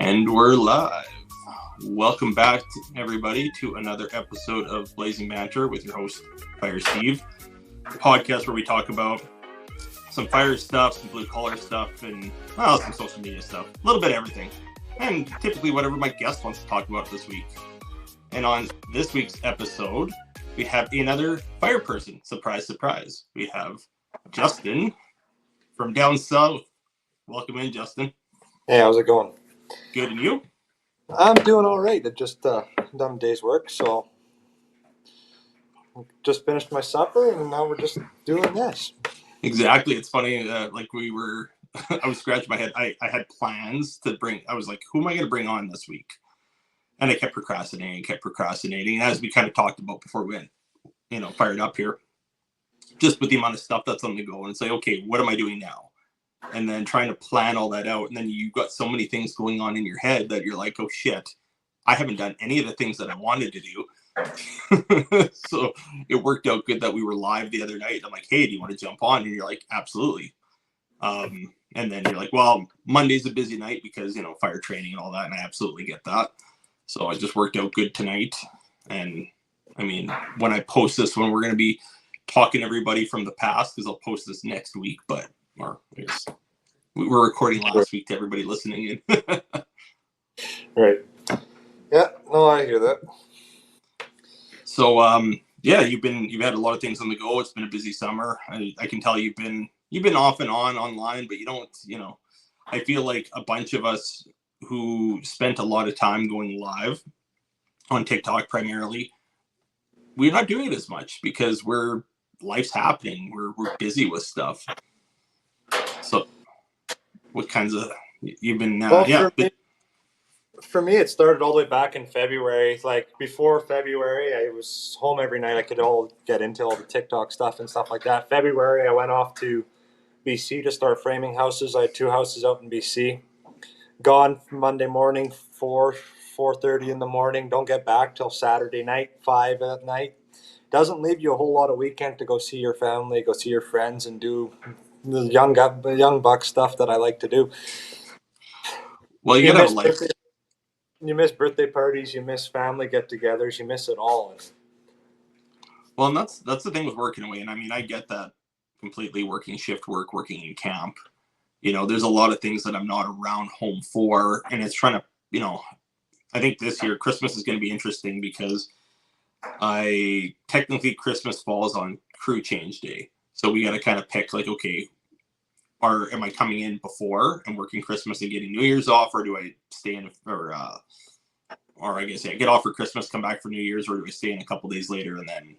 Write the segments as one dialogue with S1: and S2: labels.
S1: And we're live. Welcome back, everybody, to another episode of Blazing Banter with your host, Fire Steve. A podcast where we talk about some fire stuff, some blue-collar stuff, and, well, some social media stuff. A little bit of everything. And typically whatever my guest wants to talk about this week. And on this week's episode, we have another fire person. Surprise, surprise. We have Justin from down south. Welcome in, Justin.
S2: Hey, how's it going?
S1: Good, and you?
S2: I'm doing all right. I just done a day's work, so just finished my supper, and now we're just doing this.
S1: Exactly. It's funny. Like we were, I was scratching my head. I had plans to bring. I was like, who am I going to bring on this week? And I kept procrastinating. As we kind of talked about before we went, fired up here, just with the amount of stuff that's on the go, and say, okay, what am I doing now? And then trying to plan all that out. And then you've got so many things going on in your head that you're like, oh shit, I haven't done any of the things that I wanted to do. So it worked out good that we were live the other night. I'm like, hey, do you want to jump on? And you're like, absolutely. And then you're like, well, Monday's a busy night because, fire training and all that. And I absolutely get that. So it just worked out good tonight. And I mean, when I post this one, we're going to be talking to everybody from the past because I'll post this next week, or I guess we were recording last week to everybody listening in.
S2: Right. Yeah, no, I hear that.
S1: So, yeah, you've had a lot of things on the go. It's been a busy summer. I can tell you've been off and on online, but you don't, I feel like a bunch of us who spent a lot of time going live on TikTok primarily, we're not doing it as much because life's happening. We're busy with stuff. So what kinds of you've been
S2: for me it started all the way back in February. Like before February I was home every night. I could all get into all the TikTok stuff and stuff like that. February I went off to BC to start framing houses. I had 2 houses out in BC. Gone Monday morning, 4:30 in the morning. Don't get back till Saturday night, 5 at night. Doesn't leave you a whole lot of weekend to go see your family, go see your friends, and do the young buck stuff that I like to do.
S1: Well, you
S2: miss birthday parties, you miss family get-togethers, you miss it all.
S1: Well, and that's the thing with working away. And I mean, I get that completely. Working shift work, working in camp. There's a lot of things that I'm not around home for, and it's trying to, I think this year Christmas is going to be interesting because technically Christmas falls on crew change day. So we got to kind of pick like, okay, am I coming in before and working Christmas and getting New Year's off, or do I stay in or I guess, yeah, get off for Christmas, come back for New Year's, or do I stay in a couple days later and then,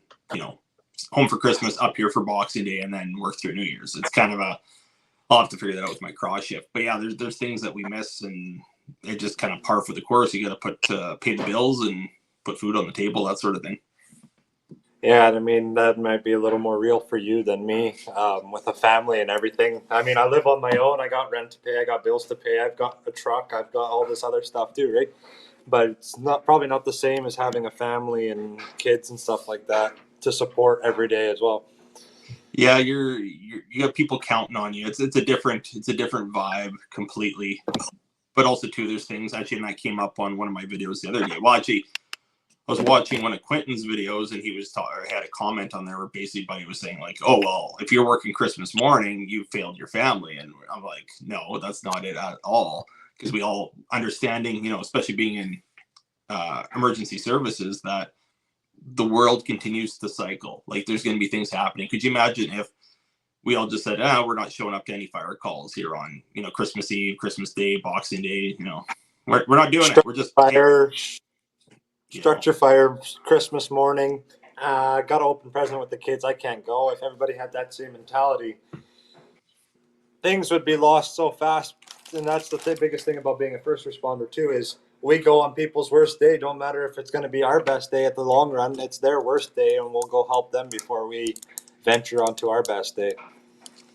S1: home for Christmas, up here for Boxing Day, and then work through New Year's? It's kind of I'll have to figure that out with my cross shift. But yeah, there's things that we miss, and it just kind of par for the course. You got to pay the bills and put food on the table, that sort of thing.
S2: Yeah, I mean, that might be a little more real for you than me, with a family and everything. I mean, I live on my own. I got rent to pay. I got bills to pay. I've got a truck. I've got all this other stuff too, right? But it's probably not the same as having a family and kids and stuff like that to support every day as well.
S1: Yeah, you got people counting on you. It's a different vibe completely. But also too, there's things actually, and that came up on one of my videos the other day. Well, actually, I was watching one of Quentin's videos, and he was had a comment on there where basically he was saying like, oh, well, if you're working Christmas morning, you failed your family. And I'm like, no, that's not it at all. Because we all understanding, especially being in emergency services, that the world continues to cycle. Like there's going to be things happening. Could you imagine if we all just said, we're not showing up to any fire calls here on, Christmas Eve, Christmas Day, Boxing Day, we're not doing it. We're just
S2: Structure fire Christmas morning. Got to open present with the kids. I can't go. If everybody had that same mentality, things would be lost so fast. And that's the biggest thing about being a first responder too, is we go on people's worst day. Don't matter if it's going to be our best day at the long run. It's their worst day, and we'll go help them before we venture onto our best day.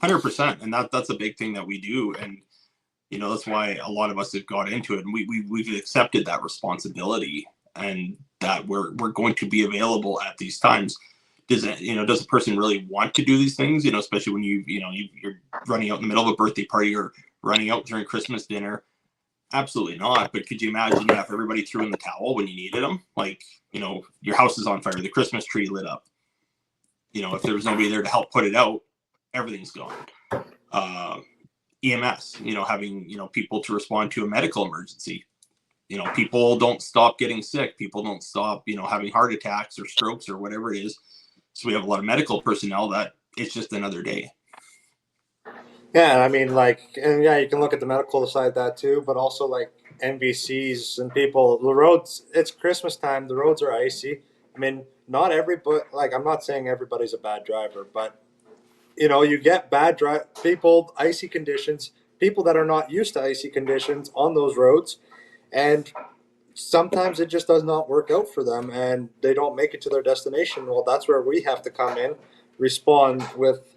S1: 100%. And that's a big thing that we do. And, that's why a lot of us have got into it, and we've accepted that responsibility, and that we're going to be available at these times. Does a person really want to do these things? Especially when you're running out in the middle of a birthday party or running out during Christmas dinner. Absolutely not. But could you imagine if everybody threw in the towel when you needed them? Like, your house is on fire, the Christmas tree lit up. If there was nobody there to help put it out, everything's gone. EMS, having, people to respond to a medical emergency. People don't stop getting sick. People don't stop, having heart attacks or strokes or whatever it is. So we have a lot of medical personnel that it's just another day.
S2: Yeah, I mean, and yeah, you can look at the medical side of that too, but also like NBCs and people. The roads, it's Christmas time. The roads are icy. I mean, not everybody. Like, I'm not saying everybody's a bad driver, but you get bad people, icy conditions, people that are not used to icy conditions on those roads, and sometimes it just does not work out for them, and they don't make it to their destination. Well, that's where we have to come in, respond with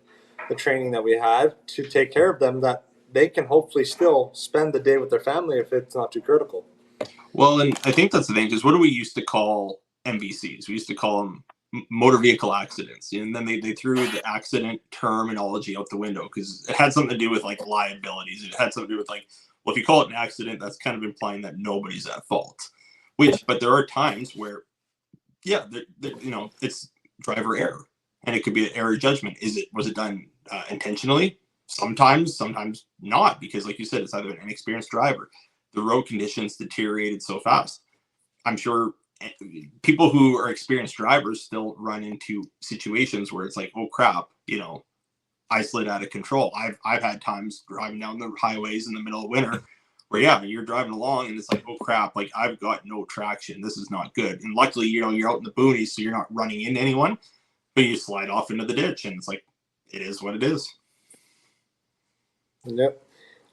S2: the training that we have to take care of them, that they can hopefully still spend the day with their family if it's not too critical.
S1: Well, and I think that's the thing, because what do we used to call MVCs? We used to call them motor vehicle accidents, and then they threw the accident terminology out the window because it had something to do with like liabilities. It had something to do with like, well, if you call it an accident, that's kind of implying that nobody's at fault. But there are times where, yeah, it's driver error, and it could be an error judgment. Was it done intentionally? Sometimes not, because like you said, it's either an inexperienced driver. The road conditions deteriorated so fast. I'm sure people who are experienced drivers still run into situations where it's like, oh crap, I slid out of control. I've had times driving down the highways in the middle of winter where, yeah, you're driving along and it's like, oh crap, like I've got no traction. This is not good. And luckily, you're out in the boonies, so you're not running into anyone, but you slide off into the ditch, and it's like, it is what it is.
S2: Yep.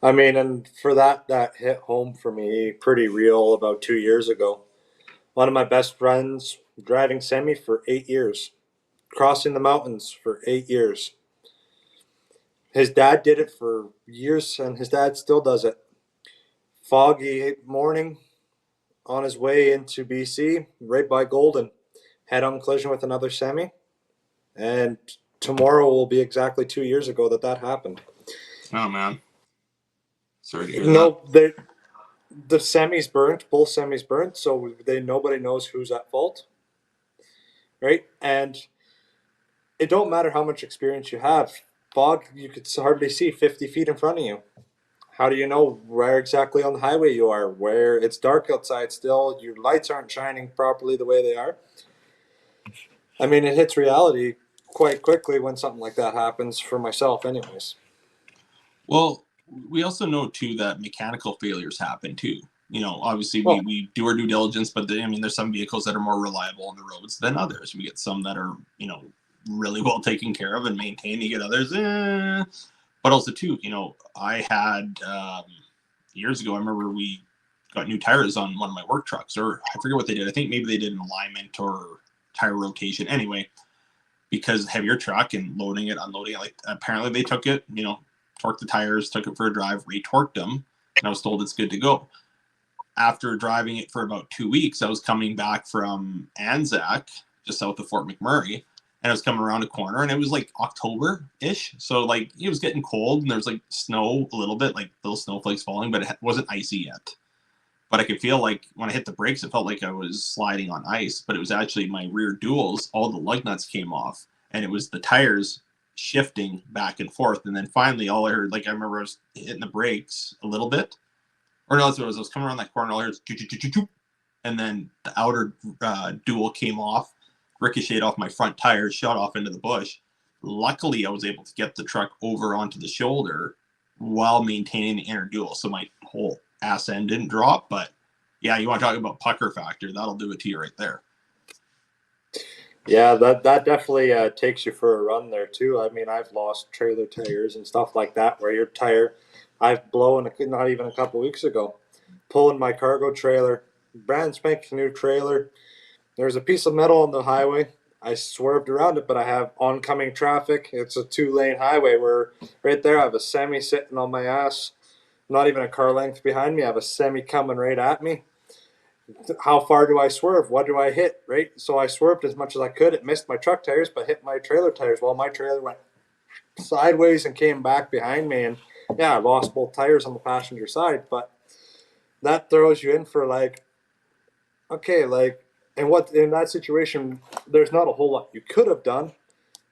S2: I mean, and for that hit home for me pretty real about 2 years ago. One of my best friends driving semi for 8 years, crossing the mountains for 8 years. His dad did it for years, and his dad still does it. Foggy morning on his way into BC, right by Golden, head-on collision with another semi, and tomorrow will be exactly 2 years ago that happened.
S1: Oh man, sorry to hear that.
S2: No, the semis burnt, both semis burnt, so nobody knows who's at fault, right? And it don't matter how much experience you have. Fog, you could hardly see 50 feet in front of you. How do you know where exactly on the highway you are? Where it's dark outside still, your lights aren't shining properly the way they are. I mean, it hits reality quite quickly when something like that happens for myself, anyways.
S1: Well, we also know too that mechanical failures happen too. Obviously
S2: Well,
S1: we do our due diligence, but there's some vehicles that are more reliable on the roads than others. We get some that are, really well taken care of and maintained. You get others, but also too, I had years ago. I remember we got new tires on one of my work trucks, or I forget what they did. I think maybe they did an alignment or tire rotation. Anyway, because heavier truck and loading it, unloading it, like apparently they took it, torqued the tires, took it for a drive, retorqued them, and I was told it's good to go. After driving it for about 2 weeks, I was coming back from Anzac, just south of Fort McMurray, and I was coming around a corner, and it was like October-ish, so like it was getting cold, and there was like snow a little bit, like little snowflakes falling, but it wasn't icy yet. But I could feel like when I hit the brakes, it felt like I was sliding on ice, but it was actually my rear duals, all the lug nuts came off, and it was the tires shifting back and forth. And then finally, all I heard, like I remember I was hitting the brakes a little bit, or no, that's what it was. I was coming around that corner, all I heard was, and then the outer dual came off, ricocheted off my front tires, shot off into the bush. Luckily, I was able to get the truck over onto the shoulder while maintaining the inner dual, so my whole ass end didn't drop. But yeah, you want to talk about pucker factor, that'll do it to you right there.
S2: yeah, that definitely takes you for a run there too. I mean, I've lost trailer tires and stuff like that, where your tire, I've blown not even a couple weeks ago, pulling my cargo trailer, brand spanking new trailer. There's a piece of metal on the highway. I swerved around it, but I have oncoming traffic. It's a 2-lane highway where right there I have a semi sitting on my ass, not even a car length behind me. I have a semi coming right at me. How far do I swerve? What do I hit? Right? So I swerved as much as I could. It missed my truck tires, but hit my trailer tires. Well, my trailer went sideways and came back behind me. And yeah, I lost both tires on the passenger side. But that throws you in for like, okay, like, and what in that situation, there's not a whole lot you could have done,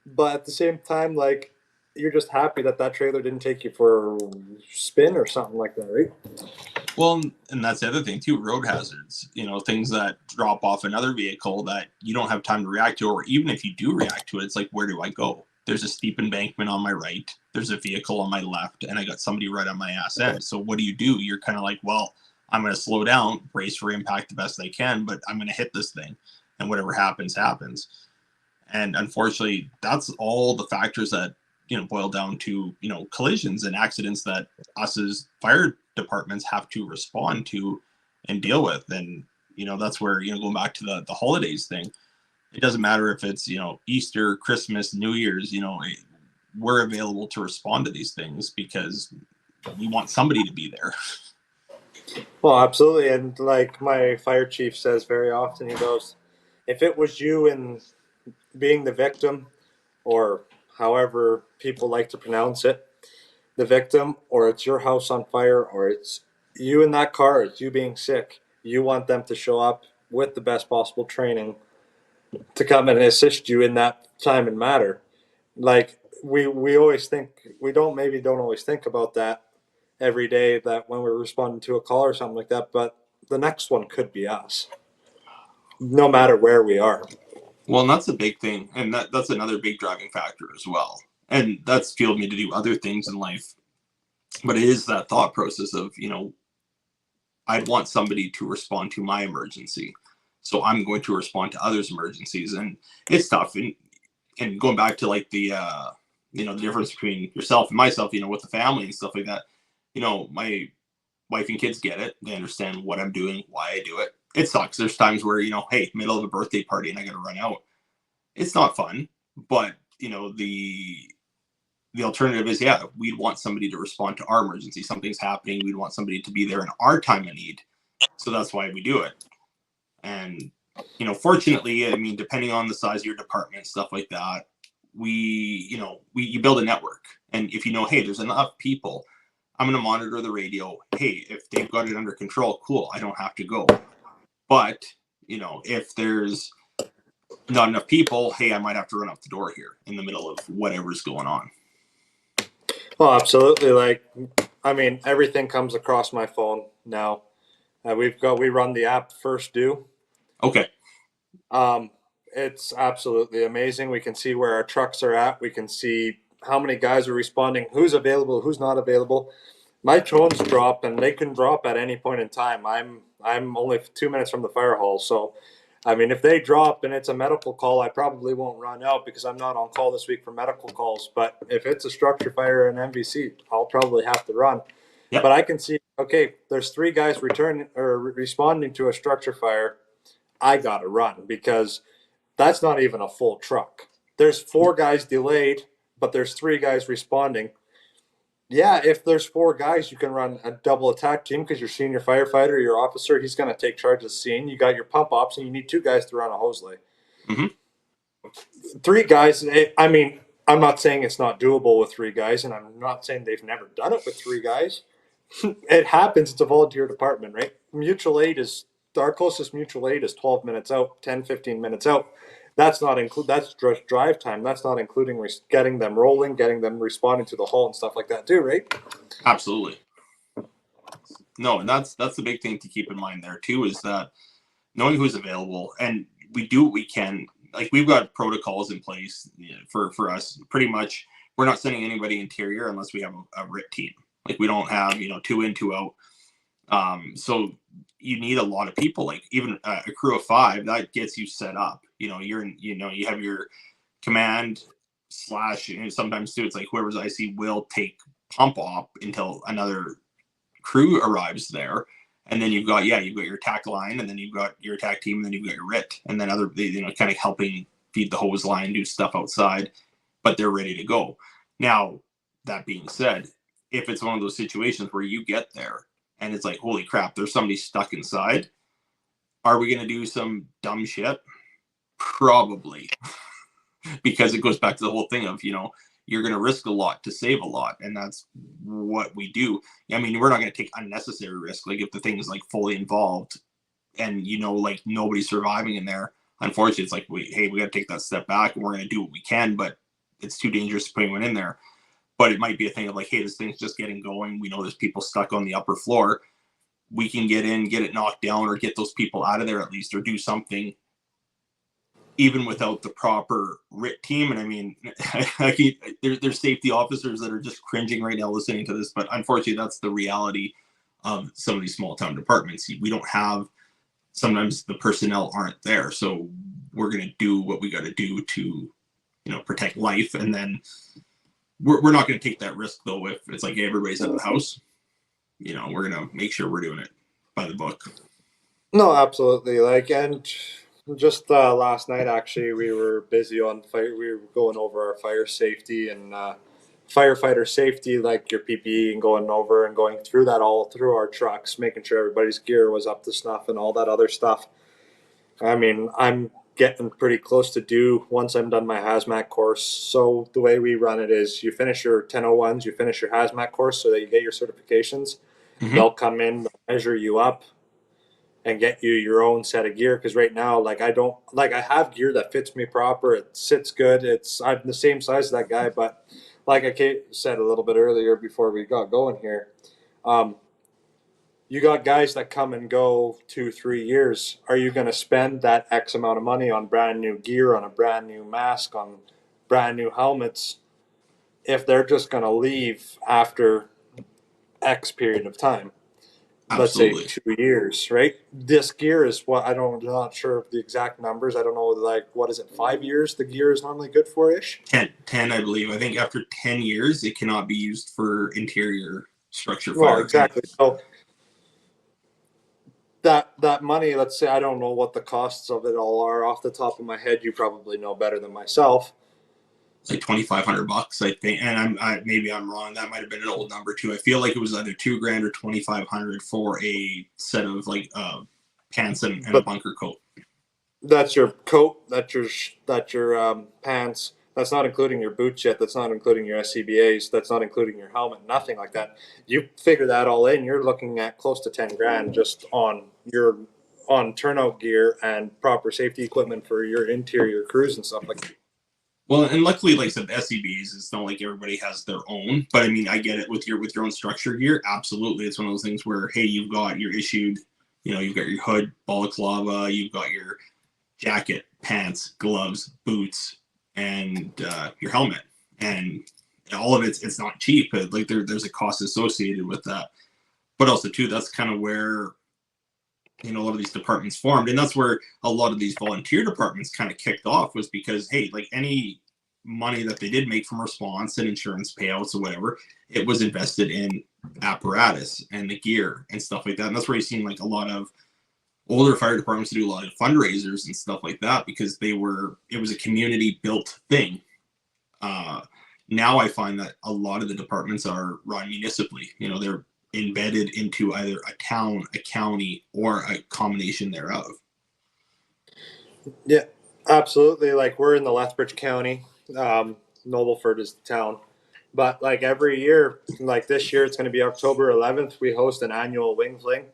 S2: but at the same time, like, you're just happy that that trailer didn't take you for a spin or something like that, right?
S1: Well, and that's the other thing too, road hazards, things that drop off another vehicle that you don't have time to react to, or even if you do react to it, it's like, where do I go? There's a steep embankment on my right, there's a vehicle on my left, and I got somebody right on my ass end. So what do? You're kind of like, well, I'm going to slow down, brace for impact the best I can, but I'm going to hit this thing, and whatever happens, happens. And unfortunately, that's all the factors that boil down to collisions and accidents that us as fire departments have to respond to and deal with. And that's where going back to the holidays thing, it doesn't matter if it's Easter, Christmas, New Year's, we're available to respond to these things because we want somebody to be there.
S2: Well, absolutely. And like my fire chief says very often, he goes, if it was you and being the victim, or however people like to pronounce it, the victim, or it's your house on fire, or it's you in that car, it's you being sick, you want them to show up with the best possible training to come and assist you in that time and matter. Like we always think we don't always think about that every day, that when we're responding to a call or something like that, but the next one could be us, no matter where we are.
S1: Well, and that's a big thing, and that's another big driving factor as well. And that's fueled me to do other things in life. But it is that thought process of, I'd want somebody to respond to my emergency. So I'm going to respond to others' emergencies. And it's tough. And going back to like the difference between yourself and myself, with the family and stuff like that, my wife and kids get it. They understand what I'm doing, why I do it. It sucks. There's times where, hey, middle of a birthday party and I got to run out. It's not fun, but the alternative is, yeah, we'd want somebody to respond to our emergency. Something's happening. We'd want somebody to be there in our time of need. So that's why we do it. And, fortunately, I mean, depending on the size of your department, stuff like that, you build a network. And if hey, there's enough people, I'm going to monitor the radio. Hey, if they've got it under control, cool, I don't have to go. But, if there's not enough people, hey, I might have to run out the door here in the middle of whatever's going on.
S2: Well, absolutely. Like, I mean, everything comes across my phone now. We run the app First Do.
S1: Okay.
S2: It's absolutely amazing. We can see where our trucks are at. We can see how many guys are responding, who's available, who's not available. My drones drop, and they can drop at any point in time. I'm only 2 minutes from the fire hall, so I mean, if they drop and it's a medical call, I probably won't run out because I'm not on call this week for medical calls. But if it's a structure fire and MVC, I'll probably have to run.
S1: Yep.
S2: But I can see, okay, there's 3 guys returning or responding to a structure fire. I gotta run because that's not even a full truck. There's 4 guys delayed, but there's 3 guys responding. Yeah, if there's 4 guys, you can run a double attack team because your senior firefighter, your officer, he's going to take charge of the scene. You got your pump ops, and you need 2 guys to run a hose lay.
S1: Mm-hmm.
S2: 3 guys, I mean, I'm not saying it's not doable with 3 guys, and I'm not saying they've never done it with 3 guys. It happens. It's a volunteer department, right? Mutual aid is, our closest mutual aid is 12 minutes out, 10, 15 minutes out. That's not that's just drive time. That's not including getting them rolling, getting them responding to the hole and stuff like that too, right?
S1: Absolutely. No, and that's the big thing to keep in mind there too, is that knowing who's available, and we do what we can. Like, we've got protocols in place for us. Pretty much, we're not sending anybody interior unless we have a RIT team. Like, we don't have 2 in, 2 out. So you need a lot of people. Like, even a crew of 5 that gets you set up. You're in, you have your command / sometimes too, it's like whoever's IC will take pump op until another crew arrives there. And then you've got your attack line, and then you've got your attack team, and then you've got your RIT, and then other, kind of helping feed the hose line, do stuff outside, but they're ready to go. Now, that being said, if it's one of those situations where you get there and it's like, holy crap, there's somebody stuck inside, are we going to do some dumb shit? Probably. Because it goes back to the whole thing of, you're going to risk a lot to save a lot. And that's what we do. I mean, we're not going to take unnecessary risk. Like if the thing is like fully involved and, you know, like nobody's surviving in there, unfortunately, it's like, we got to take that step back and we're going to do what we can, but it's too dangerous to put anyone in there. But it might be a thing of like, hey, this thing's just getting going. We know there's people stuck on the upper floor. We can get in, get it knocked down, or get those people out of there at least, or do something even without the proper RIT team. And I mean, there's safety officers that are just cringing right now listening to this, but unfortunately, that's the reality of some of these small town departments. We don't have, sometimes the personnel aren't there. So we're going to do what we got to do to, you know, protect life. And then we're not going to take that risk though. If it's like, hey, everybody's out of the house, you know, we're going to make sure we're doing it by the book.
S2: No, absolutely. Like, and just last night, actually, we were busy on fire. We were going over our fire safety and firefighter safety, like your PPE, and going over and going through that all through our trucks, making sure everybody's gear was up to snuff and all that other stuff. I mean, I'm getting pretty close to due once I'm done my hazmat course. So the way we run it is you finish your 1001s, you finish your hazmat course so that you get your certifications. Mm-hmm. They'll come in, measure you up, and get you your own set of gear. Because right now, like I have gear that fits me proper. It sits good. I'm the same size as that guy, but like I said a little bit earlier before we got going here, you got guys that come and go 2-3 years. Are you going to spend that X amount of money on brand new gear, on a brand new mask, on brand new helmets, if they're just going to leave after X period of time?
S1: Absolutely.
S2: Let's say 2 years, right? This gear is what I'm not sure of the exact numbers. I don't know, like, what is it, 5 years the gear is normally good for ish?
S1: 10, I believe. I think after 10 years, it cannot be used for interior structure fire.
S2: Well, exactly. So that money, let's say, I don't know what the costs of it all are off the top of my head. You probably know better than myself.
S1: It's like $2,500, I think, and maybe I'm wrong. That might have been an old number too. I feel like it was either $2,000 or $2,500 for a set of like pants and a bunker coat.
S2: That's your coat. That's your pants. That's not including your boots yet. That's not including your SCBAs. That's not including your helmet. Nothing like that. You figure that all in, you're looking at close to $10,000 just on turnout gear and proper safety equipment for your interior crews and stuff like that.
S1: Well, and luckily, like I said, the SCBs, it's not like everybody has their own. But I mean, I get it with your own structure gear. Absolutely, it's one of those things where, hey, you've got your issued, you know, you've got your hood, balaclava, you've got your jacket, pants, gloves, boots, and your helmet, and all of it's not cheap. Like there's a cost associated with that. But also too, that's kind of where, you know, a lot of these departments formed, and that's where a lot of these volunteer departments kind of kicked off, was because, hey, like any money that they did make from response and insurance payouts or whatever, it was invested in apparatus and the gear and stuff like that. And that's where you've seen like a lot of older fire departments do a lot of fundraisers and stuff like that, because it was a community built thing. Now I find that a lot of the departments are run municipally. You know, they're embedded into either a town, a county, or a combination thereof.
S2: Yeah, absolutely. Like, we're in the Lethbridge County. Nobleford is the town. But like every year, like this year, it's going to be October 11th. We host an annual wing fling.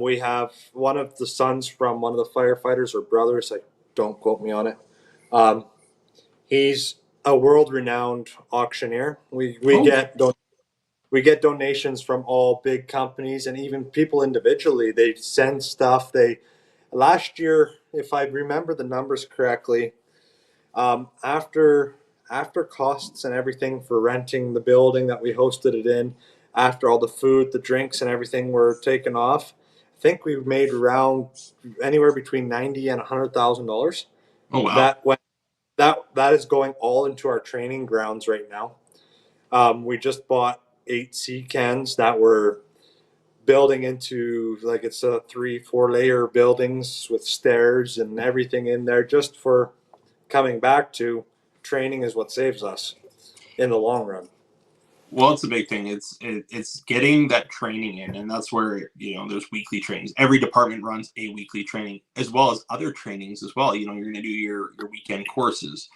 S2: We have one of the sons from one of the firefighters, or brothers, like, don't quote me on it. He's a world-renowned auctioneer. We get donations from all big companies and even people individually. They send stuff. Last year, if I remember the numbers correctly, after costs and everything for renting the building that we hosted it in, after all the food, the drinks, and everything were taken off, I think we made around anywhere between $90,000 and $100,000.
S1: Oh wow!
S2: That is going all into our training grounds right now. We just bought 8 sea cans that were building into, like, it's a 3-4 layer buildings with stairs and everything in there, just for coming back to training is what saves us in the long run.
S1: Well, it's a big thing. It's getting that training in, and that's where, you know, there's weekly trainings. Every department runs a weekly training, as well as other trainings as well. You know, you're going to do your weekend courses.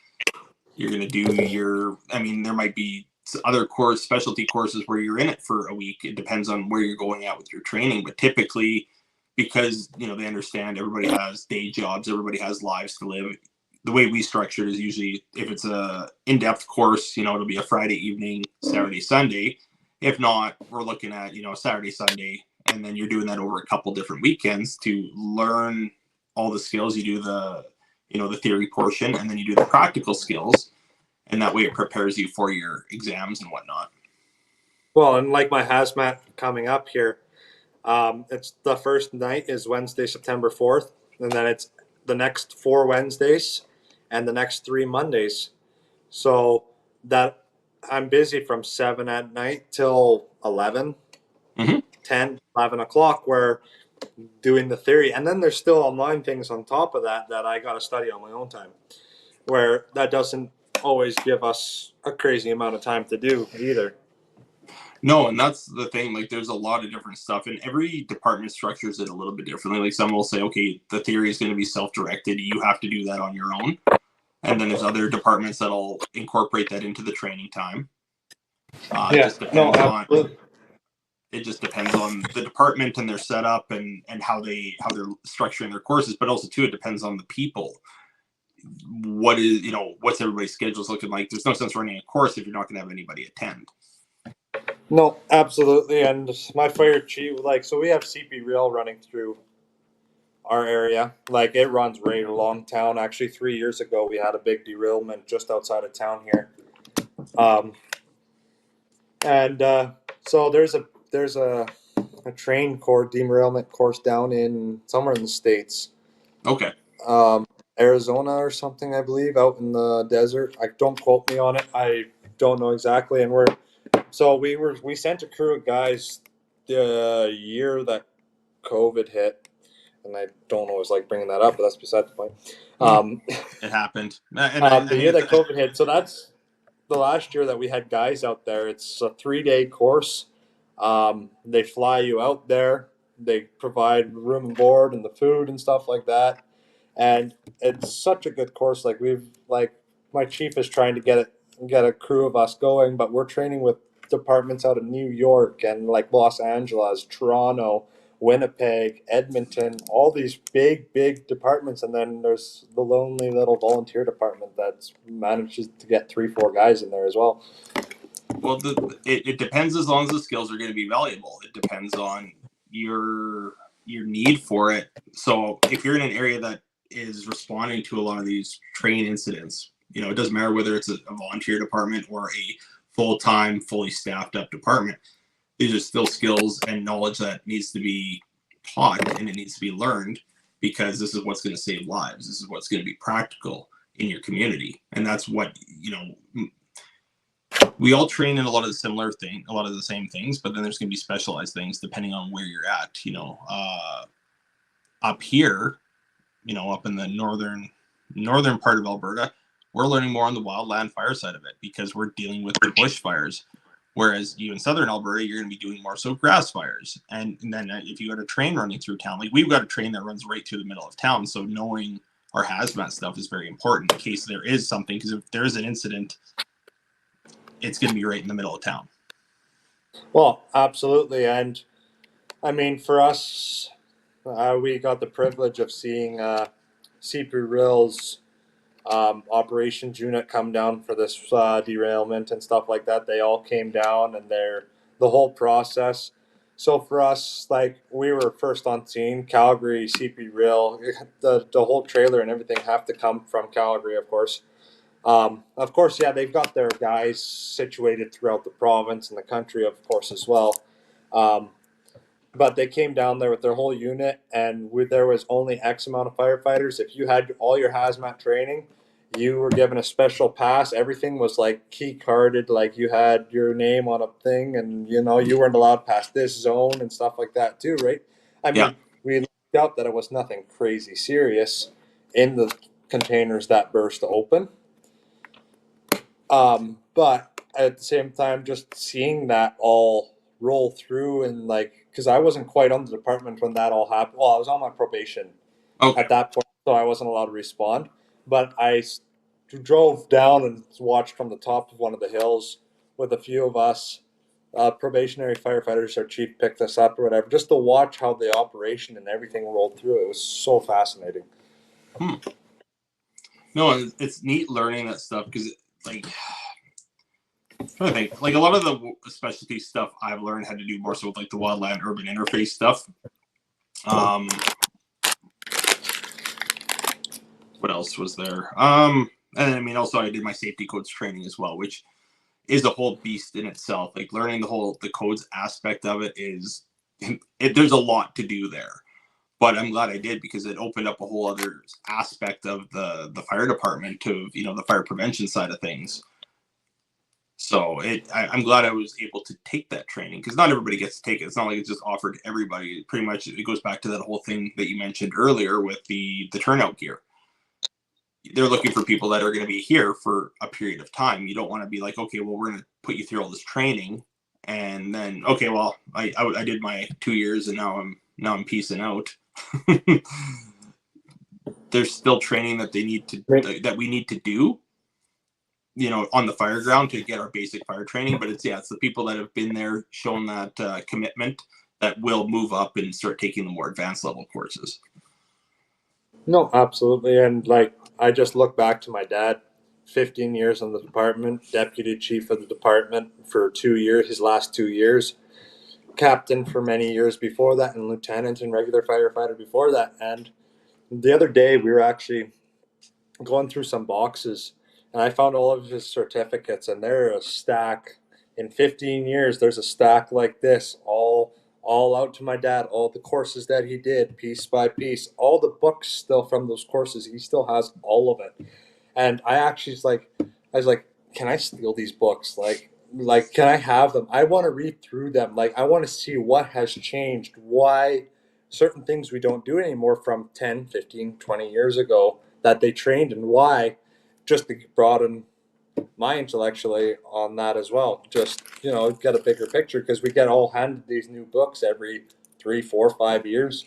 S1: You're going to do your, I mean, there might be other specialty courses where you're in it for a week. It depends on where you're going at with your training, but typically, because they understand everybody has day jobs, everybody has lives to live. The way we structure it is usually, if it's a in-depth course, it'll be a Friday evening, Saturday, Sunday. If not, we're looking at Saturday, Sunday, and then you're doing that over a couple different weekends to learn all the skills. You do the theory portion, and then you do the practical skills, and that way it prepares you for your exams and whatnot.
S2: Well, and like my hazmat coming up here, it's the first night is Wednesday, September 4th, and then it's the next 4 Wednesdays and the next 3 Mondays. So that I'm busy from 7 at night till 11,
S1: Mm-hmm.
S2: 10, 11 o'clock, where doing the theory. And then there's still online things on top of that that I got to study on my own time, where that doesn't always give us a crazy amount of time to do either.
S1: No, and that's the thing. Like, there's a lot of different stuff, and every department structures it a little bit differently. Like, some will say, okay, the theory is going to be self-directed. You have to do that on your own. And then there's other departments that'll incorporate that into the training time. It
S2: Yeah,
S1: just
S2: no,
S1: depends on
S2: absolutely.
S1: the department and their setup and how they're structuring their courses. But also too, it depends on the people. What's everybody's schedules looking like? There's no sense running a course if you're not going to have anybody attend.
S2: No, absolutely. And my fire chief, so we have CP Rail running through our area. Like, it runs right along town. Actually, 3 years ago, we had a big derailment just outside of town here. Um, and so there's a train core derailment course down in somewhere in the States.
S1: Okay.
S2: Arizona or something, I believe, out in the desert. I don't quote me on it. I don't know exactly. And we sent a crew of guys the year that COVID hit, and I don't always like bringing that up, but that's beside the point.
S1: It happened, and I
S2: The
S1: think
S2: year
S1: it's
S2: that COVID hit, so that's the last year that we had guys out there. It's a 3 day course. They fly you out there. They provide room and board and the food and stuff like that. And it's such a good course. My chief is trying to get a crew of us going, but we're training with departments out of New York and like Los Angeles, Toronto, Winnipeg, Edmonton, all these big departments, and then there's the lonely little volunteer department that manages to get 3-4 guys in there as well.
S1: Well, it depends. As long as the skills are going to be valuable, it depends on your need for it. So if you're in an area that is responding to a lot of these train incidents, it doesn't matter whether it's a volunteer department or a full-time, fully staffed up department. These are still skills and knowledge that needs to be taught, and it needs to be learned, because this is what's going to save lives. This is what's going to be practical in your community. And that's what, we all train in a lot of the same things, but then there's going to be specialized things depending on where you're at. Up here, up in the northern part of Alberta, we're learning more on the wildland fire side of it because we're dealing with the bushfires. Whereas you in southern Alberta, you're going to be doing more so grass fires. And then if you got a train running through town, like we've got a train that runs right through the middle of town, so knowing our hazmat stuff is very important in case there is something. Because if there is an incident, it's going to be right in the middle of town.
S2: Well, absolutely. And I mean, for us, we got the privilege of seeing CP Rail's operations unit come down for this derailment and stuff like that. They all came down, and the whole process. So for us, like, we were first on scene. Calgary, CP Rail, the whole trailer and everything have to come from Calgary, of course. Of course, yeah, they've got their guys situated throughout the province and the country, of course, as well. Um, but they came down there with their whole unit, and there was only X amount of firefighters. If you had all your hazmat training, you were given a special pass. Everything was like key carded, like you had your name on a thing, and you weren't allowed past this zone and stuff like that too, right? I
S1: Yeah.
S2: mean, we looked out that it was nothing crazy serious in the containers that burst open. But at the same time, just seeing that all roll through, and because I wasn't quite on the department when that all happened. Well, I was on my probation
S1: Okay.
S2: at that point, so I wasn't allowed to respond. But I drove down and watched from the top of one of the hills with a few of us. Probationary firefighters, our chief picked us up or whatever, just to watch how the operation and everything rolled through. It was so fascinating.
S1: No, it's neat learning that stuff because, like, I'm trying to think, like a lot of the specialty stuff I've learned had to do more so with like the wildland urban interface stuff. What else was there? And I mean, also I did my safety codes training as well, which is a whole beast in itself. Like learning the codes aspect of it is, there's a lot to do there. But I'm glad I did because it opened up a whole other aspect of the fire department to, the fire prevention side of things. So I'm glad I was able to take that training because not everybody gets to take it. It's not like it's just offered to everybody. Pretty much it goes back to that whole thing that you mentioned earlier with the turnout gear. They're looking for people that are going to be here for a period of time. You don't want to be like, okay, well, we're going to put you through all this training, and then okay, well, I did my 2 years, and now I'm peacing out. There's still training that that we need to do, on the fire ground to get our basic fire training. But it's the people that have been there, shown that commitment, that will move up and start taking the more advanced level courses.
S2: No, absolutely. And like, I just look back to my dad, 15 years in the department, deputy chief of the department for 2 years, his last 2 years, captain for many years before that, and lieutenant and regular firefighter before that. And the other day, we were actually going through some boxes, and I found all of his certificates, and they're a stack. In 15 years, there's a stack like this, all out to my dad, all the courses that he did, piece by piece, all the books still from those courses. He still has all of it. And I was like, can I steal these books? Like, can I have them? I want to read through them. Like, I want to see what has changed, why certain things we don't do anymore from 10, 15, 20 years ago that they trained, and why, just to broaden my intellectually on that as well. Just, get a bigger picture, because we get all handed these new books every 3, 4, 5 years,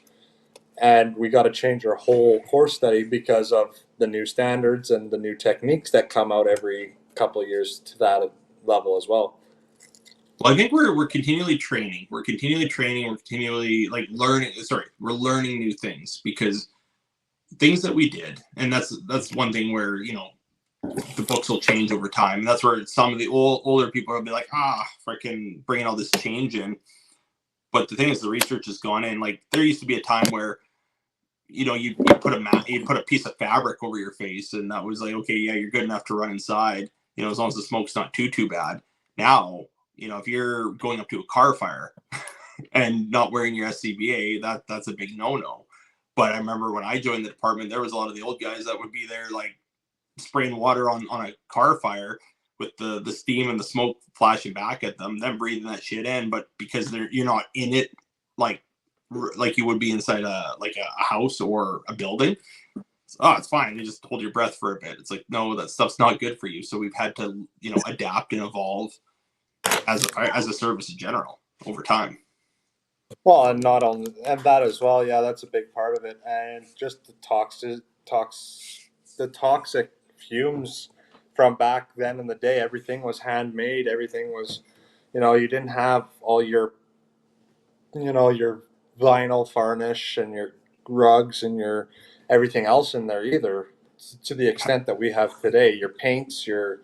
S2: and we got to change our whole course study because of the new standards and the new techniques that come out every couple of years to that level as well.
S1: Well, I think we're continually training. We're continually training. We're continually like learning. Sorry, we're learning new things because things that we did, and that's one thing where the books will change over time. And that's where some of the older people will be like, freaking bringing all this change in. But the thing is, the research has gone in. Like there used to be a time where you put a piece of fabric over your face, and that was like, okay, yeah, you're good enough to run inside. As long as the smoke's not too bad. Now, if you're going up to a car fire and not wearing your SCBA, that's a big no-no. But I remember when I joined the department, there was a lot of the old guys that would be there like spraying water on a car fire with the steam and the smoke flashing back at them, then breathing that shit in. But because you're not in it like you would be inside a house or a building, it's fine. You just hold your breath for a bit. It's like, no, that stuff's not good for you. So we've had to adapt and evolve as a service in general over time.
S2: Well, and not only and that as well. Yeah, that's a big part of it, and just the toxic fumes from back then in the day. Everything was handmade. Everything was, you didn't have all your vinyl varnish and your rugs and your everything else in there either, to the extent that we have today. Your paints, your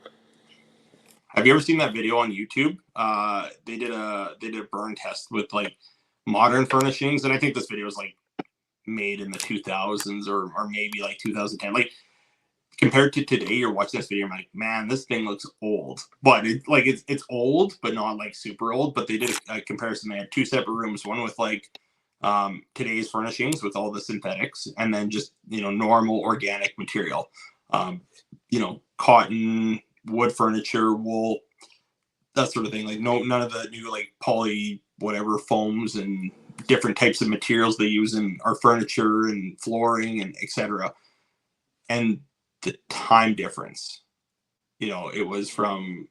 S1: Have you ever seen that video on YouTube? They did a burn test with like modern furnishings, and I think this video was like made in the 2000s or maybe like 2010. Like compared to today, you're watching this video, I'm like, man, this thing looks old. But it's old, but not like super old. But they did a comparison. They had two separate rooms, one with like today's furnishings with all the synthetics, and then just normal organic material. Cotton, wood furniture, wool, that sort of thing. Like none of the new like poly whatever foams and different types of materials they use in our furniture and flooring and etc. And the time difference, it was from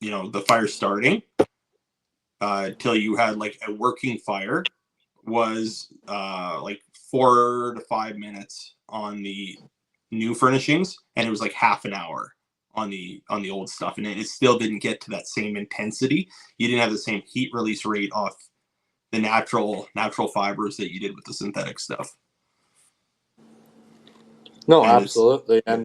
S1: the fire starting till you had like a working fire was like 4 to 5 minutes on the new furnishings, and it was like half an hour on the old stuff, and it still didn't get to that same intensity. You didn't have the same heat release rate off the natural fibers that you did with the synthetic stuff.
S2: No,
S1: And it's
S2: absolutely. And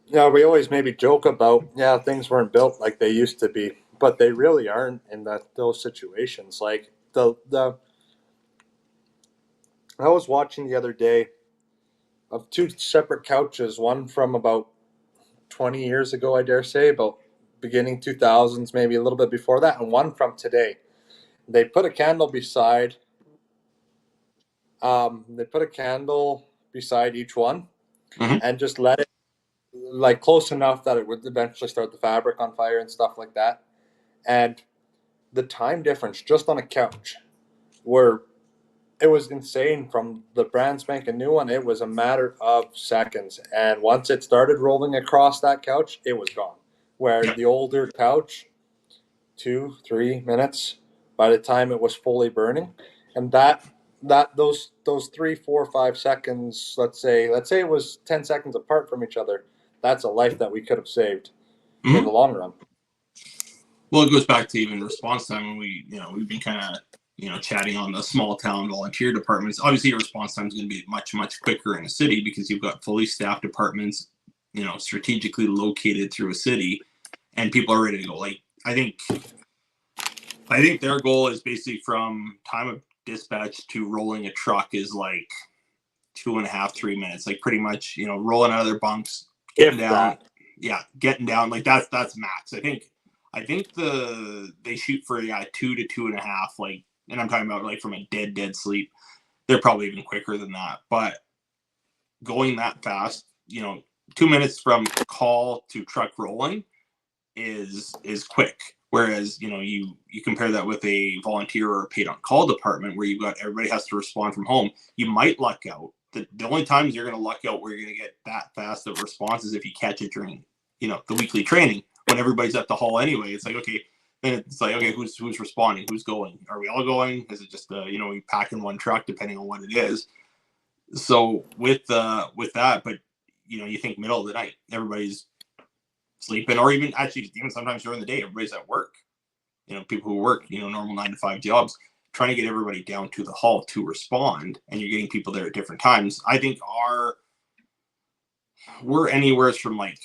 S2: yeah, we always maybe joke about, yeah, things weren't built like they used to be, but they really aren't in those situations. Like the I was watching the other day of two separate couches, one from about 20 years ago, I dare say, about beginning 2000s, maybe a little bit before that, and one from today. They put a candle beside each one,
S1: Mhm.
S2: and just let it like close enough that it would eventually start the fabric on fire and stuff like that. And the time difference just on a couch, where it was insane from the brand spanking new one. It was a matter of seconds, and once it started rolling across that couch, it was gone. Where
S1: Yeah.
S2: the older couch, 2-3 minutes by the time it was fully burning, and those 3, 4, 5 seconds. Let's say it was 10 seconds apart from each other. That's a life that we could have saved in
S1: Mhm.
S2: the long run.
S1: Well, it goes back to even response time when we've been kind of chatting on the small town volunteer departments. Obviously, your response time is going to be much quicker in a city because you've got fully staffed departments, strategically located through a city, and people are ready to go. Like I think their goal is basically from time of dispatch to rolling a truck is like 2.5, 3 minutes. Like pretty much, rolling out of their bunks, getting
S2: If
S1: down.
S2: that.
S1: Yeah, getting down. Like that's max. I think they shoot for 2 to 2.5. Like, and I'm talking about like from a dead sleep. They're probably even quicker than that. But going that fast, 2 minutes from call to truck rolling is quick. Whereas you compare that with a volunteer or a paid on call department where you've got everybody has to respond from home. You might luck out. The only times you're going to luck out where you're going to get that fast of response is if you catch it during the weekly training when everybody's at the hall anyway. It's like okay, then it's like okay, who's responding, who's going, are we all going, is it just we pack in one truck depending on what it is. So with that, but you think middle of the night everybody's sleeping, or even sometimes during the day, everybody's at work. People who work, normal 9 to 5 jobs, trying to get everybody down to the hall to respond, and you're getting people there at different times. I think we're anywhere from like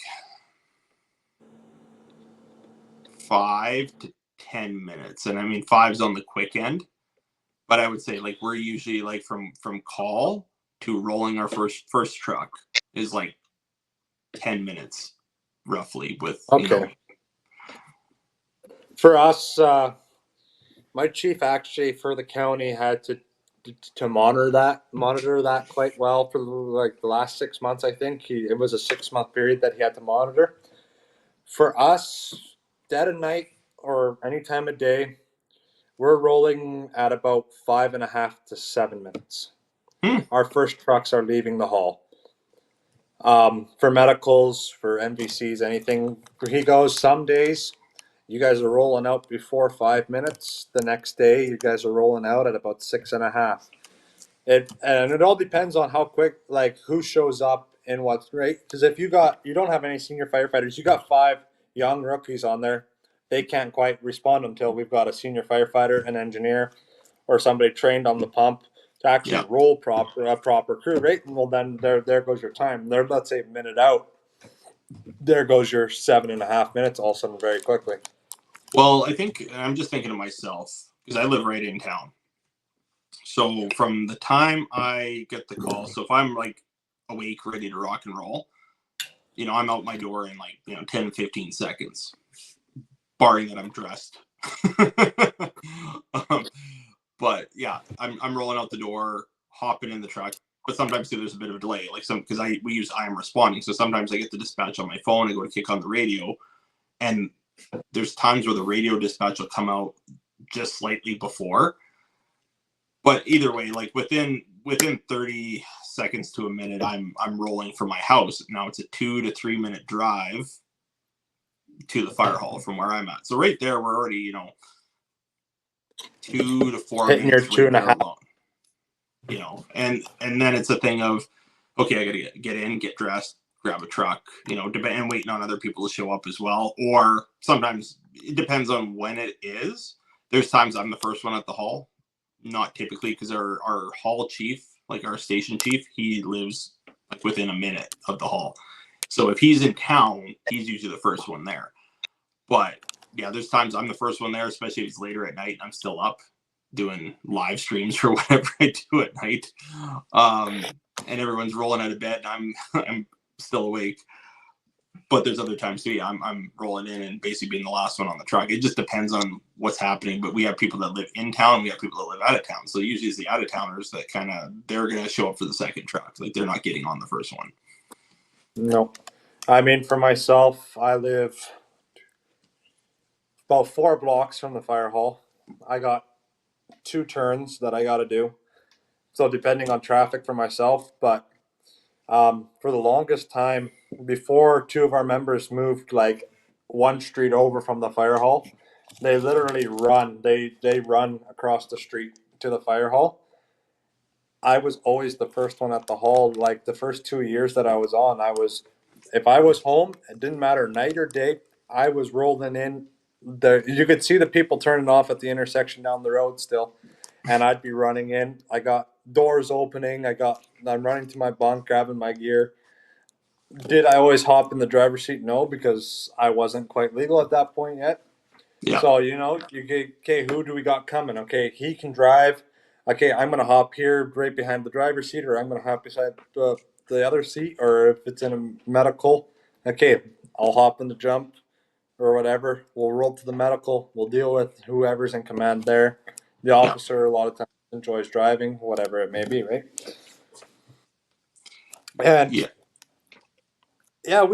S1: 5 to 10 minutes, and I mean five's on the quick end, but I would say like we're usually like from call to rolling our first truck is like 10 minutes roughly with
S2: Okay. For us, my chief actually for the county had to monitor that quite well for like the last 6 months. I think it was a 6 month period that he had to monitor. For us, dead of night or any time of day, we're rolling at about 5.5 to 7 minutes.
S1: Hmm.
S2: Our first trucks are leaving the hall. For medicals, for MVCs, anything. He goes some days you guys are rolling out before 5 minutes. The next day, you guys are rolling out at about 6.5. And it all depends on how quick, like who shows up and what's right. Because if you don't have any senior firefighters, you got 5 young rookies on there. They can't quite respond until we've got a senior firefighter, an engineer, or somebody trained on the pump to actually
S1: Yeah.
S2: roll a proper crew, right? Well, then there goes your time. There, let's say a minute out. There goes your 7.5 minutes. All of a sudden, very quickly.
S1: Well, I'm just thinking to myself because I live right in town. So from the time I get the call, so if I'm like awake, ready to rock and roll, I'm out my door in like 10, 15 seconds, barring that I'm dressed. um, but yeah, I'm rolling out the door, hopping in the truck. But sometimes too, there's a bit of a delay, like because we use I am responding. So sometimes I get the dispatch on my phone, I go to kick on the radio, and there's times where the radio dispatch will come out just slightly before. But either way, like within 30 seconds to a minute, I'm rolling from my house. Now it's a 2 to 3 minute drive to the fire hall from where I'm at. So right there, we're already 2 to 4
S2: Hitting your
S1: minutes
S2: two
S1: right
S2: and a
S1: there
S2: half.
S1: alone. And then it's a thing of okay, I gotta get in, get dressed, grab a truck, and waiting on other people to show up as well. Or sometimes it depends on when it is. There's times I'm the first one at the hall, not typically, because our hall chief, like our station chief, he lives like within a minute of the hall. So if he's in town, he's usually the first one there. But yeah, there's times I'm the first one there, especially if it's later at night and I'm still up doing live streams or whatever I do at night. And everyone's rolling out of bed and I'm still awake. But there's other times too. Yeah, I'm rolling in and basically being the last one on the truck. It just depends on what's happening. But we have people that live in town, we have people that live out of town. So usually it's the out of towners that they're gonna show up for the second truck. Like they're not getting on the first one.
S2: No. I mean, for myself, I live about 4 blocks from the fire hall. I got 2 turns that I got to do. So depending on traffic for myself, but for the longest time, before 2 of our members moved like one street over from the fire hall, they literally run. They run across the street to the fire hall. I was always the first one at the hall. Like the first 2 years that I was on, if I was home, it didn't matter night or day. I was rolling in. You could see the people turning off at the intersection down the road still, and I'd be running in. I got doors opening. I'm running to my bunk, grabbing my gear. Did I always hop in the driver's seat? No, because I wasn't quite legal at that point yet.
S1: Yeah.
S2: So, you get, okay, who do we got coming? Okay, he can drive. Okay, I'm going to hop here right behind the driver's seat, or I'm going to hop beside the other seat, or if it's in a medical, okay, I'll hop in the jump or whatever. We'll roll to the medical. We'll deal with whoever's in command there. The
S1: Yeah.
S2: officer, a lot of times, enjoys driving, whatever it may be, right? And
S1: Yeah.
S2: yeah,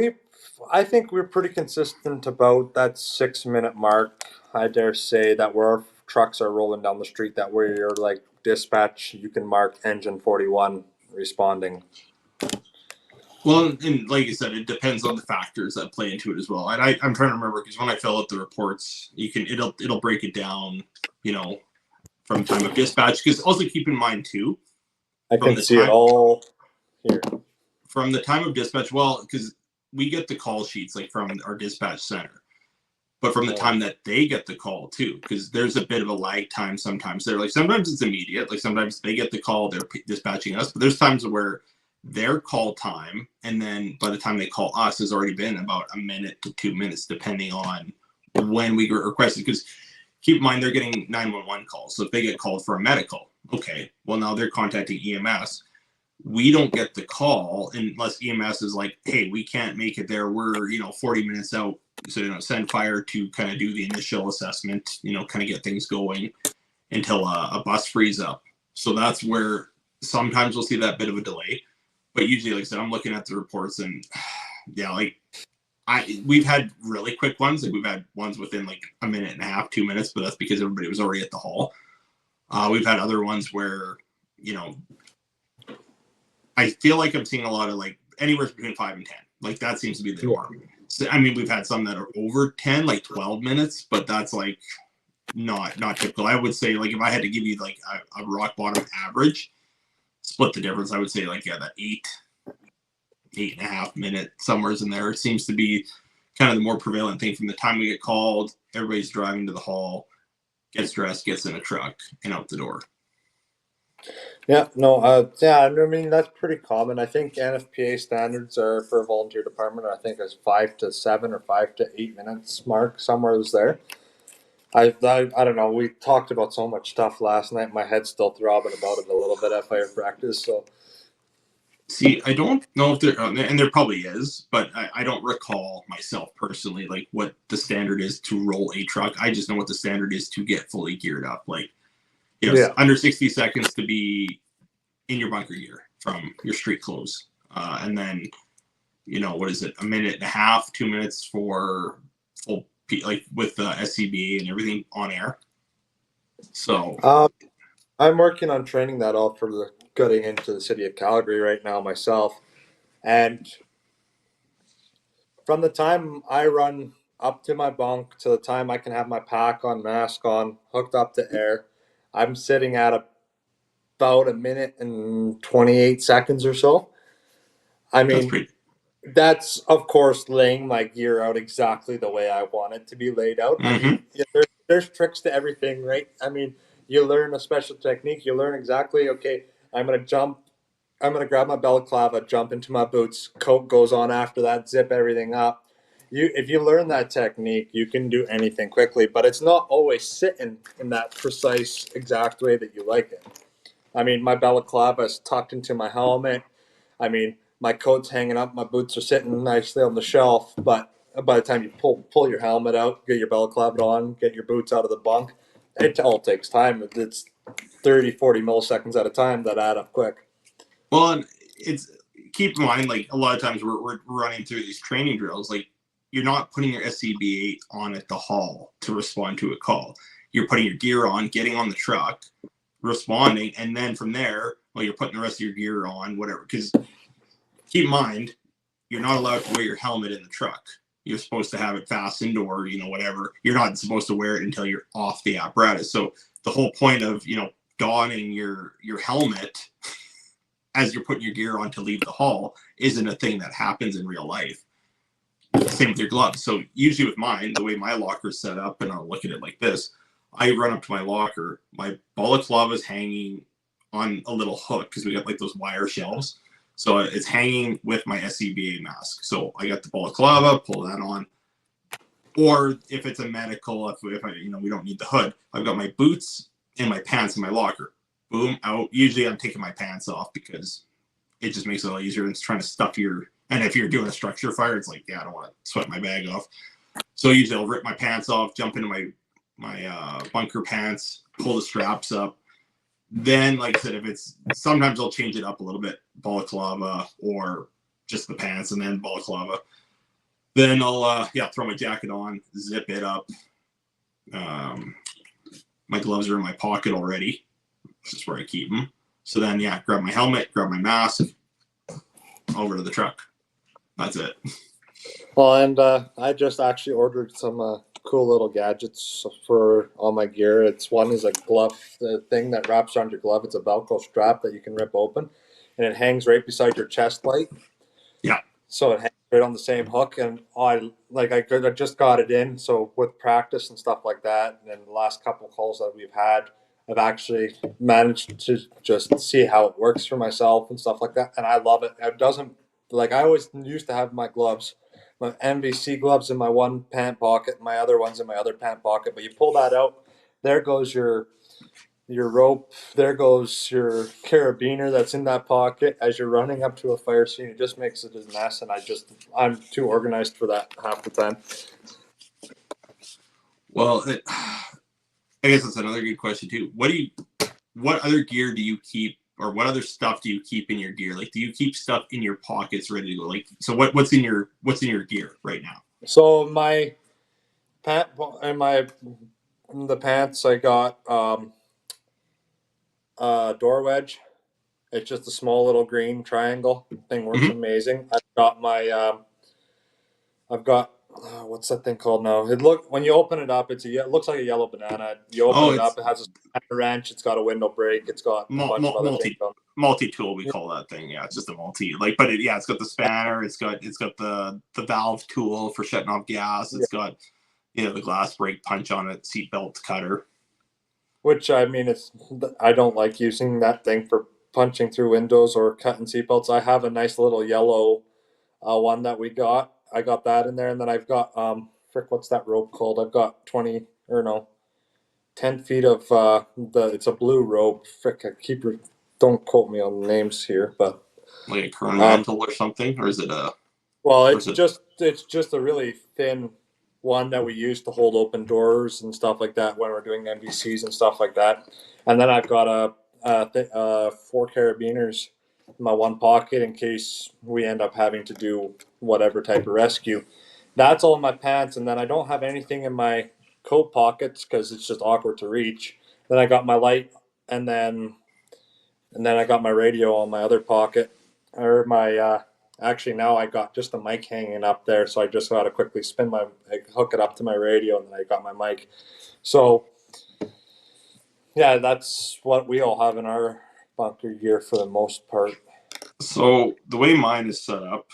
S2: I think we're pretty consistent about that 6 minute mark. I dare say that where our trucks are rolling down the street, that where you're like dispatch, you can mark engine 41 responding.
S1: Well, and like you said, it depends on the factors that play into it as well. And I'm trying to remember because when I fill out the reports, it'll break it down, from time of dispatch. Because also keep in mind too,
S2: I
S1: from
S2: can
S1: the
S2: see it
S1: time
S2: all here.
S1: from the time of dispatch, well, because we get the call sheets like from our dispatch center, but from the time that they get the call too, because there's a bit of a lag time sometimes. They're like sometimes it's immediate, like sometimes they get the call, they're dispatching us, but there's times where their call time and then by the time they call us has already been about a minute to 2 minutes depending on when we requested. Because keep in mind they're getting 911 calls, so if they get called for a medical, okay, well now they're contacting EMS. We don't get the call unless EMS is like, hey, we can't make it there, we're 40 minutes out, so send fire to kind of do the initial assessment, kind of get things going until a bus frees up. So that's where sometimes we'll see that bit of a delay. But usually, like I said, I'm looking at the reports and yeah, like we've had really quick ones. Like we've had ones within like a minute and a half, 2 minutes, but that's because everybody was already at the hall. We've had other ones where, I feel like I'm seeing a lot of like anywhere between 5 and 10. Like that seems to be the norm. So, I mean, we've had some that are over 10, like 12 minutes, but that's like not typical. I would say like if I had to give you like a rock bottom average, split the difference, I would say like, yeah, that 8.5 minute somewhere's in there seems to be kind of the more prevalent thing. From the time we get called, everybody's driving to the hall, gets dressed, gets in a truck, and out the door.
S2: Yeah, no, yeah, I mean that's pretty common. I think NFPA standards are for a volunteer department. I think is 5 to 7 or 5 to 8 minutes mark somewhere is there. I don't know. We talked about so much stuff last night. My head's still throbbing about it a little bit at fire practice. So,
S1: see, I don't know if there, and there probably is, but I don't recall myself personally like what the standard is to roll a truck. I just know what the standard is to get fully geared up. Like,
S2: yeah,
S1: under 60 seconds to be in your bunker gear from your street clothes, and then what is it? A minute and a half, 2 minutes for full like with the SCBA and everything on air. So
S2: I'm working on training that all for the getting into the city of Calgary right now myself, and from the time I run up to my bunk to the time I can have my pack on, mask on, hooked up to air, I'm sitting at about a minute and 28 seconds or so. I
S1: That's
S2: mean,
S1: pretty.
S2: that's of course laying my gear out exactly the way I want it to be laid out. I
S1: Mm-hmm.
S2: mean, yeah, there's tricks to everything, right? I mean, you learn a special technique. You learn exactly. Okay, I'm gonna jump. I'm gonna grab my balaclava, jump into my boots. Coat goes on after that. Zip everything up. If you learn that technique, you can do anything quickly. But it's not always sitting in that precise, exact way that you like it. I mean, my balaclava is tucked into my helmet. I mean, my coat's hanging up, my boots are sitting nicely on the shelf. But by the time you pull your helmet out, get your balaclava on, get your boots out of the bunk, it all takes time. It's 30, 40 milliseconds at a time that add up quick.
S1: Well, and it's keep in mind, like a lot of times we're running through these training drills. Like you're not putting your SCBA on at the hall to respond to a call. You're putting your gear on, getting on the truck, responding, and then from there, well, you're putting the rest of your gear on, whatever. Because keep in mind, you're not allowed to wear your helmet in the truck. You're supposed to have it fastened or, whatever. You're not supposed to wear it until you're off the apparatus. So the whole point of, donning your helmet as you're putting your gear on to leave the hall isn't a thing that happens in real life. Same with your gloves. So usually with mine, the way my locker is set up, and I'll look at it like this, I run up to my locker, my balaclava is hanging on a little hook because we got like those wire shelves. So it's hanging with my SCBA mask. So I got the balaclava, pull that on. Or if it's a medical, if I, we don't need the hood, I've got my boots and my pants in my locker. Boom, out. Usually I'm taking my pants off because it just makes it a lot easier than trying to stuff your. And if you're doing a structure fire, it's like, yeah, I don't want to sweat my bag off. So usually I'll rip my pants off, jump into my bunker pants, pull the straps up. Then, like I said, if it's sometimes I'll change it up a little bit, balaclava or just the pants, and then balaclava. Then I'll throw my jacket on, zip it up. My gloves are in my pocket already. This is where I keep them. So then, grab my helmet, grab my mask, over to the truck. That's it.
S2: Well, and I just actually ordered some cool little gadgets for all my gear. One is a glove thing that wraps around your glove. It's a Velcro strap that you can rip open, and it hangs right beside your chest plate.
S1: Yeah.
S2: So it hangs right on the same hook, and I just got it in. So with practice and stuff like that, and the last couple of calls that we've had, I've actually managed to just see how it works for myself and stuff like that, and I love it. It doesn't like I always used to have my gloves, my MVC gloves in my one pant pocket, my other ones in my other pant pocket. But you pull that out, there goes your rope, there goes your carabiner that's in that pocket as you're running up to a fire scene. It just makes it a mess, and I'm too organized for that half the time.
S1: Well, I guess that's another good question too. What other gear do you keep, or what other stuff do you keep in your gear? Like, do you keep stuff in your pockets ready to go? Like, so what's in your gear right now?
S2: So my pant and my the pants I got door wedge. It's just a small little green triangle thing. Works
S1: Mm-hmm.
S2: amazing. I've got what's that thing called now? When you open it up, it looks like a yellow banana. You open
S1: Oh,
S2: it up,
S1: it's
S2: it has a wrench. It's got a window brake. It's got a bunch of other things on.
S1: multi tool. We call that thing. Yeah, it's just a multi. Like, but it's got the spanner. It's got the valve tool for shutting off gas.
S2: Yeah.
S1: It's got the glass brake punch on it, seatbelt cutter.
S2: Which I mean, I don't like using that thing for punching through windows or cutting seatbelts. I have a nice little yellow one that we got. I got that in there, and then I've got frick, what's that rope called? I've got 20 or no, 10 feet of it's a blue rope. Frick, don't quote me on the names here, but
S1: Like a current
S2: um,
S1: mantle or something, or is it a
S2: well,
S1: or is it
S2: it's just a really thin one that we use to hold open doors and stuff like that when we're doing NBCs and stuff like that. And then I've got four carabiners in my one pocket in case we end up having to do whatever type of rescue. That's all in my pants, and then I don't have anything in my coat pockets because it's just awkward to reach. Then I got my light, and then I got my radio on my other pocket, or my actually now I got just the mic hanging up there, so I just got to quickly hook it up to my radio, and then I got my mic. So yeah, that's what we all have in our bunker gear for the most part.
S1: So the way mine is set up,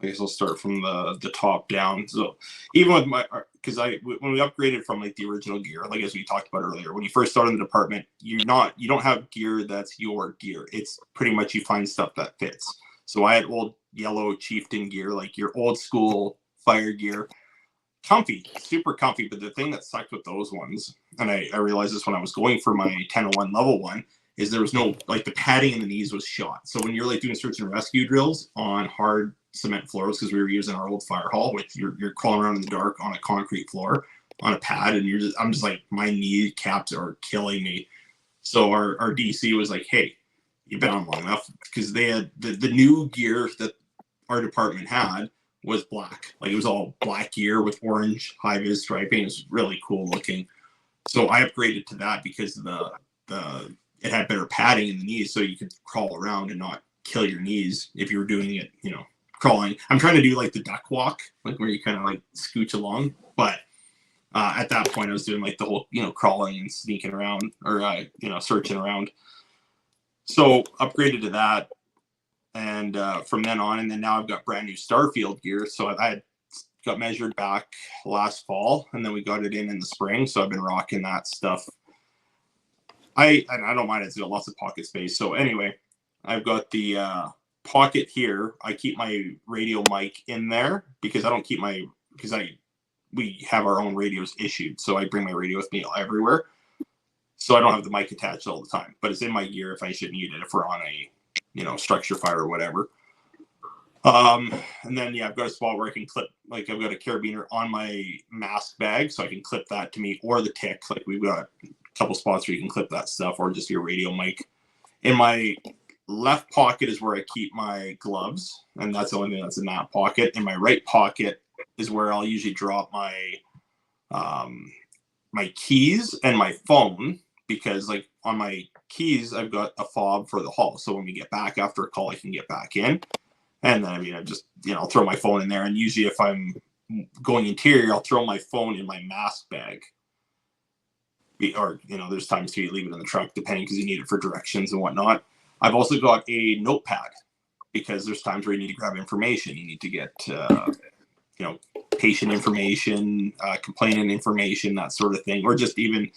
S1: I guess I'll start from the top down. So even with my, because when we upgraded from like the original gear, like as we talked about earlier, when you first start in the department, you don't have gear that's your gear. It's pretty much you find stuff that fits. So I had old yellow chieftain gear, like your old school fire gear, comfy, super comfy. But the thing that sucked with those ones, and I realized this when I was going for my 1001 level one, is there was no, like, the padding in the knees was shot. So when you're like doing search and rescue drills on hard cement floors, because we were using our old fire hall, with you're crawling around in the dark on a concrete floor on a pad, and I'm just like, my knee caps are killing me. So our DC was like, hey, you've been on long enough, because they had the new gear that our department had was black. Like, it was all black gear with orange high vis striping. It was really cool looking. So I upgraded to that because the it had better padding in the knees, so you could crawl around and not kill your knees if you were doing it, crawling. I'm trying to do like the duck walk, like where you kind of like scooch along, but at that point I was doing like the whole, crawling and sneaking around, or searching around. So upgraded to that, and from then on, and then now I've got brand new Starfield gear. So I got measured back last fall, and then we got it in the spring. So I've been rocking that stuff. I don't mind, it's got lots of pocket space. So anyway, I've got the pocket here. I keep my radio mic in there because we have our own radios issued. So I bring my radio with me everywhere. So I don't have the mic attached all the time, but it's in my gear if I should need it, if we're on a, structure fire or whatever. And then, I've got a spot where I can clip, like, I've got a carabiner on my mask bag, so I can clip that to me, or the tick. Like, we've got a couple spots where you can clip that stuff, or just your radio mic. In my left pocket is where I keep my gloves, and that's the only thing that's in that pocket. In my right pocket is where I'll usually drop my my keys and my phone, because like on my keys I've got a fob for the hall, so when we get back after a call I can get back in. And then I just I'll throw my phone in there, and usually if I'm going interior I'll throw my phone in my mask bag, or there's times too you leave it in the truck depending, because you need it for directions and whatnot. I've also got a notepad, because there's times where you need to grab information, you need to get patient information, complainant information, that sort of thing, or just even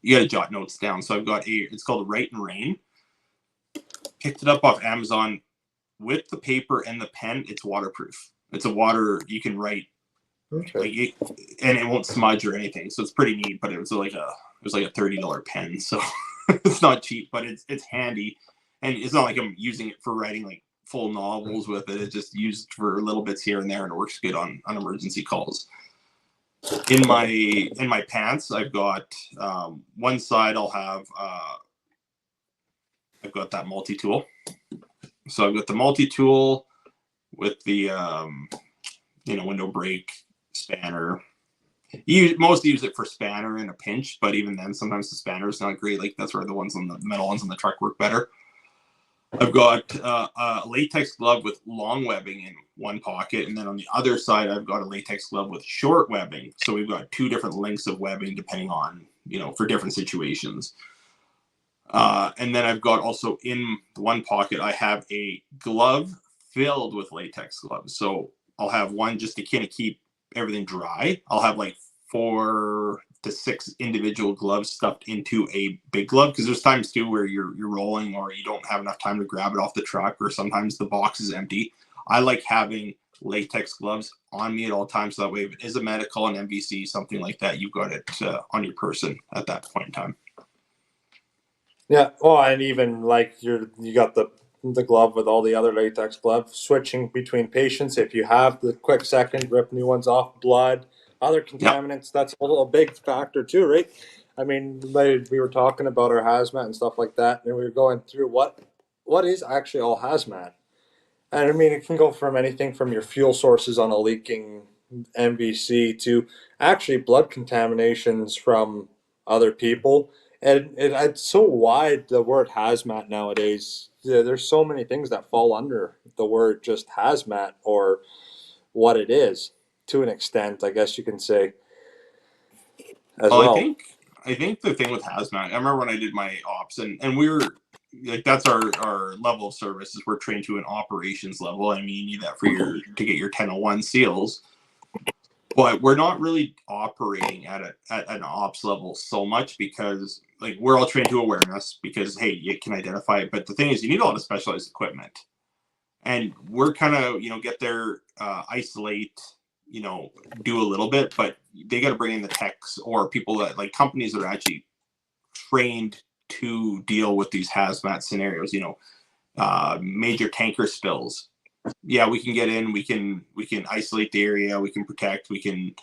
S1: you got to jot notes down. So I've got it's called Write and Rain. Picked it up off Amazon. With the paper and the pen, it's waterproof. It's a water, you can write, okay, and it won't smudge or anything. So it's pretty neat. But it was like a $30 pen, so it's not cheap, but it's handy, and it's not like I'm using it for writing like full novels with it. It's just used for little bits here and there, and it works good on emergency calls. In my pants, I've got one side I'll have I've got that multi-tool. So I've got the multi-tool with the window brake, spanner. You mostly use it for spanner in a pinch, but even then sometimes the spanner is not great. Like, that's where the metal ones on the truck work better. I've got a latex glove with long webbing in one pocket, and then on the other side I've got a latex glove with short webbing. So we've got two different lengths of webbing depending on, for different situations. And then I've got also in one pocket I have a glove filled with latex gloves. So I'll have one just to kind of keep everything dry. I'll have like 4 to 6 individual gloves stuffed into a big glove, because there's times too where you're rolling, or you don't have enough time to grab it off the truck, or sometimes the box is empty. I like having latex gloves on me at all times, so that way if it is a medical, an MVC, something like that, you've got it on your person at that point in time.
S2: Yeah. Oh, and even like you got the glove with all the other latex gloves, switching between patients. If you have the quick second, rip new ones off, blood, other contaminants, that's a big factor too, right? I mean, we were talking about our hazmat and stuff like that, and we were going through what is actually all hazmat. And I mean, it can go from anything from your fuel sources on a leaking MVC to actually blood contaminations from other people. And it's so wide, the word hazmat nowadays. Yeah, there's so many things that fall under the word just hazmat, or what it is, to an extent, I guess you can say, as well.
S1: I think the thing with hazmat, I remember when I did my ops, and we were, like that's our level of service is we're trained to an operations level. I mean, you need that for to get your 1001 seals, but we're not really operating at an ops level so much because like we're all trained to awareness because hey, you can identify it. But the thing is, you need a lot of specialized equipment, and we're kind of get there, isolate, do a little bit, but they got to bring in the techs or people that like companies that are actually trained to deal with these hazmat scenarios. Major tanker spills. Yeah, we can get in. We can isolate the area. We can protect. We can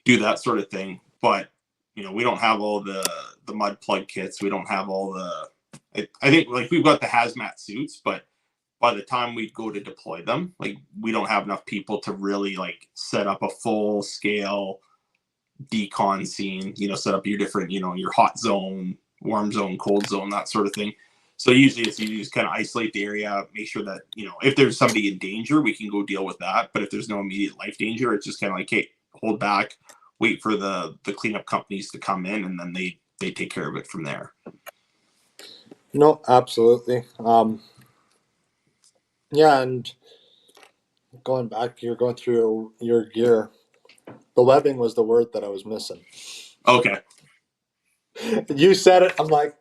S1: do that sort of thing. But we don't have all the mud plug kits. We don't have all the. I think like we've got the hazmat suits, but by the time we go to deploy them, like we don't have enough people to really like set up a full scale decon scene. Set up your different your hot zone, warm zone, cold zone, that sort of thing. So usually you just kind of isolate the area, make sure that, if there's somebody in danger, we can go deal with that. But if there's no immediate life danger, it's just kind of like, hey, hold back, wait for the cleanup companies to come in, and then they take care of it from there.
S2: No, absolutely. Yeah, and going back, you're going through your gear. The webbing was the word that I was missing.
S1: Okay.
S2: You said it. I'm like,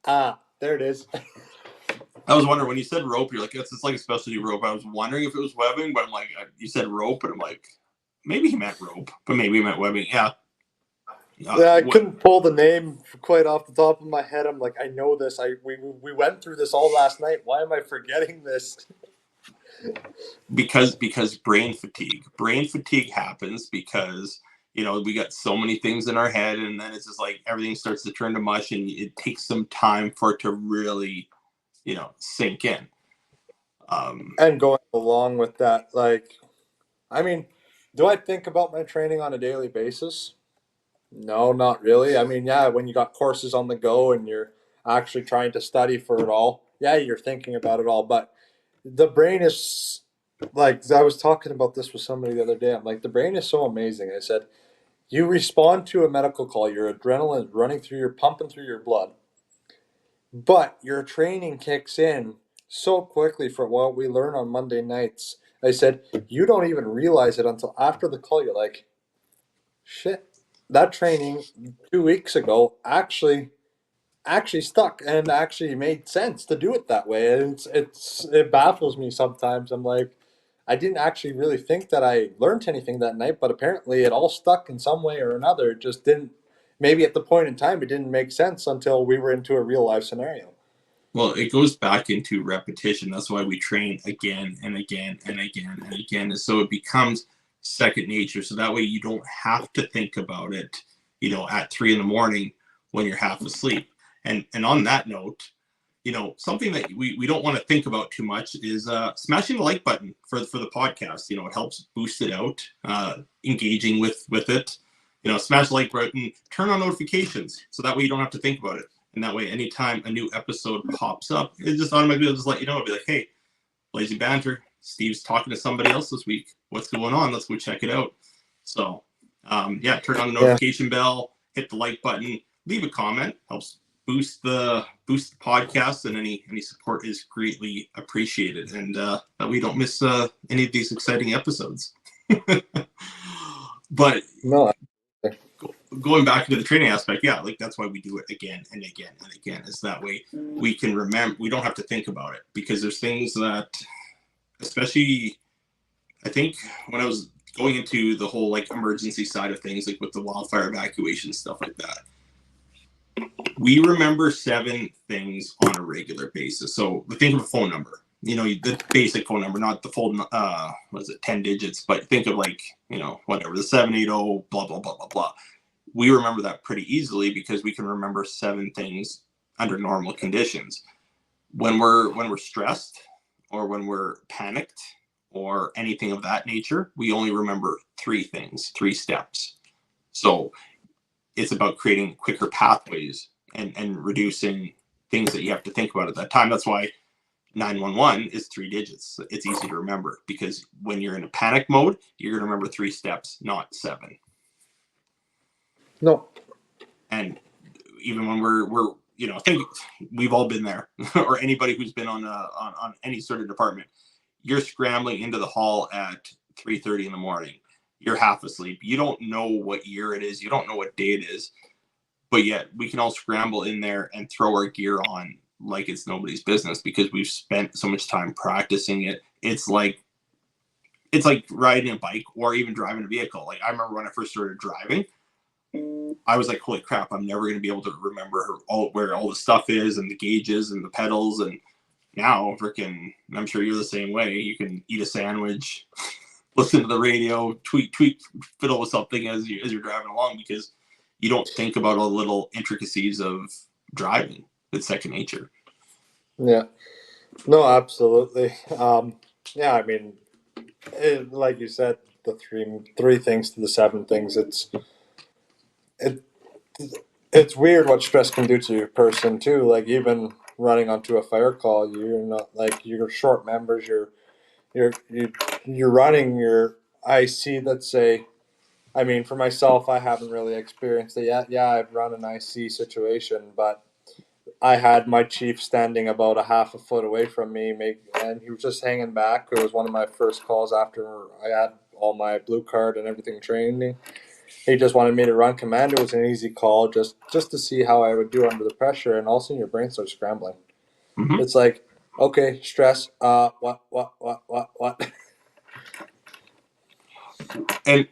S2: there it is.
S1: I was wondering when you said rope, you're like, it's like a specialty rope. I was wondering if it was webbing, but I'm like, you said rope, and I'm like, maybe he meant rope, but maybe he meant webbing. Yeah.
S2: Yeah, I couldn't pull the name quite off the top of my head. I'm like, I know this. We went through this all last night. Why am I forgetting this?
S1: Because brain fatigue happens because we got so many things in our head, and then it's just like everything starts to turn to mush, and it takes some time for it to really sink in.
S2: And going along with that, like, I mean, do I think about my training on a daily basis? No, not really. I mean, yeah, when you got courses on the go and you're actually trying to study for it all, yeah, you're thinking about it all. But the brain is like, I was talking about this with somebody the other day. I'm like, the brain is so amazing. I said, you respond to a medical call, your adrenaline is running through your pumping through your blood, but your training kicks in so quickly for what we learn on Monday nights. I said, you don't even realize it until after the call. You're like, shit, that training 2 weeks ago actually stuck and actually made sense to do it that way. And it baffles me sometimes. I'm like, I didn't actually really think that I learned anything that night, but apparently it all stuck in some way or another. It just didn't. Maybe at the point in time, it didn't make sense until we were into a real life scenario.
S1: Well, it goes back into repetition. That's why we train again and again and again and again. And so it becomes second nature. So that way you don't have to think about it, at 3 a.m. when you're half asleep. And on that note, something that we don't want to think about too much is smashing the like button for the podcast. It helps boost it out, engaging with it. Smash the like button, turn on notifications, so that way you don't have to think about it. And that way, anytime a new episode pops up, it just automatically will just let you know. It'll be like, hey, Lazy Banter, Steve's talking to somebody else this week. What's going on? Let's go check it out. So, turn on the notification bell, hit the like button, leave a comment. Helps boost the podcast, and any support is greatly appreciated. And that we don't miss any of these exciting episodes. But
S2: no.
S1: Going back to the training aspect, yeah, like that's why we do it again and again and again. Is that way we can remember. We don't have to think about it because there's things that, especially, I think when I was going into the whole like emergency side of things, like with the wildfire evacuation stuff like that, we remember 7 things on a regular basis. So think of a phone number. The basic phone number, not the full 10 digits, but think of like whatever, the 780 blah blah blah blah blah. We remember that pretty easily because we can remember 7 things under normal conditions. When we're stressed or when we're panicked or anything of that nature, we only remember 3 things, 3 steps. So it's about creating quicker pathways and reducing things that you have to think about at that time. That's why 911 is 3 digits. It's easy to remember because when you're in a panic mode, you're going to remember 3 steps, not 7.
S2: No.
S1: And even when we're I think we've all been there, or anybody who's been on any sort of department. You're scrambling into the hall at 3:30 in the morning. You're half asleep. You don't know what year it is. You don't know what day it is. But yet we can all scramble in there and throw our gear on like it's nobody's business because we've spent so much time practicing it. It's like riding a bike or even driving a vehicle. Like I remember when I first started driving, I was like, holy crap, I'm never going to be able to remember where all the stuff is and the gauges and the pedals. And now freaking, I'm sure you're the same way. You can eat a sandwich, listen to the radio, tweet, fiddle with something as you're driving along because you don't think about all the little intricacies of driving. It's second nature.
S2: Yeah. No, absolutely. Yeah, I mean, like you said, the three things to the seven things. It it's weird what stress can do to your person too. Like even running onto a fire call, you're not like you're short members. You're running your IC. Let's say, I mean, for myself, I haven't really experienced it yet. Yeah, I've run an IC situation, but I had my chief standing about a half a foot away from me, and he was just hanging back. It was one of my first calls after I had all my blue card and everything training. He just wanted me to run command. It was an easy call, just to see how I would do under the pressure, and all of a sudden your brain starts scrambling.
S1: Mm-hmm.
S2: It's like, okay, stress. What?
S1: And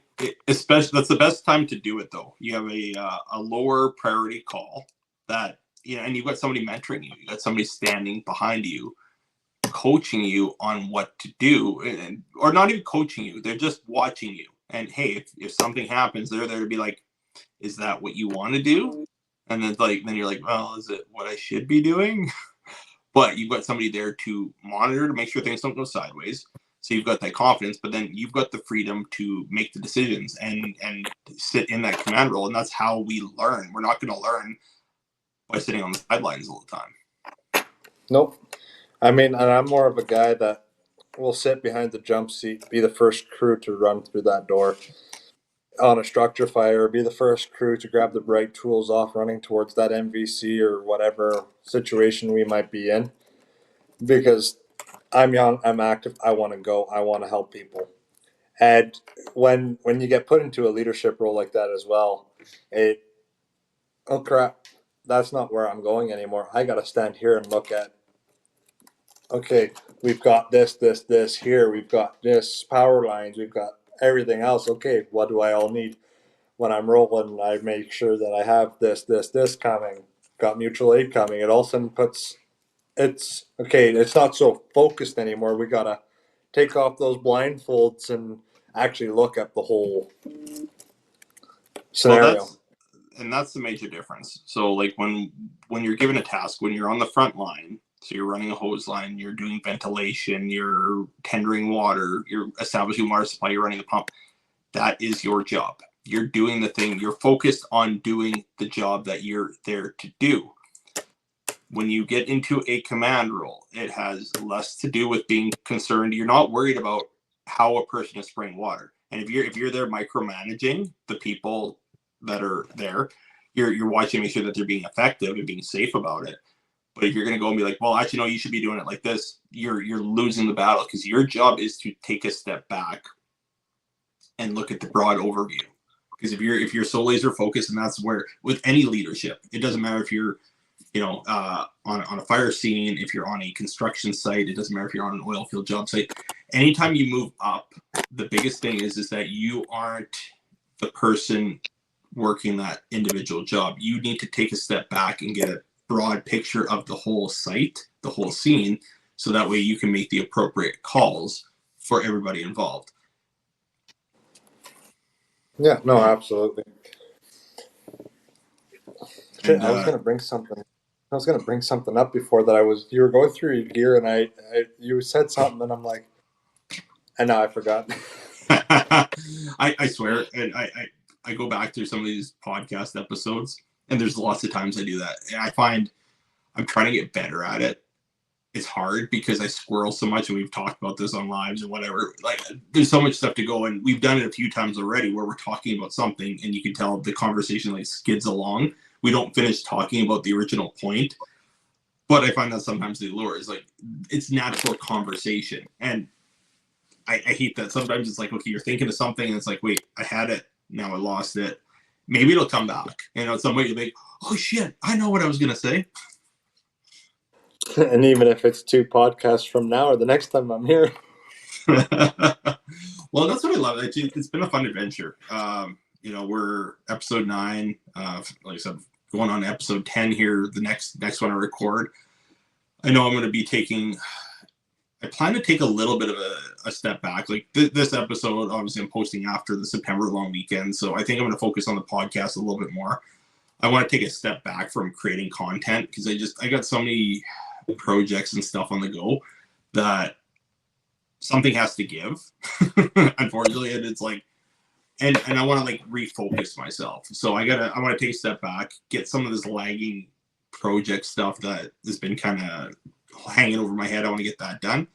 S1: especially that's the best time to do it though. You have a lower priority call that and you've got somebody mentoring you. You got somebody standing behind you, coaching you on what to do, or not even coaching you. They're just watching you. And hey, if something happens, they're there to be like, is that what you want to do? And then you're like, well, is it what I should be doing? But you've got somebody there to monitor to make sure things don't go sideways. So you've got that confidence, but then you've got the freedom to make the decisions and sit in that command role. And that's how we learn. We're not going to learn by sitting on the sidelines all the time.
S2: Nope. I mean, and I'm more of a guy that will sit behind the jump seat, be the first crew to run through that door on a structure fire, be the first crew to grab the right tools off running towards that MVC or whatever situation we might be in. Because I'm young, I'm active, I want to go, I want to help people. And when you get put into a leadership role like that as well, oh crap, that's not where I'm going anymore. I got to stand here and look at, okay, we've got this here, we've got this power lines, we've got everything else. Okay, what do I all need? When I'm rolling, I make sure that I have this coming, got mutual aid coming. It all of a sudden it's okay, it's not so focused anymore. We gotta take off those blindfolds and actually look at the whole scenario.
S1: Well, that's the major difference. So like when you're given a task, when you're on the front line, so you're running a hose line, you're doing ventilation, you're tendering water, you're establishing water supply, you're running the pump. That is your job. You're doing the thing. You're focused on doing the job that you're there to do. When you get into a command role, it has less to do with being concerned. You're not worried about how a person is spraying water. And if you're there micromanaging the people that are there, you're watching to make sure that they're being effective and being safe about it. But if you're going to go and be like, well, actually, no, you should be doing it like this, you're losing the battle because your job is to take a step back and look at the broad overview. Because if you're so laser focused, and that's where with any leadership, it doesn't matter if you're on a fire scene, if you're on a construction site, it doesn't matter if you're on an oil field job site. Anytime you move up, the biggest thing is that you aren't the person working that individual job. You need to take a step back and get a broad picture of the whole site, the whole scene, so that way you can make the appropriate calls for everybody involved.
S2: Yeah, no, absolutely. I was gonna bring something. I was gonna bring something up before that. You were going through your gear, and you said something, and I'm like, and now I forgot.
S1: I swear, and I go back through some of these podcast episodes, and there's lots of times I do that, and I find I'm trying to get better at it. It's hard because I squirrel so much, and we've talked about this on lives and whatever. Like, there's so much stuff to go, and we've done it a few times already where we're talking about something, and you can tell the conversation like skids along. we don't finish talking about the original point. But I find that sometimes the allure is like it's natural conversation, and I hate that sometimes it's like, okay, you're thinking of something and it's like, wait, I had it, now I lost it. Maybe it'll come back. You know, at some point you think, oh shit, I know what I was gonna say.
S2: And even if it's 2 podcasts from now or the next time I'm here.
S1: Well, that's what I love. It's been a fun adventure. You know, we're episode 9. Like I said, going on episode 10 here. The next one I record. I know I'm going to be taking. I plan to take a little bit of a step back. Like this episode, obviously, I'm posting after the September long weekend, so I think I'm going to focus on the podcast a little bit more. I want to take a step back from creating content because I got so many projects and stuff on the go that something has to give. Unfortunately, and it's like, and I want to like refocus myself. So I want to take a step back, get some of this lagging project stuff that has been kind of hanging over my head. I want to get that done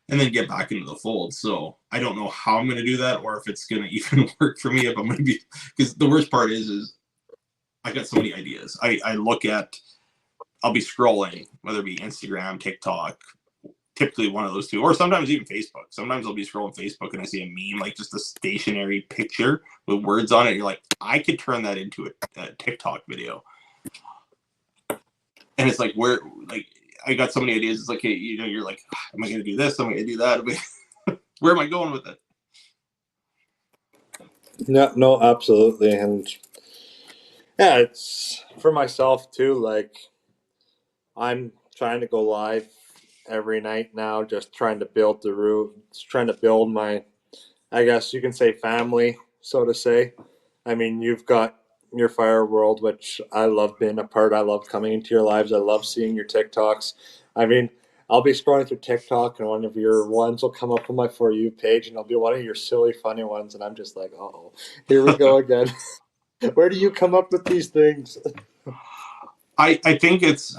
S1: and then get back into the fold. So I don't know how I'm going to do that or if it's going to even work for me. If I'm going to be, because the worst part is I got so many ideas. I look at, I'll be scrolling, whether it be Instagram, TikTok, typically one of those two, or sometimes even Facebook. Sometimes I'll be scrolling Facebook and I see a meme, like just a stationary picture with words on it. You're like, I could turn that into a TikTok video. And it's like, where, like, I got so many ideas. It's like, hey, you know, you're like, am I going to do this? Am I going to do that? Where am I going with it?
S2: Yeah, no, absolutely. And yeah, it's for myself too. Like, I'm trying to go live every night now, just trying to build the root, trying to build my, I guess you can say, family, so to say. I mean, you've got your Fire World, which I love being a part. I love coming into your lives. I love seeing your TikToks. I mean, I'll be scrolling through TikTok and one of your ones will come up on my For You page and it'll be one of your silly, funny ones. And I'm just like, oh, here we go again. Where do you come up with these things?
S1: I think it's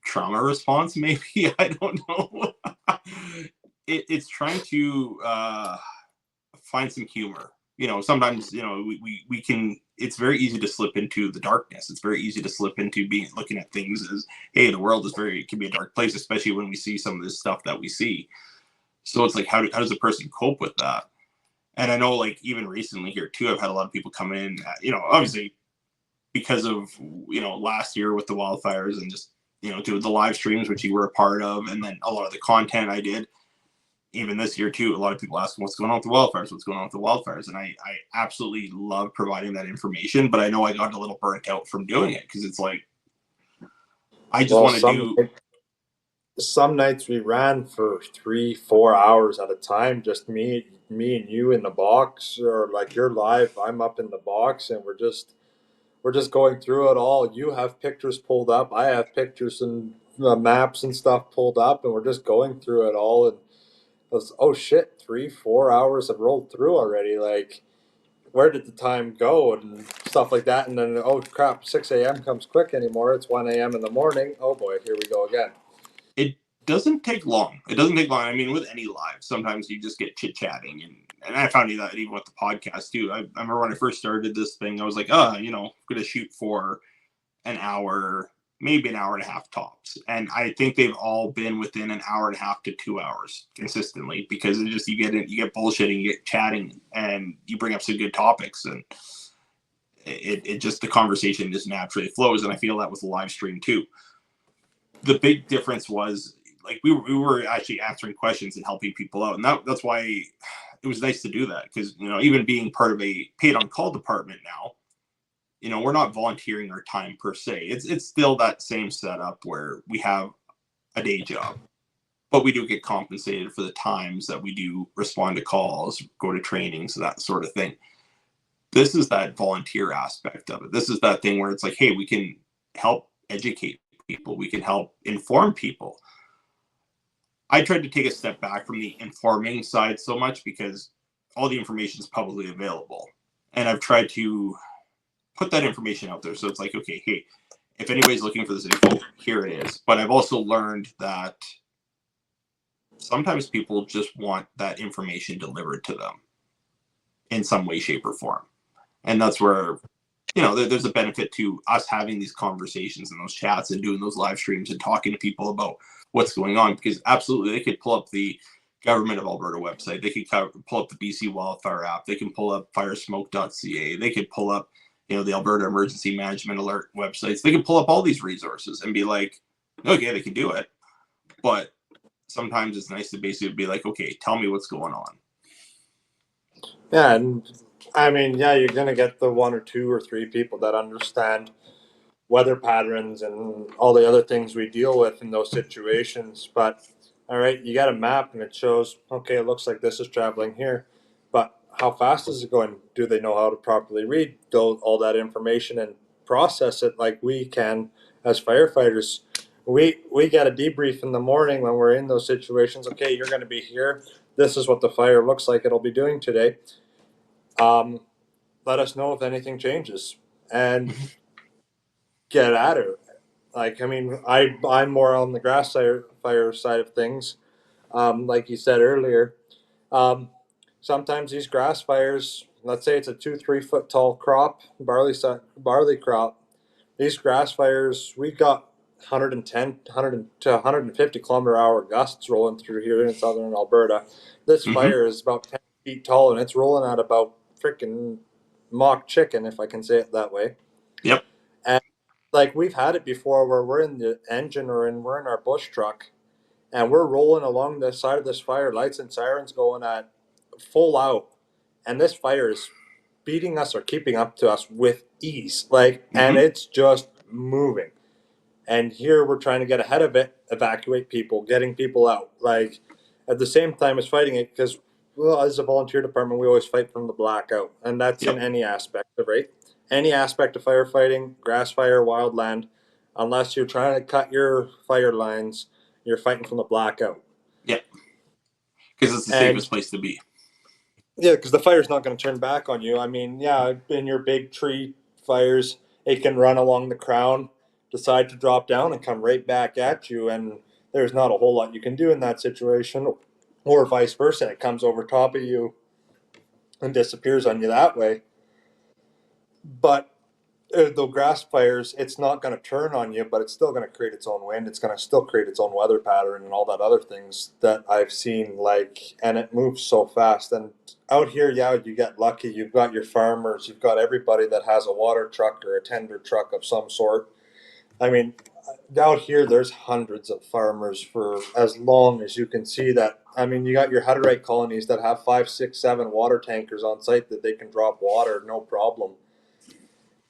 S1: trauma response, maybe. I don't know. It's trying to find some humor. You know, sometimes, you know, we can, it's very easy to slip into the darkness. It's very easy to slip into looking at things as, hey, the world is it can be a dark place, especially when we see some of this stuff that we see. So it's like, how does a person cope with that? And I know, like, even recently here too, I've had a lot of people come in, you know, obviously because of, you know, last year with the wildfires and just, you know, doing the live streams, which you were a part of, and then a lot of the content I did. Even this year too, a lot of people ask what's going on with the wildfires, what's going on with the wildfires, and I absolutely love providing that information. But I know I got a little burnt out from doing it because it's like I just want to do.
S2: Some nights we ran for 3-4 hours at a time, just me and you in the box, or like you're live, I'm up in the box, and we're just going through it all. You have pictures pulled up, I have pictures and maps and stuff pulled up, and we're just going through it all. And was, oh shit, 3-4 hours have rolled through already. Like, where did the time go and stuff like that? And then, oh crap, 6 a.m. comes quick anymore. It's 1 a.m. in the morning. Oh boy, here we go again.
S1: It doesn't take long. It doesn't take long. I mean, with any live, sometimes you just get chit chatting, and I found that even with the podcast too. I remember when I first started this thing, I was like, you know, I'm gonna shoot for an hour, maybe an hour and a half tops. And I think they've all been within an hour and a half to 2 hours consistently because it just you get bullshitting, you get chatting, and you bring up some good topics, and it just the conversation just naturally flows. And I feel that with the live stream too. The big difference was like we were actually answering questions and helping people out, and that's why it was nice to do that because, you know, even being part of a paid on call department now, you know, we're not volunteering our time per se. It's still that same setup where we have a day job, but we do get compensated for the times that we do respond to calls, go to trainings, that sort of thing. This is that volunteer aspect of it. This is that thing where it's like, hey, we can help educate people. We can help inform people. I tried to take a step back from the informing side so much because all the information is publicly available. And I've tried to put that information out there. So it's like, okay, hey, if anybody's looking for this info, here it is. But I've also learned that sometimes people just want that information delivered to them in some way, shape, or form. And that's where there's a benefit to us having these conversations and those chats and doing those live streams and talking to people about what's going on, because absolutely they could pull up the government of Alberta website. They could pull up the BC wildfire app. They can pull up firesmoke.ca. They could pull up, the Alberta emergency management alert websites. They can pull up all these resources and be like, okay, they can do it. But sometimes it's nice to basically be like, okay, tell me what's going on.
S2: Yeah, and I mean, yeah, you're gonna get the one or two or three people that understand weather patterns and all the other things we deal with in those situations. But all right, you got a map and it shows, okay, it looks like this is traveling here, but how fast is it going? Do they know how to properly read all that information and process it like we can as firefighters? We get a debrief in the morning when we're in those situations. Okay, you're going to be here. This is what the fire looks like it'll be doing today. Let us know if anything changes and get at it. Like, I mean, I'm more on the fire side of things. Like you said earlier, um, sometimes these grass fires, let's say it's a 2-3 foot tall crop, barley crop. These grass fires, we got 110 to 150 km/h gusts rolling through here in southern Alberta. This
S1: Mm-hmm.
S2: fire is about 10 feet tall and it's rolling at about freaking mock chicken, if I can say it that way.
S1: Yep.
S2: And like we've had it before where we're in the engine or we're in our bush truck and we're rolling along the side of this fire, lights and sirens going at full out, and this fire is beating us or keeping up to us with ease. Like, and
S1: Mm-hmm.
S2: it's just moving. And here we're trying to get ahead of it, evacuate people, getting people out. Like at the same time as fighting it, because well, as a volunteer department, we always fight from the blackout, and that's in
S1: Yep.
S2: any aspect of right, any aspect of firefighting, grass fire, wildland. Unless you're trying to cut your fire lines, you're fighting from the blackout.
S1: Yep. Because it's the
S2: And
S1: safest place to be.
S2: yeah, because the fire's not going to turn back on you. I mean, yeah, in your big tree fires, it can run along the crown, decide to drop down, and come right back at you. And there's not a whole lot you can do in that situation, or vice versa. It comes over top of you and disappears on you that way. But the grass fires, it's not going to turn on you, but it's still going to create its own wind. It's going to still create its own weather pattern and all that other things that I've seen. Like, and it moves so fast. And out here, yeah, you get lucky. You've got your farmers. You've got everybody that has a water truck or a tender truck of some sort. I mean, out here, there's hundreds of farmers for as long as you can see that. I mean, you got your Hutterite colonies that have 5, 6, 7 water tankers on site that they can drop water, no problem,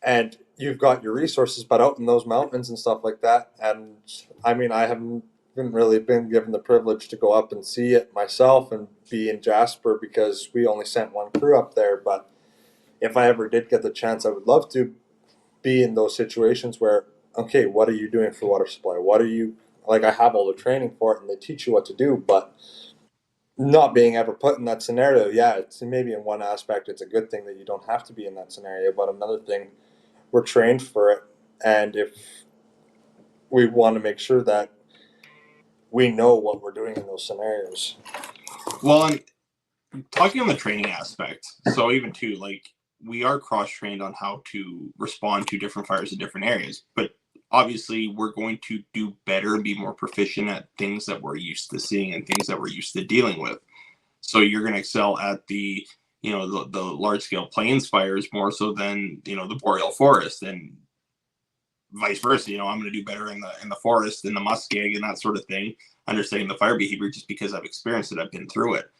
S2: and you've got your resources, but out in those mountains and stuff like that. And I mean, I haven't really been given the privilege to go up and see it myself and be in Jasper because we only sent one crew up there. But if I ever did get the chance, I would love to be in those situations where, okay, what are you doing for water supply? What are you like? I have all the training for it and they teach you what to do, but not being ever put in that scenario, yeah, it's maybe in one aspect, it's a good thing that you don't have to be in that scenario. But another thing, we're trained for it, and if we want to make sure that we know what we're doing in those scenarios.
S1: Well, and talking on the training aspect, so even too, like we are cross trained on how to respond to different fires in different areas, but obviously we're going to do better and be more proficient at things that we're used to seeing and things that we're used to dealing with. So you're going to excel at the large scale plains fires more so than the boreal forest, and vice versa. I'm going to do better in the forest, in the muskeg, and that sort of thing, understanding the fire behavior just because I've experienced it, I've been through it.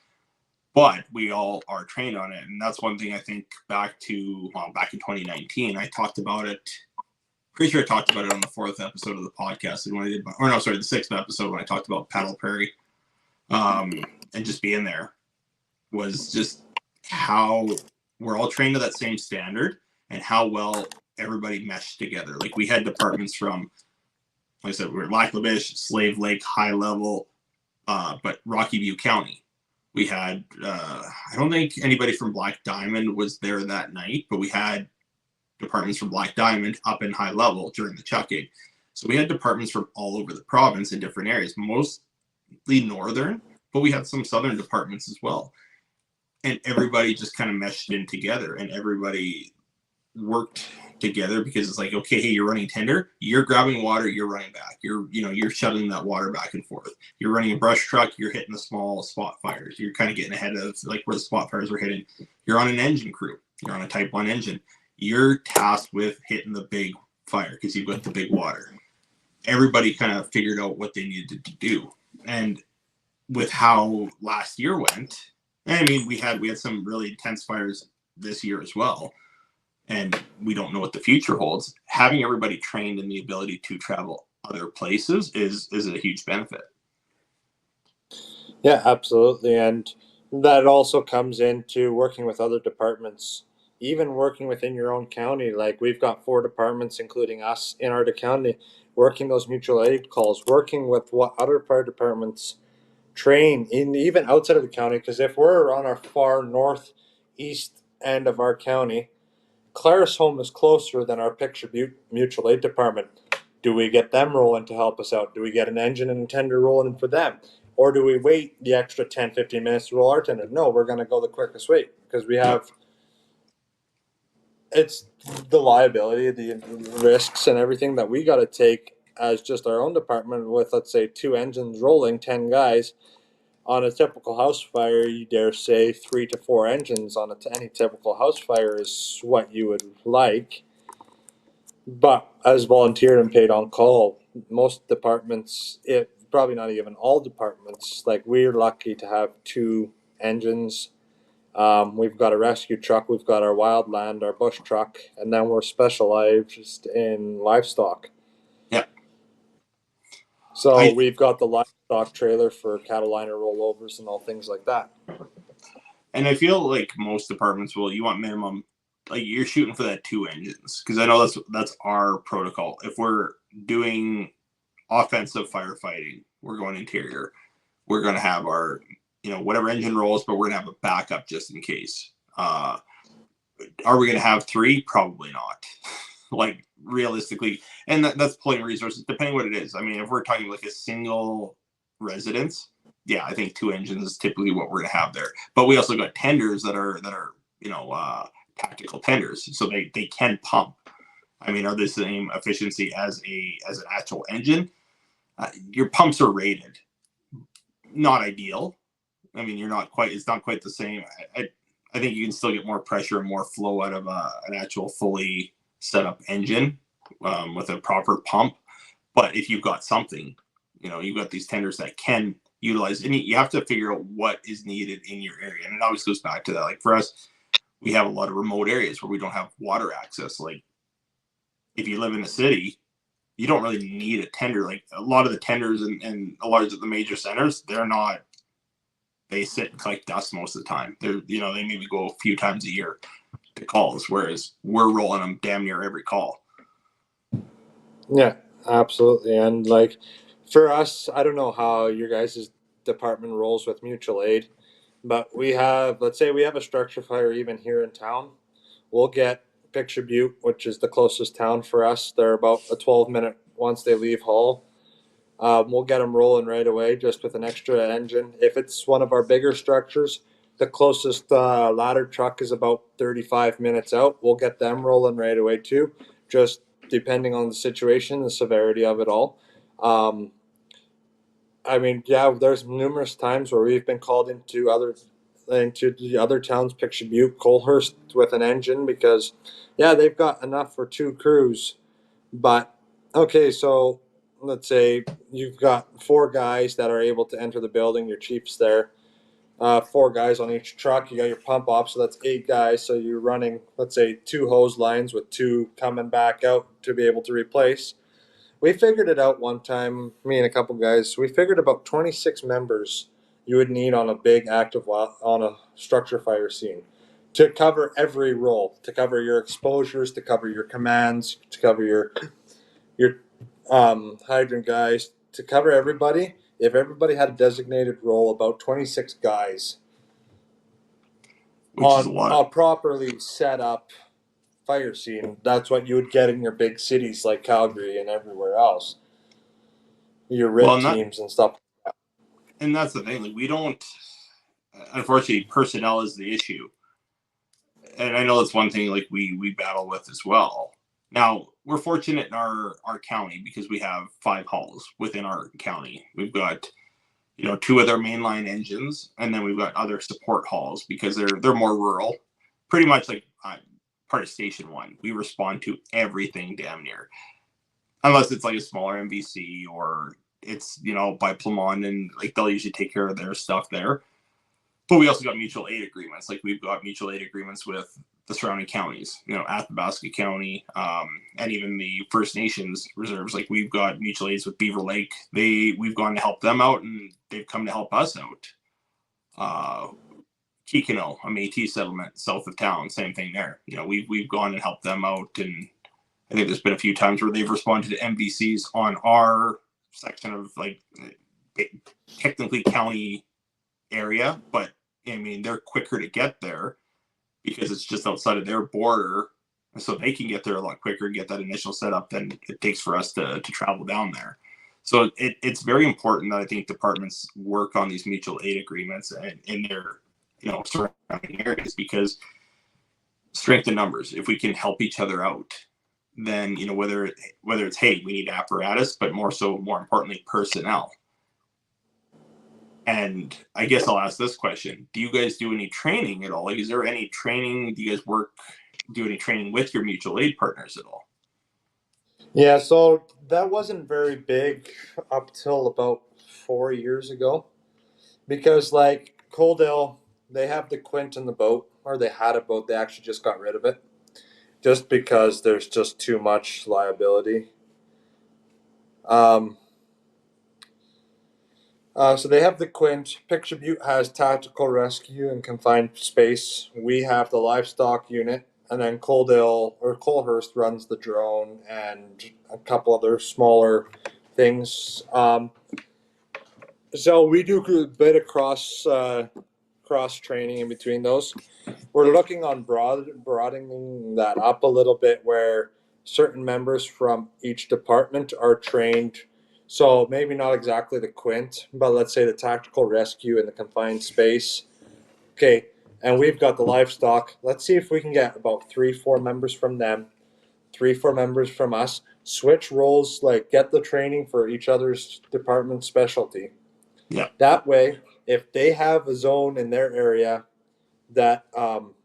S1: But we all are trained on it, and that's one thing I think back in 2019, I talked about it. Pretty sure I talked about it on the 4th episode of the podcast, and when I did, the 6th episode when I talked about Paddle Prairie, and just being there was just how we're all trained to that same standard and how well everybody meshed together. Like we had departments from, like I said, we were Lac La Biche, Slave Lake, High Level, but Rocky View County. We had, I don't think anybody from Black Diamond was there that night, but we had departments from Black Diamond up in High Level during the chucking. So we had departments from all over the province in different areas, mostly northern, but we had some southern departments as well. And everybody just kind of meshed in together, and everybody worked together, because it's like, okay, hey, you're running tender, you're grabbing water, you're running back, you're shuttling that water back and forth. You're running a brush truck, you're hitting the small spot fires, you're kind of getting ahead of like where the spot fires were hitting. You're on an engine crew, you're on a type 1 engine, you're tasked with hitting the big fire because you've got the big water. Everybody kind of figured out what they needed to do. And with how last year went, I mean, we had some really intense fires this year as well, and we don't know what the future holds. Having everybody trained in the ability to travel other places is a huge benefit.
S2: Yeah, absolutely. And that also comes into working with other departments, even working within your own county. Like we've got 4 departments, including us in our county, working those mutual aid calls, working with what other fire departments train in, even outside of the county. Because if we're on our far northeast end of our county, Claresholm is closer than our Picture Butte mutual aid department. Do we get them rolling to help us out? Do we get an engine and a tender rolling for them? Or do we wait the extra 10, 15 minutes to roll our tender? No, we're going to go the quickest way because we have, it's the liability, the risks and everything that we got to take as just our own department with, let's say, 2 engines rolling, 10 guys. On a typical house fire, you dare say 3 to 4 engines on any typical house fire is what you would like. But as volunteer and paid on call, most departments, it probably not even all departments, like we're lucky to have 2 engines. We've got a rescue truck, we've got our wildland, our bush truck, and then we're specialized in livestock.
S1: Yeah.
S2: So we've got the livestock trailer for cattle liner rollovers and all things like that.
S1: And I feel like most departments will, you want minimum, like you're shooting for that 2 engines, because I know that's our protocol. If we're doing offensive firefighting, we're going interior, we're going to have our, whatever engine rolls, but we're going to have a backup just in case. Are we going to have 3? Probably not. Like realistically, and that's pulling resources depending what it is. I mean, if we're talking like a single residence, yeah, I think 2 engines is typically what we're going to have there. But we also got tenders that are tactical tenders, so they can pump. I mean, are the same efficiency as an actual engine? Your pumps are rated, not ideal. I mean, it's not quite the same. I think you can still get more pressure and more flow out of an actual fully set up engine with a proper pump. But if you've got something, you've got these tenders that can utilize, and you have to figure out what is needed in your area. And it always goes back to that. Like for us, we have a lot of remote areas where we don't have water access. Like if you live in the city, you don't really need a tender. Like a lot of the tenders and a lot of the major centers, they sit and collect dust most of the time. They maybe go a few times a year to calls, whereas we're rolling them damn near every call.
S2: Yeah, absolutely. And like for us, I don't know how your guys' department rolls with mutual aid, but let's say we have a structure fire even here in town. We'll get Picture Butte, which is the closest town for us. They're about a 12-minute once they leave Hull. We'll get them rolling right away just with an extra engine. If it's one of our bigger structures, the closest ladder truck is about 35 minutes out. We'll get them rolling right away too, just depending on the situation, the severity of it all. I mean, yeah, there's numerous times where we've been called into the other towns, Picture Butte, Colehurst, with an engine because, yeah, they've got enough for 2 crews. But okay, so let's say you've got 4 guys that are able to enter the building. Your chief's there. 4 guys on each truck. You got your pump op, so that's 8 guys. So you're running, let's say, 2 hose lines with 2 coming back out to be able to replace. We figured it out one time, me and a couple guys. We figured about 26 members you would need on a big active on a structure fire scene to cover every role, to cover your exposures, to cover your commands, to cover your hydrant guys, to cover everybody. If everybody had a designated role, about 26 guys
S1: Which is a
S2: on
S1: lot.
S2: a properly set up fire scene. That's what you would get in your big cities like Calgary and everywhere else. Your
S1: Well,
S2: red teams and stuff.
S1: and that's the thing. Like we don't. Unfortunately, personnel is the issue, and I know that's one thing like we battle with as well. Now, we're fortunate in our county because we have 5 halls within our county. We've got, 2 of their mainline engines, and then we've got other support halls because they're more rural. Pretty much like part of Station 1. We respond to everything damn near. Unless it's like a smaller MVC or it's, by Plumond, and like they'll usually take care of their stuff there. But we also got mutual aid agreements. Like we've got mutual aid agreements with the surrounding counties, Athabasca County, and even the First Nations reserves. Like we've got mutual aids with Beaver Lake. We've gone to help them out, and they've come to help us out. Kikino, a Métis settlement south of town, same thing there. We've gone and helped them out, and I think there's been a few times where they've responded to MVCs on our section of like technically county area, but I mean, they're quicker to get there because it's just outside of their border. So they can get there a lot quicker and get that initial setup than it takes for us to travel down there. So it's very important that I think departments work on these mutual aid agreements and in their, surrounding areas, because strength in numbers, if we can help each other out, then, whether it's, hey, we need apparatus, but more importantly, personnel. And I guess I'll ask this question. Do you guys do any training at all? Like, is there any training? Do you guys do any training with your mutual aid partners at all?
S2: Yeah, so that wasn't very big up till about 4 years ago, because like Coaldale, they have the Quint in the boat, or they had a boat. They actually just got rid of it, just because there's just too much liability. Um, so they have the Quint. Picture Butte has tactical rescue and confined space. We have the livestock unit, and then Coaldale or Colehurst runs the drone and a couple other smaller things. So we do a bit of cross training in between those. We're looking on broadening that up a little bit, where certain members from each department are trained. So maybe not exactly the Quint, but let's say the tactical rescue in the confined space. Okay, and we've got the livestock. Let's see if we can get about 3-4 members from them, 3-4 members from us. Switch roles, like get the training for each other's department specialty.
S1: Yeah.
S2: That way, if they have a zone in their area that,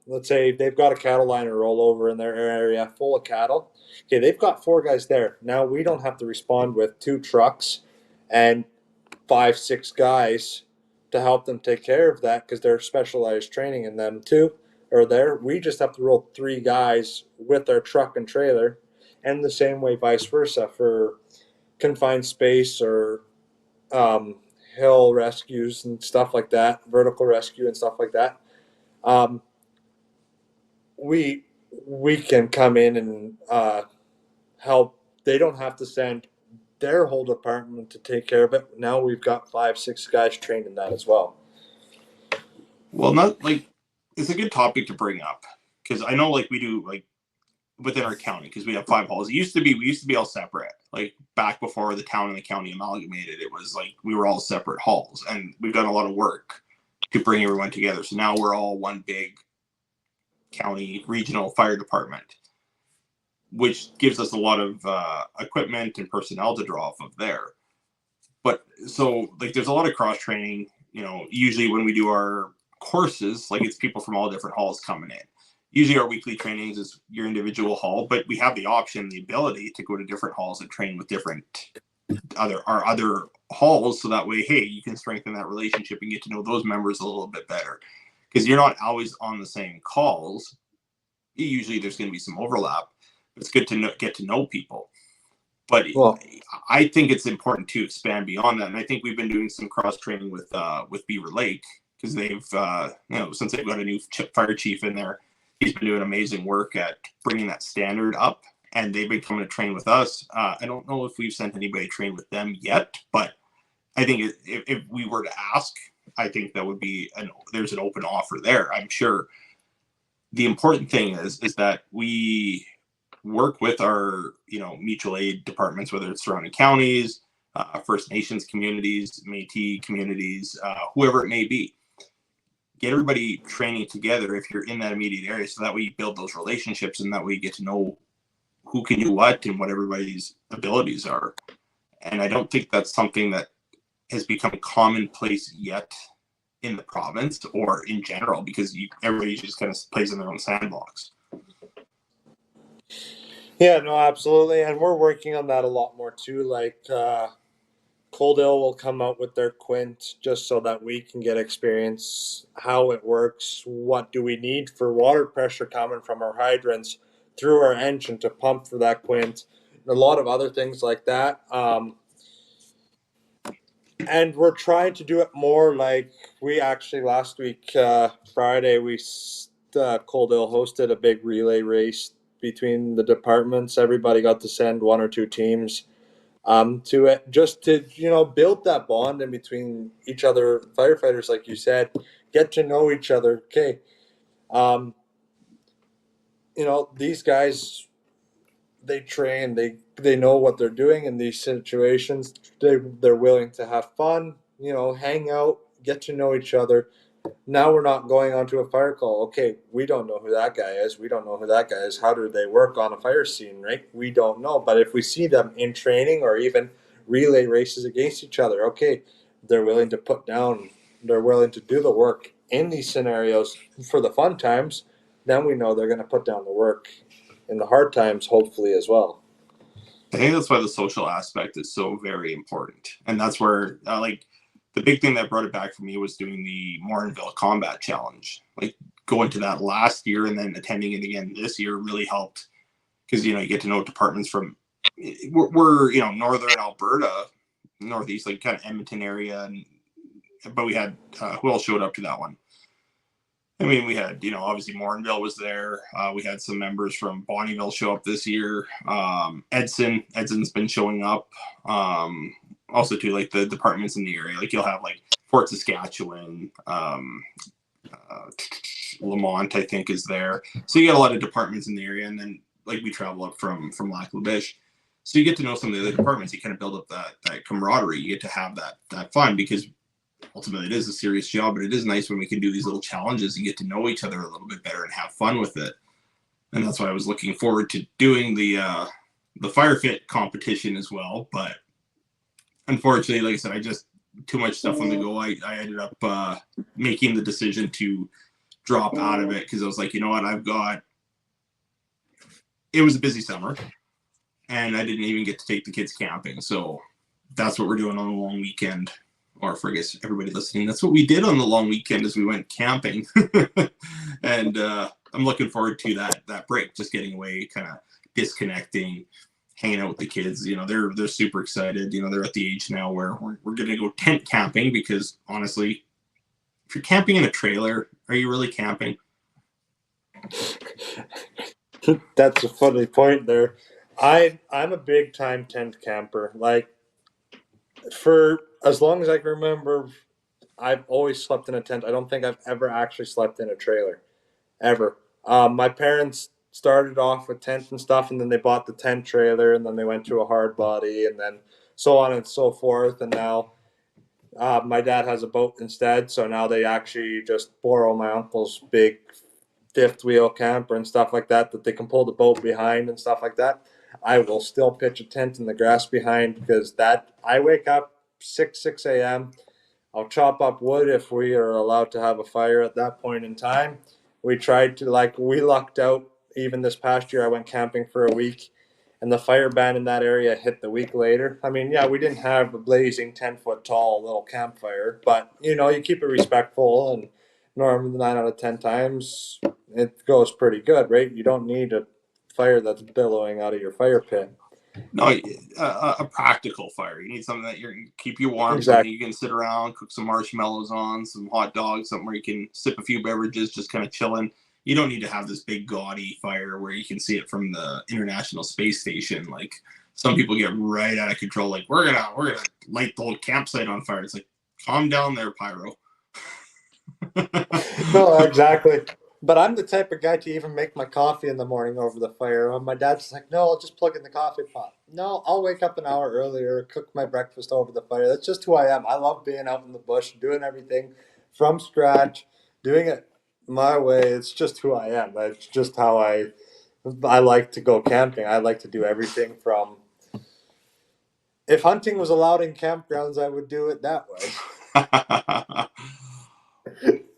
S2: let's say they've got a cattle line or rollover in their area full of cattle. Okay, they've got 4 guys there. Now we don't have to respond with 2 trucks and 5-6 guys to help them take care of that, because they're specialized training in them too. Or there, we just have to roll 3 guys with our truck and trailer, and the same way vice versa for confined space or hill rescues and stuff like that, vertical rescue and stuff like that. Um, we can come in and help. They don't have to send their whole department to take care of it. Now we've got 5-6 guys trained in that as well.
S1: Well, not like it's a good topic to bring up, because I know like we do like within our county, because we have 5 halls. We used to be all separate. Like back before the town and the county amalgamated, it was like we were all separate halls, and we've done a lot of work to bring everyone together. So now we're all one big county regional fire department, which gives us a lot of equipment and personnel to draw off of there. But so like there's a lot of cross training. Usually when we do our courses, like it's people from all different halls coming in. Usually our weekly trainings is your individual hall, but we have the option, the ability to go to different halls and train with different other halls, so that way, hey, you can strengthen that relationship and get to know those members a little bit better, because you're not always on the same calls. Usually there's going to be some overlap. It's good to get to know people, but well, I think it's important to expand beyond that. And I think we've been doing some cross training with Beaver Lake, because they've since they've got a new fire chief in there, he's been doing amazing work at bringing that standard up, and they've been coming to train with us. I don't know if we've sent anybody to train with them yet, but I think if we were to ask, I think that would be there's an open offer there, I'm sure. The important thing is that we work with our mutual aid departments, whether it's surrounding counties, First Nations communities, Métis communities, whoever it may be. Get everybody training together if you're in that immediate area, so that way you build those relationships, and that way you get to know who can do what and what everybody's abilities are. And I don't think that's something that has become commonplace yet in the province or in general, because everybody just kind of plays in their own sandbox.
S2: Yeah, no, absolutely. And we're working on that a lot more too. Like, Coldale will come out with their quint just so that we can get experience how it works. What do we need for water pressure coming from our hydrants through our engine to pump for that quint? And a lot of other things like that. And we're trying to do it more like we actually last week, Friday, Coldale hosted a big relay race between the departments. Everybody got to send one or two teams to it, just to build that bond in between each other firefighters, like you said, get to know each other. Okay, um, these guys, they train, they know what they're doing in these situations. They're willing to have fun, hang out, get to know each other. Now we're not going onto a fire call. Okay, we don't know who that guy is. We don't know who that guy is. How do they work on a fire scene, right? We don't know. But if we see them in training or even relay races against each other, okay, they're willing to put down, they're willing to do the work in these scenarios for the fun times, then we know they're going to put down the work in the hard times, hopefully, as well.
S1: I think that's why the social aspect is so very important. And that's where, like, the big thing that brought it back for me was doing the Morinville Combat Challenge. Like, going to that last year and then attending it again this year really helped, because, you get to know departments from, we're northern Alberta, northeast, like kind of Edmonton area. But we had, who else showed up to that one? I mean, we had, obviously Morinville was there. We had some members from Bonnyville show up this year. Edson's been showing up. Also, too, like the departments in the area. Like, you'll have like Fort Saskatchewan, Lamont, I think, is there. So you got a lot of departments in the area, and then like we travel up from Lac La Biche. So you get to know some of the other departments. You kind of build up that camaraderie. You get to have that fun, because ultimately it is a serious job, but it is nice when we can do these little challenges and get to know each other a little bit better and have fun with it. And that's why I was looking forward to doing the fire fit competition as well. But unfortunately, like I said, I just too much stuff on the go. I ended up making the decision to drop out of it, because I was like, you know what, it was a busy summer and I didn't even get to take the kids camping. So that's what we're doing on the long weekend. Or for, I guess, everybody listening, that's what we did on the long weekend, is we went camping. And I'm looking forward to that break, just getting away, kind of disconnecting, hanging out with the kids. They're super excited. They're at the age now where we're going to go tent camping, because honestly, if you're camping in a trailer, are you really camping?
S2: That's a funny point there. I'm a big time tent camper. Like, for as long as I can remember, I've always slept in a tent. I don't think I've ever actually slept in a trailer, ever. My parents started off with tents and stuff, and then they bought the tent trailer, and then they went to a hard body, and then so on and so forth. And now my dad has a boat instead, so now they actually just borrow my uncle's big fifth wheel camper and stuff like that they can pull the boat behind and stuff like that. I will still pitch a tent in the grass behind, because that I wake up 6 a.m. I'll chop up wood if we are allowed to have a fire at that point in time. We tried to, we lucked out. Even this past year, I went camping for a week, and the fire ban in that area hit the week later. I mean, yeah, we didn't have a blazing 10-foot tall little campfire, but you keep it respectful, and normally 9 out of 10 times it goes pretty good, right? You don't need a fire that's billowing out of your fire pit.
S1: No, a practical fire. You need something that you keep you warm, something
S2: Exactly.
S1: you can sit around, cook some marshmallows on, some hot dogs, something where you can sip a few beverages, just kind of chilling. You don't need to have this big gaudy fire where you can see it from the International Space Station. Like, some people get right out of control. Like, we're gonna light the whole campsite on fire. It's like, calm down there, pyro.
S2: No, exactly. But I'm the type of guy to even make my coffee in the morning over the fire. My dad's like, no, I'll just plug in the coffee pot. No, I'll wake up an hour earlier, cook my breakfast over the fire. That's just who I am. I love being out in the bush, doing everything from scratch, doing it my way. It's just who I am. That's just how I I like to go camping. I like to do everything from, if hunting was allowed in campgrounds, I would do it that way.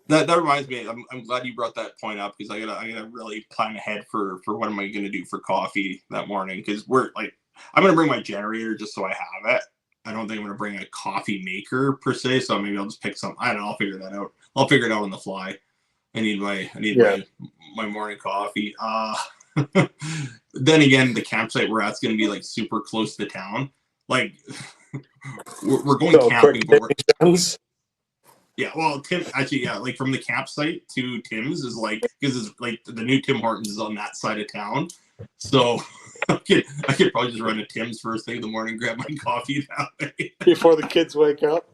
S1: that that reminds me. I'm glad you brought that point up because I gotta really plan ahead for what am I gonna do for coffee that morning because we're like I'm gonna bring my generator just so I have it. I don't think I'm gonna bring a coffee maker per se, so maybe I'll just pick some. I don't know. I'll figure that out. I'll figure it out on the fly. I need
S2: Yeah.
S1: my morning coffee. Then again, the campsite we're at's gonna be like super close to town. Like we're going
S2: So quick
S1: camping, but we're
S2: things.
S1: yeah. Well, Tim actually yeah, like from the campsite to Tim's is like because it's like the new Tim Hortons is on that side of town, so. I could probably just run to Tim's first thing in the morning, grab my coffee that way.
S2: Before the kids wake up.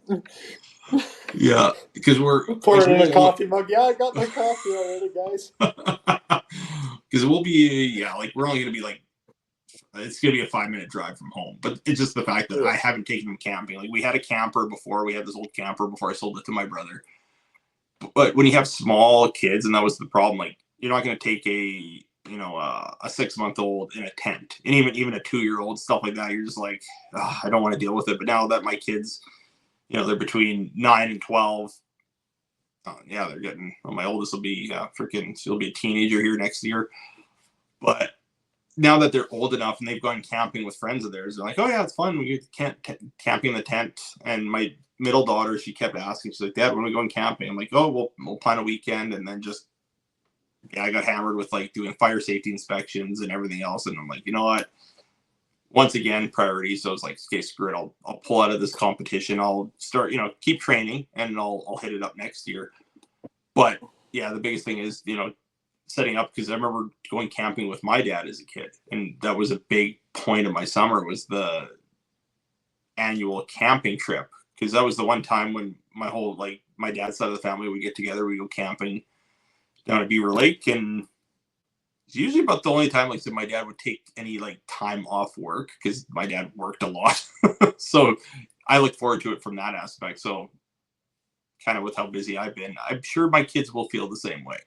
S1: Yeah, because we're
S2: Pour
S1: like
S2: it in a
S1: we'll
S2: coffee mug. Yeah, I got my coffee already, guys.
S1: because we'll be yeah like we're only gonna be like it's gonna be a 5 minute drive from home. But it's just the fact that
S2: Yeah.
S1: I haven't taken them camping. Like we had a camper before. We had this old camper before I sold it to my brother. But when you have small kids, and that was the problem, like you're not gonna take a 6 month old in a tent, and even a 2 year old stuff like that. You're just like, oh, I don't want to deal with it. But now that my kids, they're between 9 and 12. Yeah, they're getting. Well, my oldest will be freaking. She'll be a teenager here next year. But now that they're old enough and they've gone camping with friends of theirs, they're like, "Oh yeah, it's fun. We can't camping in the tent." And my middle daughter, she kept asking, she's like, "Dad, when are we going camping?" I'm like, "Oh, we'll plan a weekend." And then just yeah, I got hammered with like doing fire safety inspections and everything else. And I'm like, you know what? Once again, priority. So it's like, okay, screw it. I'll pull out of this competition. I'll start, keep training, and I'll hit it up next year. But yeah, the biggest thing is setting up because I remember going camping with my dad as a kid, and that was a big point of my summer was the annual camping trip because that was the one time when my whole like my dad's side of the family would get together, we go camping down at Beaver Lake, and it's usually about the only time like my dad would take any like time off work because my dad worked a lot. So I look forward to it from that aspect. So kind of with how busy I've been, I'm sure my kids will feel the same way.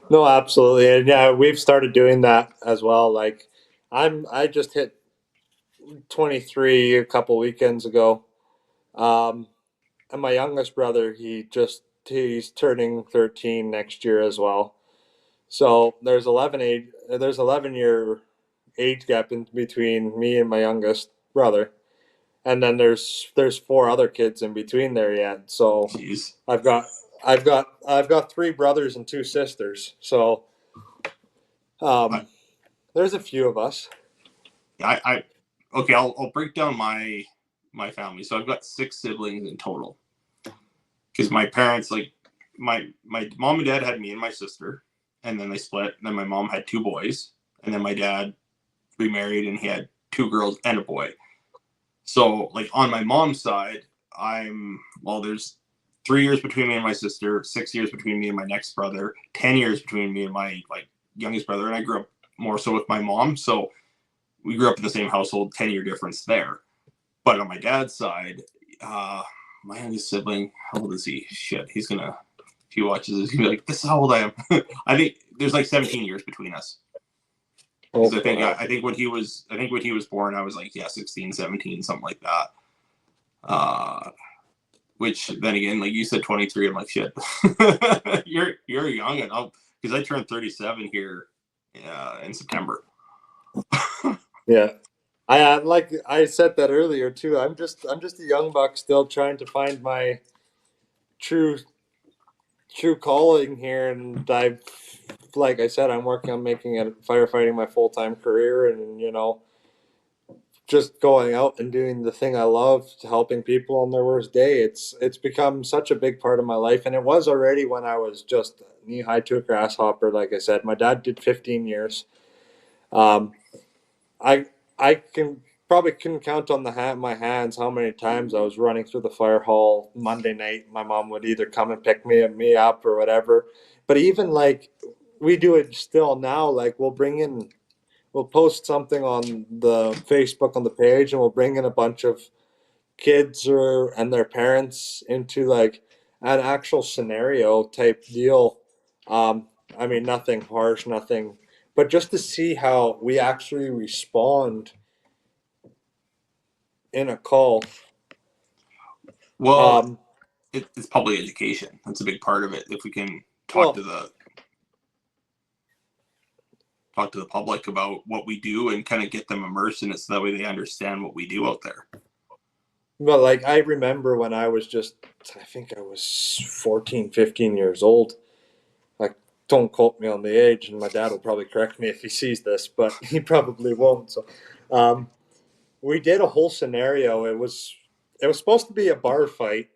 S2: No, absolutely. And yeah, we've started doing that as well. Like I just hit 23 a couple weekends ago. Um, and my youngest brother, he's turning 13 next year as well. So there's 11-year age gap in between me and my youngest brother. And then there's four other kids in between there yet. So
S1: Jeez.
S2: I've got I've got three brothers and two sisters. So
S1: I,
S2: there's a few of us.
S1: I okay, I'll break down my family. So I've got six siblings in total. Because my parents like my mom and dad had me and my sister, and then they split. And then my mom had two boys, and then my dad remarried and he had two girls and a boy. So like on my mom's side, there's 3 years between me and my sister, 6 years between me and my next brother, 10 years between me and my like youngest brother, and I grew up more so with my mom. So we grew up in the same household, 10-year difference there. But on my dad's side, my youngest sibling, how old is he? Shit, if he watches this, he'll be like, this is how old I am. I think there's like 17 years between us.
S2: Oh,
S1: Because
S2: wow.
S1: I think when he was born, I was like, yeah, 16, 17, something like that. Which then again, like you said, 23, I'm like, shit, you're young enough because I turned 37 here in September.
S2: Yeah. Like I said that earlier too. I'm just a young buck still trying to find my true true calling here, and I've like I said, I'm working on making it firefighting my full time career, and just going out and doing the thing I love, helping people on their worst day. It's become such a big part of my life, and it was already when I was just knee high to a grasshopper. Like I said, my dad did 15 years. Um, I I can probably couldn't count on my hands how many times I was running through the fire hall Monday night. My mom would either come and pick me up or whatever. But even like we do it still now. Like we'll post something on the Facebook on the page, and we'll bring in a bunch of kids or and their parents into like an actual scenario type deal. I mean, nothing harsh, nothing but just to see how we actually respond in a call.
S1: Well,
S2: Um,
S1: it's public education. That's a big part of it. If we can
S2: well,
S1: talk to the public about what we do and kind of get them immersed in it, so that way they understand what we do out there.
S2: well, like I remember when I was just, I think I was 14, 15 years old. Like, don't quote me on the age, and my dad will probably correct me if he sees this, but he probably won't. So, um, we did a whole scenario. It was supposed to be a bar fight,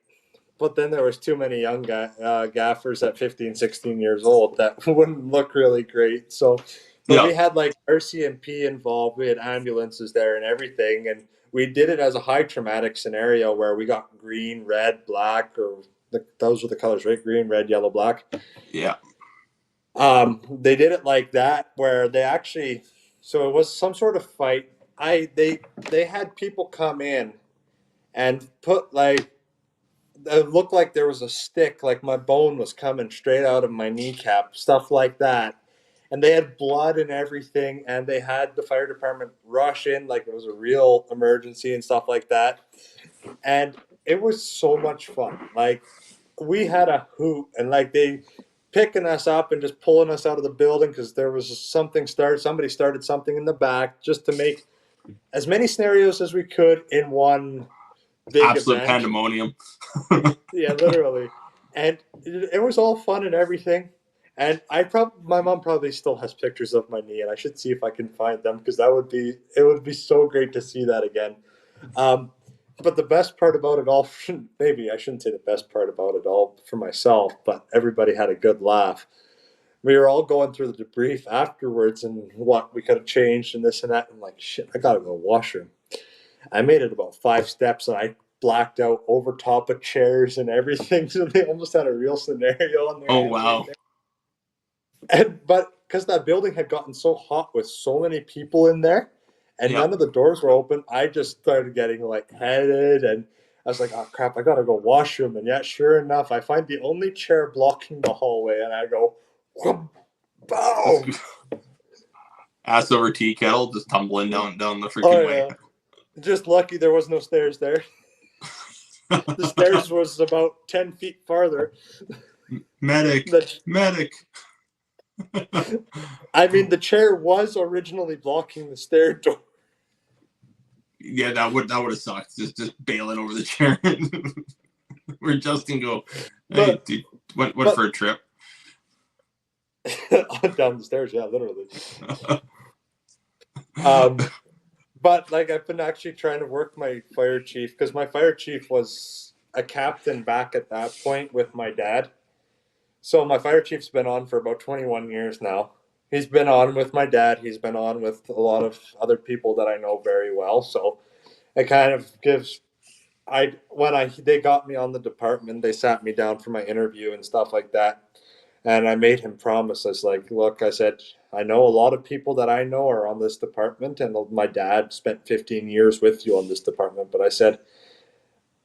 S2: but then there was too many young gaffers at 15, 16 years old that wouldn't look really great. So, but
S1: Yeah,
S2: we had like RCMP involved. We had ambulances there and everything, and we did it as a high traumatic scenario where we got green, red, black, or those were the colors, right? Green, red, yellow, black.
S1: yeah.
S2: They did it like that where they actually, so it was some sort of fight. They had people come in and put like, it looked like there was a stick, like my bone was coming straight out of my kneecap, stuff like that. And they had blood and everything, and they had the fire department rush in like it was a real emergency and stuff like that. And it was so much fun. Like, we had a hoot, and like they picking us up and just pulling us out of the building because there was somebody started something in the back just to make as many scenarios as we could in one big
S1: Absolute
S2: event.
S1: pandemonium.
S2: Yeah, literally. And it was all fun and everything. And my mom probably still has pictures of my knee, and I should see if I can find them because it would be so great to see that again. Um, but the best part about it all, maybe I shouldn't say the best part about it all for myself, but everybody had a good laugh. We were all going through the debrief afterwards and what we could have changed and this and that. I'm like, shit, I gotta go to the washroom. I made it about 5 steps and I blacked out over top of chairs and everything. So they almost had a real scenario on their
S1: Oh
S2: hands right
S1: wow.
S2: there. But because that building had gotten so hot with so many people in there and
S1: Yeah.
S2: none of the doors were open, I just started getting lightheaded and I was like, oh crap, I gotta go washroom. And yet, sure enough, I find the only chair blocking the hallway and I go, boom!
S1: Ass over tea kettle, just tumbling down the
S2: Oh,
S1: freaking way.
S2: yeah. Just lucky there was no stairs there. The stairs was about 10 feet farther.
S1: Medic,
S2: The
S1: medic.
S2: I mean, the chair was originally blocking the stair door.
S1: Yeah, that would have sucked. Just bailing over the chair. Where Justin go, hey,
S2: But
S1: dude, went
S2: but
S1: for a trip.
S2: down the stairs, yeah, literally. Um, but like I've been actually trying to work my fire chief because my fire chief was a captain back at that point with my dad. So my fire chief's been on for about 21 years now. He's been on with my dad. He's been on with a lot of other people that I know very well. So it kind of gives I when I they got me on the department, they sat me down for my interview and stuff like that. And I made him promise. I was like, look, I said, I know a lot of people that I know are on this department, and my dad spent 15 years with you on this department. But I said,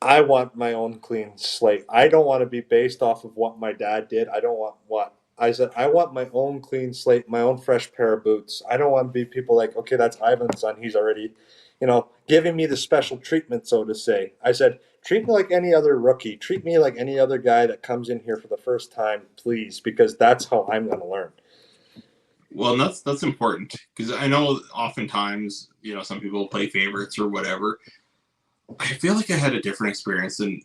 S2: I want my own clean slate. I don't want to be based off of what my dad did. I don't want what I said. I want my own clean slate, my own fresh pair of boots. I don't want to be people like, okay, that's Ivan's son. He's already, giving me the special treatment, so to say. I said, treat me like any other rookie. Treat me like any other guy that comes in here for the first time, please, because that's how I'm going to learn.
S1: Well, and that's important because I know oftentimes some people play favorites or whatever. I feel like I had a different experience, and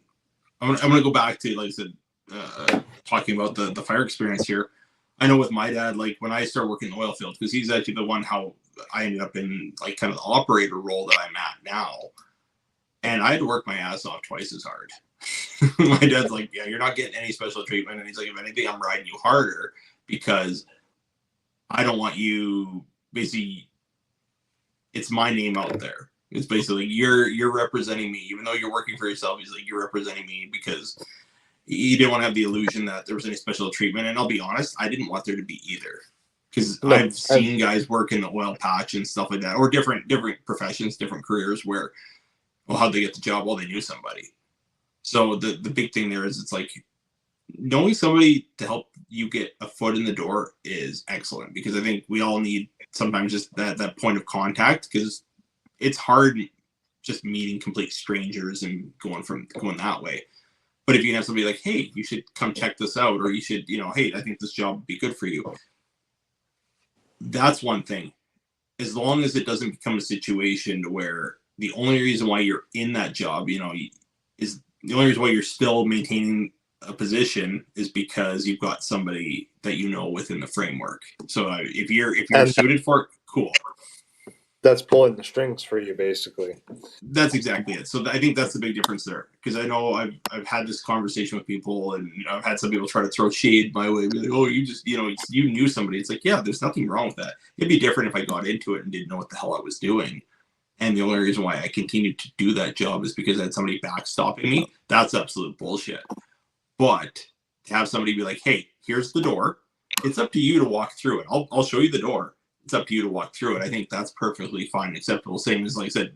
S1: I'm gonna go back to, like I said, talking about the fire experience here. I know with my dad, like when I started working in the oil field, because he's actually the one how I ended up in like kind of the operator role that I'm at now, and I had to work my ass off twice as hard. My dad's like, yeah, you're not getting any special treatment, and he's like, if anything, I'm riding you harder because I don't want you basically. It's my name out there. It's basically you're representing me, even though you're working for yourself. He's like, you're representing me because he didn't want to have the illusion that there was any special treatment. And I'll be honest, I didn't want there to be either, because
S2: No,
S1: I've seen guys work in the oil patch and stuff like that, or different professions, different careers, where how'd they get the job? Well, they knew somebody. So the big thing there is, it's like knowing somebody to help you get a foot in the door is excellent, because I think we all need sometimes just that point of contact, because it's hard just meeting complete strangers and going that way. But if you have somebody like, hey, you should come check this out, or you should, hey, I think this job would be good for you. That's one thing. As long as it doesn't become a situation where the only reason why you're in that job, is the only reason why you're still maintaining a position is because you've got somebody that within the framework. So if you're suited for it, cool.
S2: That's pulling the strings for you, basically.
S1: That's exactly it. So I think that's the big difference there, because I know I've had this conversation with people, and I've had some people try to throw shade my way, be like, oh, you just you knew somebody. It's like, yeah, there's nothing wrong with that. It'd be different if I got into it and didn't know what the hell I was doing, and the only reason why I continued to do that job is because I had somebody backstopping me. That's absolute bullshit. But to have somebody be like, hey, here's the door, it's up to you to walk through it. I'll show you the door. It's up to you to walk through it. I think that's perfectly fine and acceptable. Same as, like I said,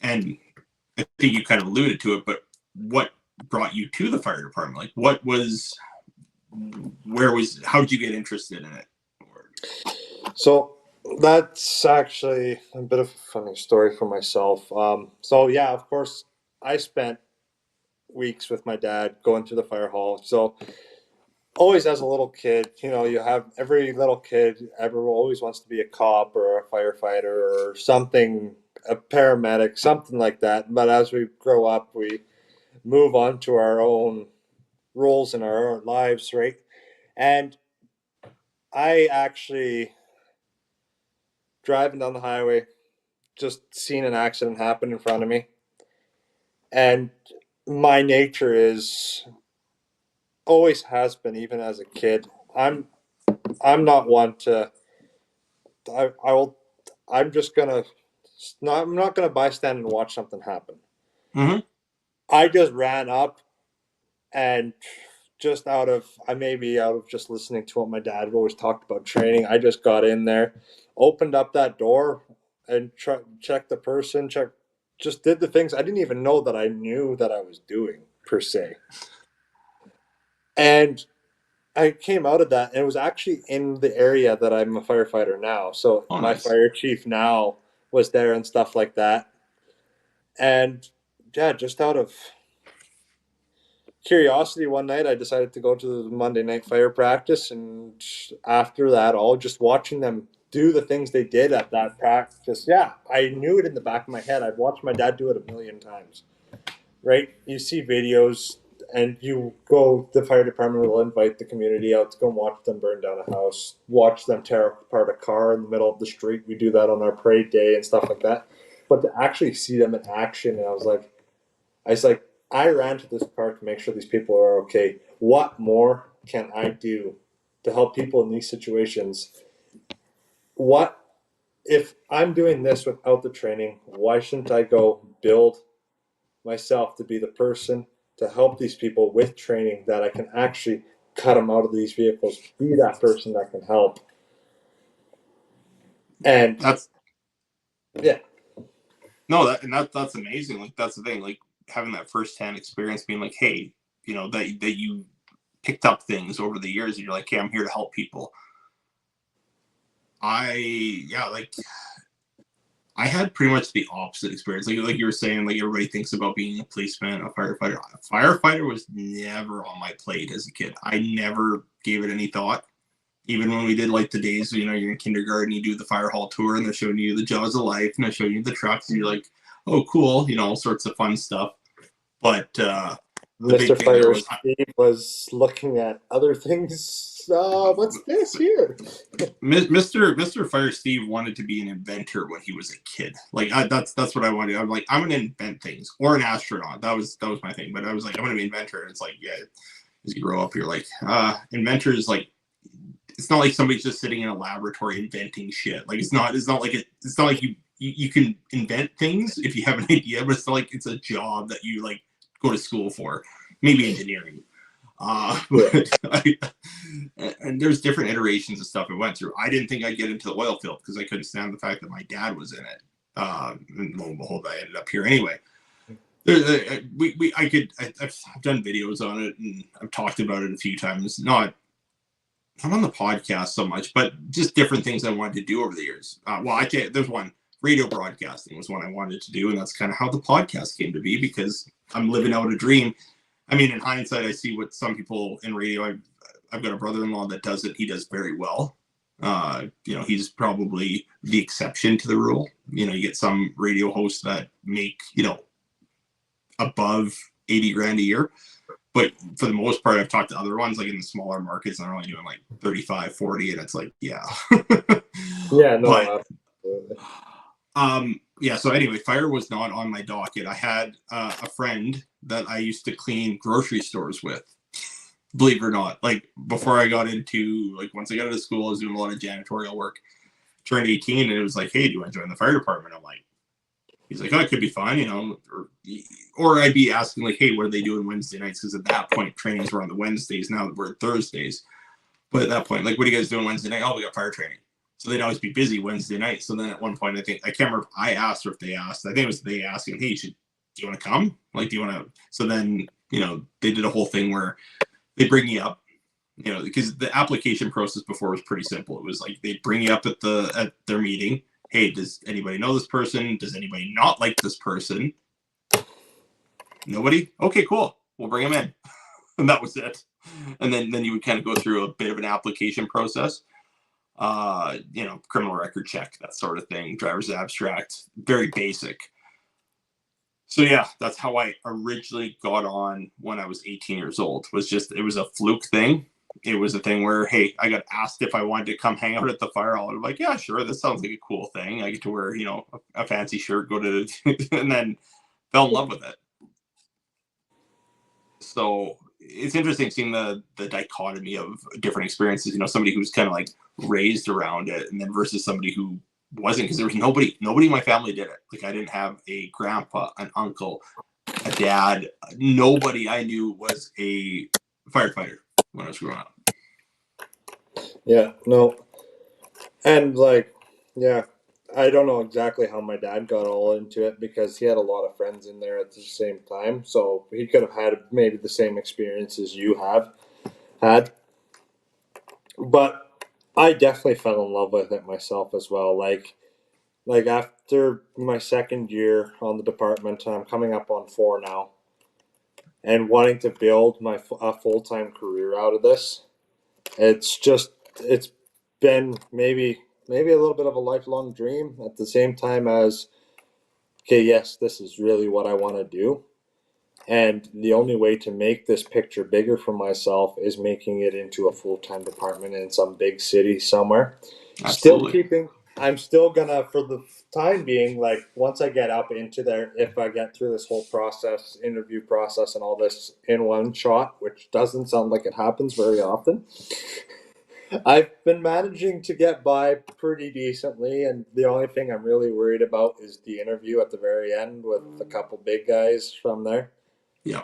S1: and I think you kind of alluded to it, but what brought you to the fire department? Like, how did you get interested in it?
S2: So that's actually a bit of a funny story for myself. So yeah, of course, I spent weeks with my dad going through the fire hall. So always as a little kid, you have every little kid ever always wants to be a cop or a firefighter or something, a paramedic, something like that. But as we grow up, we move on to our own roles in our lives, right? And I actually, driving down the highway, just seen an accident happen in front of me. And my nature is, always has been, even as a kid, I'm not one to, I will, I'm just gonna, I'm not gonna bystand and watch something happen.
S1: Mm-hmm.
S2: I just ran up, and I maybe out of just listening to what my dad always talked about training, I just got in there, opened up that door, and checked the person, just did the things I didn't even know that I knew that I was doing, per se. And I came out of that, and it was actually in the area that I'm a firefighter now. So
S1: Oh,
S2: my
S1: nice.
S2: fire chief now was there and stuff like that. And yeah, just out of curiosity, one night I decided to go to the Monday night fire practice, and after that, all just watching them do the things they did at that practice. Yeah, I knew it in the back of my head. I'd watched my dad do it a million times. Right? You see videos, and the fire department will invite the community out to go and watch them burn down a house, watch them tear apart a car in the middle of the street. We do that on our parade day and stuff like that. But to actually see them in action, and I was like, I ran to this park to make sure these people are okay. What more can I do to help people in these situations? What if I'm doing this without the training? Why shouldn't I go build myself to be the person to help these people with training, that I can actually cut them out of these vehicles, be that person that can help? And
S1: That's
S2: yeah.
S1: No, that's amazing. Like, that's the thing. Like, having that firsthand experience, being like, hey, that you picked up things over the years, and you're like, hey, I'm here to help people. Like, I had pretty much the opposite experience. Like you were saying, like, everybody thinks about being a policeman, a firefighter. A firefighter was never on my plate as a kid. I never gave it any thought. Even when we did, like, the days, you're in kindergarten, you do the fire hall tour, and they're showing you the jaws of life, and they're showing you the trucks, and you're like, oh, cool, all sorts of fun stuff. But the
S2: Mr.
S1: big thing there
S2: Fire
S1: was,
S2: Steve was looking at other things. What's this here?
S1: Mr. Fire Steve wanted to be an inventor when he was a kid. Like, that's what I wanted. I'm like, I'm gonna invent things, or an astronaut. That was my thing. But I was like, I'm gonna be an inventor. And it's like, yeah, as you grow up, you're like, inventors, like, it's not like somebody's just sitting in a laboratory inventing shit. Like, it's not like you can invent things if you have an idea, but it's not like it's a job that you, like, go to school for. Maybe engineering. And there's different iterations of stuff I went through. I didn't think I'd get into the oil field because I couldn't stand the fact that my dad was in it. And lo and behold, I ended up here anyway. I've done videos on it and I've talked about it a few times. Not on the podcast so much, but just different things I wanted to do over the years. There's one. Radio broadcasting was one I wanted to do, and that's kind of how the podcast came to be, because I'm living out a dream. I mean, in hindsight, I see what some people in radio. I've got a brother-in-law that does it. He does very well. He's probably the exception to the rule. You get some radio hosts that make above 80 grand a year. But for the most part, I've talked to other ones, like in the smaller markets, and they're only doing like 35, 40, and it's like, yeah.
S2: Yeah, no,
S1: but,
S2: absolutely.
S1: So anyway, fire was not on my docket. I had a friend that I used to clean grocery stores with, believe it or not. Like, before I got into, like, once I got out of school, I was doing a lot of janitorial work. Turned 18, and it was like, hey, do you want to join the fire department? I'm like, he's like, oh, it could be fun, or I'd be asking, like, hey, what are they doing Wednesday nights? Because at that point, trainings were on the Wednesdays. Now we're Thursdays. But at that point, like, what are you guys doing Wednesday night? Oh, we got fire training. So they'd always be busy Wednesday night. So then at one point, I can't remember if I asked or if they asked. I think it was they asking, hey, do you want to come? Like, do you want to? So then, they did a whole thing where they bring you up, because the application process before was pretty simple. It was like, they'd bring you up at their meeting. Hey, does anybody know this person? Does anybody not like this person? Nobody? Okay, cool. We'll bring them in. And that was it. And then you would kind of go through a bit of an application process. Criminal record check, that sort of thing, driver's abstract, very basic. So yeah, that's how I originally got on when I was 18 years old. It was a fluke thing. It was a thing where, hey, I got asked if I wanted to come hang out at the fire hall. I'm like, yeah, sure. This sounds like a cool thing. I get to wear, a fancy shirt, go to, and then fell in love with it. So it's interesting seeing the dichotomy of different experiences. Somebody who's kind of like raised around it, and then versus somebody who wasn't, because there was nobody in my family did it. Like, I didn't have a grandpa, an uncle, a dad. Nobody I knew was a firefighter when I was growing up.
S2: Yeah, no. And like, yeah, I don't know exactly how my dad got all into it, because he had a lot of friends in there at the same time. So he could have had maybe the same experience as you have had. But I definitely fell in love with it myself as well. Like after my second year on the department, I'm coming up on 4 now, and wanting to build a full-time career out of this. It's been maybe a little bit of a lifelong dream, at the same time as, okay, yes, this is really what I want to do. And the only way to make this picture bigger for myself is making it into a full-time department in some big city somewhere.
S1: Absolutely.
S2: I'm still gonna, for the time being, like, once I get up into there, if I get through this whole process, interview process and all this in one shot, which doesn't sound like it happens very often, I've been managing to get by pretty decently, and the only thing I'm really worried about is the interview at the very end with a couple big guys from there.
S1: Yeah.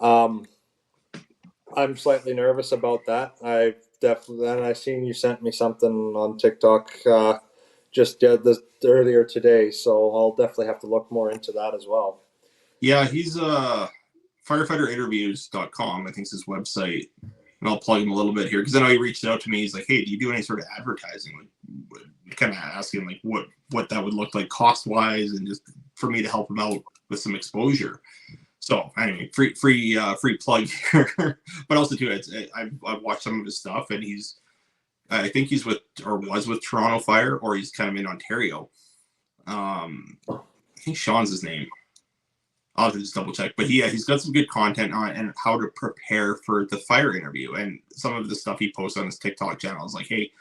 S2: I'm slightly nervous about that. I seen you sent me something on TikTok earlier today, so I'll definitely have to look more into that as well.
S1: Yeah, he's firefighterinterviews.com, I think is his website. And I'll plug him a little bit here, because I know he reached out to me. He's like, hey, do you do any sort of advertising? Like, kind of asking like what that would look like cost wise, and just for me to help him out with some exposure. So anyway, free plug here. But also too, I've watched some of his stuff, and I think he's was with Toronto Fire, or he's kind of in Ontario. I think Sean's his name. I'll have to just double check. But he's got some good content on and how to prepare for the fire interview. And some of the stuff he posts on his TikTok channel is like, hey,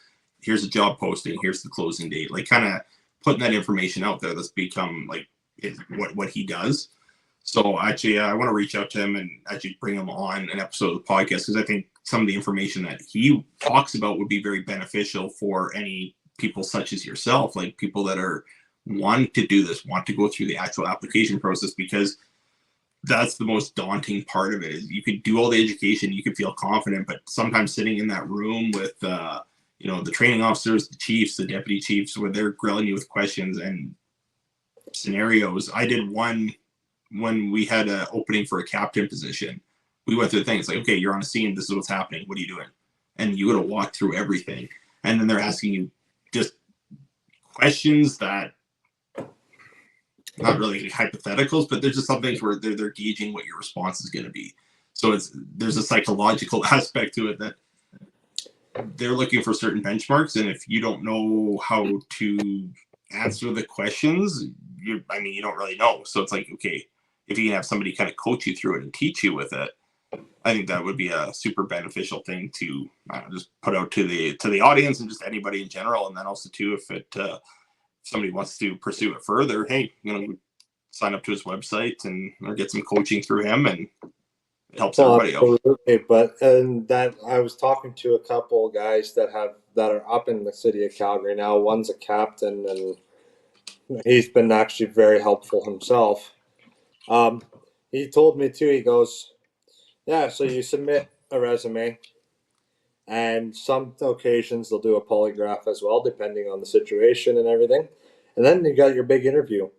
S1: here's a job posting, here's the closing date. Like, kind of putting that information out there that's become like what he does. So actually, I want to reach out to him and actually bring him on an episode of the podcast, because I think some of the information that he talks about would be very beneficial for any people such as yourself, like people that are want to do this, want to go through the actual application process, because that's the most daunting part of it. Is you could do all the education, you could feel confident, but sometimes sitting in that room with the training officers, the chiefs, the deputy chiefs, where they're grilling you with questions and scenarios. I did one when we had an opening for a captain position, we went through the thing. It's like, okay, you're on a scene. This is what's happening. What are you doing? And you got to walk through everything. And then they're asking you just questions that, not really hypotheticals, but there's just some things where they're gauging what your response is going to be. So there's a psychological aspect to it that they're looking for certain benchmarks, and if you don't know how to answer the questions, you don't really know. So it's like, okay, if you can have somebody kind of coach you through it and teach you with it, I think that would be a super beneficial thing to just put out to the audience and just anybody in general. And then also too, if somebody wants to pursue it further, hey, sign up to his website or get some coaching through him, and it helps everybody out.
S2: Absolutely, but and that I was talking to a couple of guys that are up in the city of Calgary now. One's a captain, and he's been actually very helpful himself. He told me too. He goes, "Yeah, so you submit a resume, and some occasions they'll do a polygraph as well, depending on the situation and everything. And then you got your big interview.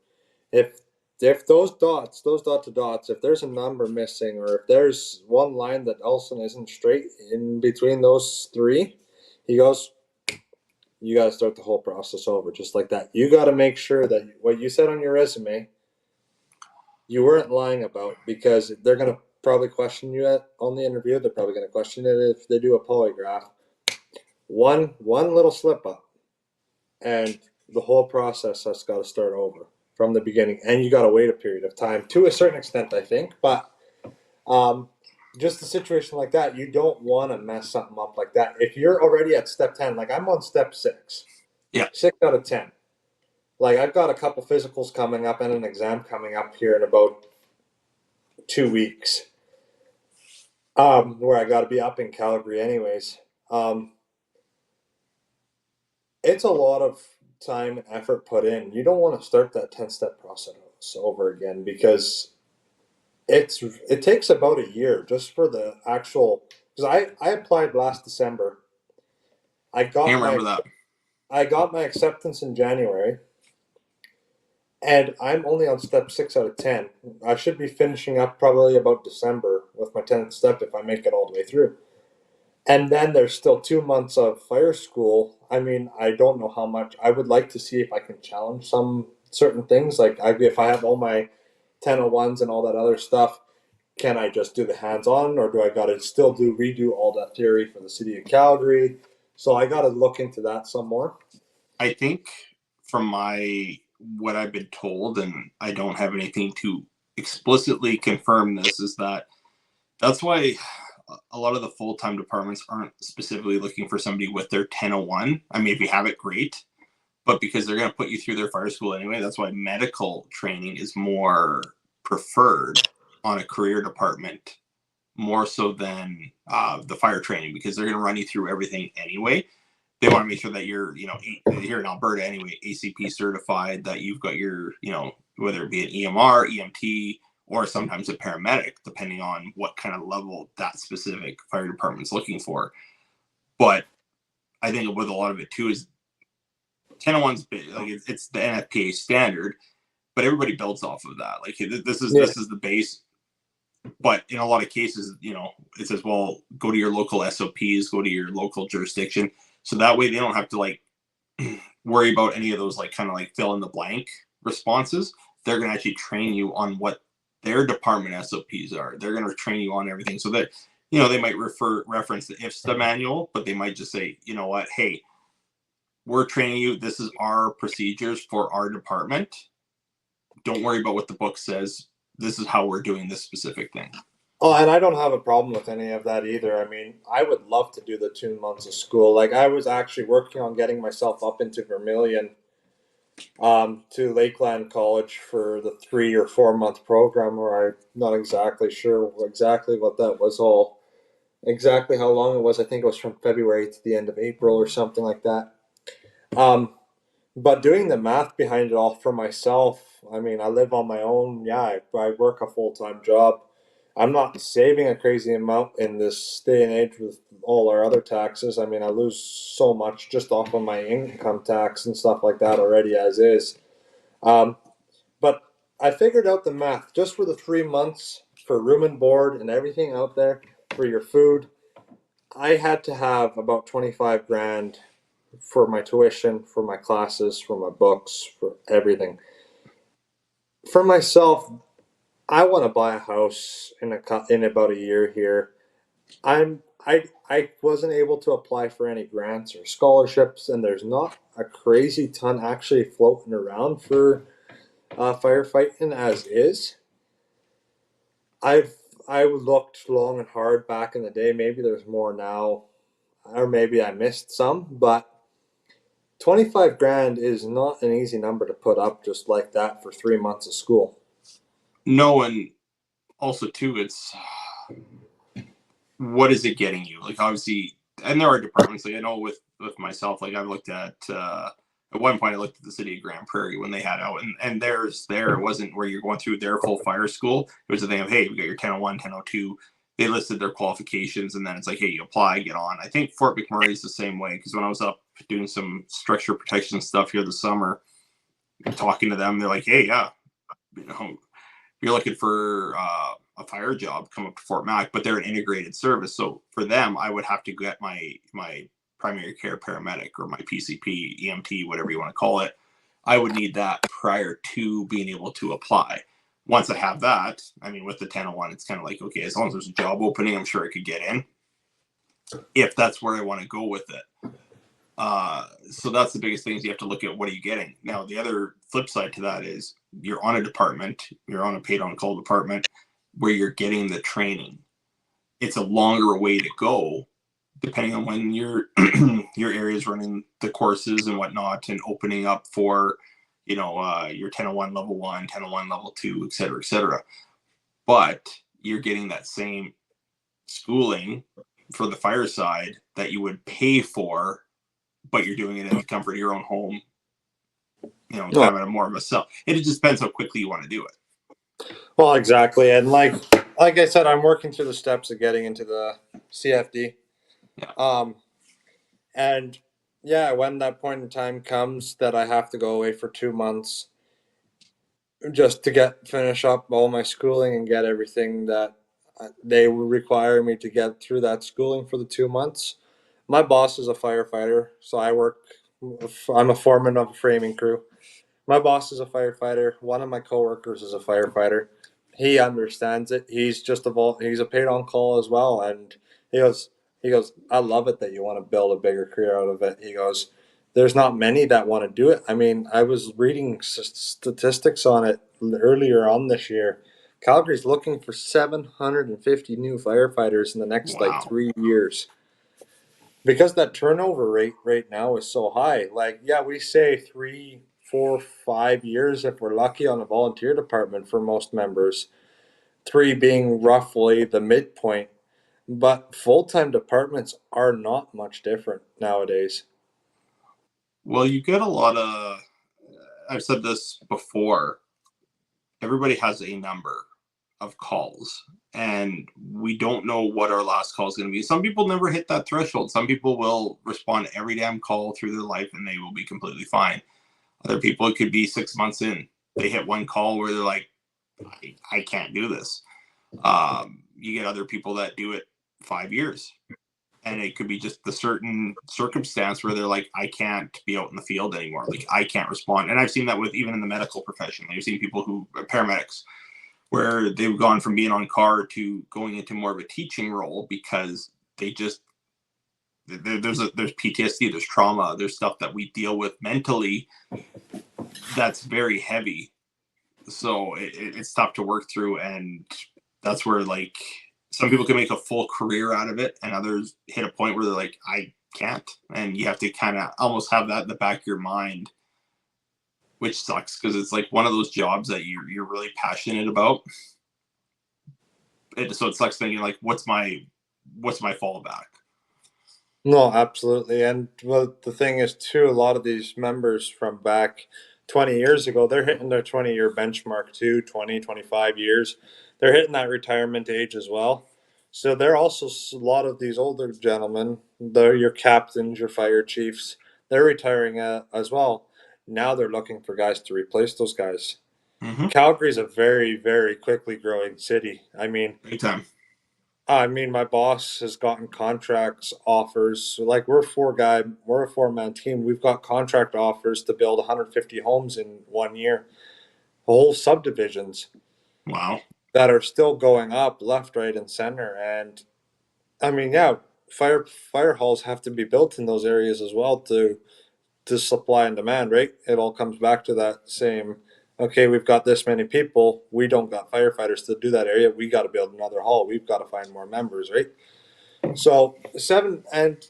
S2: If those dot to dots, if there's a number missing, or if there's one line that Elson isn't straight in between those three, he goes, you got to start the whole process over, just like that. You got to make sure that what you said on your resume, you weren't lying about, because they're going to probably question you on the interview. They're probably going to question it if they do a polygraph. One little slip up, and the whole process has got to start over from the beginning, and you got to wait a period of time to a certain extent, I think. But just a situation like that, you don't want to mess something up like that. If you're already at step 10, like I'm on step 6,
S1: Yeah,
S2: 6 out of 10. Like I've got a couple physicals coming up and an exam coming up here in about 2 weeks, where I got to be up in Calgary, anyways. It's a lot of time and effort put in. You don't want to start that 10-step process over again, because it takes about a year just for the actual, because I applied last December. I
S1: can't
S2: got my
S1: remember that.
S2: I got my acceptance in January, and I'm only on step 6 out of 10. I should be finishing up probably about December with my 10th step if I make it all the way through. And then there's still 2 months of fire school. I mean, I don't know how much. I would like to see if I can challenge some certain things. Like if I have all my 1001s and all that other stuff, can I just do the hands-on, or do I got to still redo all that theory for the city of Calgary? So I got to look into that some more.
S1: I think from what I've been told, and I don't have anything to explicitly confirm this, is that's why a lot of the full-time departments aren't specifically looking for somebody with their 1001. I mean, if you have it, great. But because they're going to put you through their fire school anyway, that's why medical training is more preferred on a career department, more so than the fire training, because they're going to run you through everything anyway. They want to make sure that you're, here in Alberta anyway, ACP certified, that you've got your, whether it be an EMR, EMT, or sometimes a paramedic, depending on what kind of level that specific fire department's looking for. But I think with a lot of it too is 1001's like it's the NFPA standard, but everybody builds off of that. Like this is the base. But in a lot of cases, it says, well, go to your local SOPs, go to your local jurisdiction. So that way they don't have to worry about any of those kind of fill in the blank responses. They're going to actually train you on what their department SOPs are. They're going to train you on everything. So that, they might reference the IFSTA manual, but they might just say, you know what, hey, we're training you. This is our procedures for our department. Don't worry about what the book says. This is how we're doing this specific thing.
S2: Oh, and I don't have a problem with any of that either. I mean, I would love to do the 2 months of school. Like I was actually working on getting myself up into Vermilion, to Lakeland College for the 3 or 4 month program, where I'm not exactly sure exactly what that was all, exactly how long it was. I think it was from February to the end of April or something like that. But doing the math behind it all for myself, I mean, I live on my own. Yeah, I work a full-time job. I'm not saving a crazy amount in this day and age with all our other taxes. I mean, I lose so much just off of my income tax and stuff like that already as is. But I figured out the math just for the 3 months for room and board and everything out there for your food. I had to have about 25 grand for my tuition, for my classes, for my books, for everything. For myself, I want to buy a house in about a year here. I wasn't able to apply for any grants or scholarships, and there's not a crazy ton actually floating around for firefighting as is. I've I looked long and hard back in the day. Maybe there's more now, or maybe I missed some, but 25 grand is not an easy number to put up just like that for 3 months of school.
S1: No, and also too, it's what is it getting you? Like obviously, and there are departments. Like I know with myself, like I've looked at one point I looked at the city of Grand Prairie when they had out, and there it wasn't where you're going through their full fire school. It was a thing of, hey, we got your 1001, 1002. They listed their qualifications, and then it's like, hey, you apply, get on. I think Fort McMurray is the same way, because when I was up doing some structure protection stuff here this summer, talking to them, they're like, hey, yeah, you know, you're looking for a fire job, come up to Fort Mac, but they're an integrated service. So for them, I would have to get my primary care paramedic or my PCP, EMT, whatever you want to call it. I would need that prior to being able to apply. Once I have that, I mean, with the 1001, it's kind of like, okay, as long as there's a job opening, I'm sure I could get in if that's where I want to go with it. So that's the biggest thing is you have to look at what are you getting. Now, the other flip side to that is you're on a department, you're on a paid on call department where you're getting the training. It's a longer way to go depending on when your area is running the courses and whatnot and opening up for, your 1001 level 1, 1001 level 2, et cetera, et cetera. But you're getting that same schooling for the fire side that you would pay for, but you're doing it in the comfort of your own home,
S2: No,
S1: kind of more of a self. It just depends how quickly you want to do it.
S2: well, exactly, and like I said, I'm working through the steps of getting into the CFD.
S1: Yeah.
S2: And yeah, when that point in time comes that I have to go away for 2 months just to finish up all my schooling and get everything that they require me to get through that schooling for the 2 months. My boss is a firefighter, so I'm a foreman of a framing crew. My boss is a firefighter. One of my coworkers is a firefighter. He understands it. He's a paid on call as well, and he goes he goes, I love it that you want to build a bigger career out of it. He goes, there's not many that want to do it. I mean, I was reading statistics on it earlier on this year. Calgary's looking for 750 new firefighters in the next like
S1: Wow.
S2: 3 years because that turnover rate right now is so high. Like, yeah, we say 3, 4, 5 years if we're lucky on a volunteer department for most members, three being roughly the midpoint. But full time departments are not much different nowadays.
S1: Well, you get a lot of, I've said this before, everybody has a number of calls, and we don't know what our last call is going to be. Some people never hit that threshold. Some people will respond to every damn call through their life and they will be completely fine. Other people, it could be 6 months in. They hit one call where they're like, I can't do this. You get other people that do it 5 years. And it could be just the certain circumstance where they're like, I can't be out in the field anymore. Like, I can't respond. And I've seen that with even in the medical profession. I've seen people who are paramedics where they've gone from being on car to going into more of a teaching role because they just there's PTSD, there's trauma, there's stuff that we deal with mentally that's very heavy. So it's tough to work through, and that's where like some people can make a full career out of it, and others hit a point where they're like, I can't, and you have to kind of almost have that in the back of your mind, which sucks because it's like one of those jobs that you're really passionate about. So it sucks thinking like, what's my fallback?
S2: No, absolutely. And well, the thing is, too, a lot of these members from back 20 years ago, they're hitting their 20-year benchmark too, 20, 25 years. They're hitting that retirement age as well. So they're also a lot of these older gentlemen, they're your captains, your fire chiefs, they're retiring as well. Now they're looking for guys to replace those guys.
S1: Mm-hmm.
S2: Calgary's a very, very quickly growing city.
S1: Big time.
S2: My boss has gotten contracts offers. Like we're a four-man team. We've got contract offers to build 150 homes in 1 year, whole subdivisions
S1: Wow.
S2: that are still going up left, right, and center. And yeah, fire halls have to be built in those areas as well to supply and demand, right? It all comes back to that same. Okay, we've got this many people. We don't got firefighters to do that area. We got to build another hall. We've got to find more members, right? So seven, and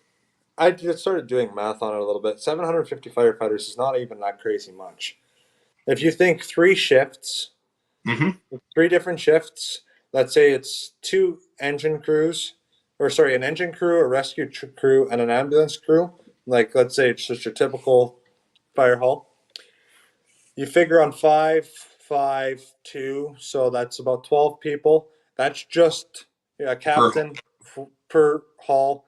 S2: I just started doing math on it a little bit. 750 firefighters is not even that crazy much. If you think
S1: Mm-hmm.
S2: three different shifts, let's say it's two engine crews, or sorry, an engine crew, a rescue crew, and an ambulance crew. Like, let's say it's just your typical fire hall. You figure on five, five, two, so that's about 12 people. That's just a
S1: Per.
S2: captain per hall,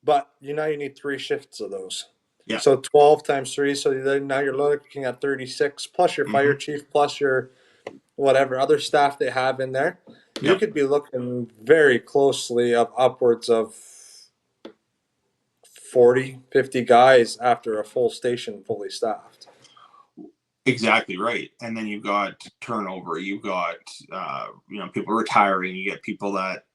S2: but you need three shifts of those.
S1: Yeah.
S2: So 12 times three, so now you're looking at 36 plus your
S1: Mm-hmm.
S2: fire chief plus your whatever other staff they have in there. You
S1: Yeah.
S2: could be looking very closely of upwards of 40, 50 guys after a full station fully staffed.
S1: Exactly right. And then you've got turnover. You've got people retiring. You get people that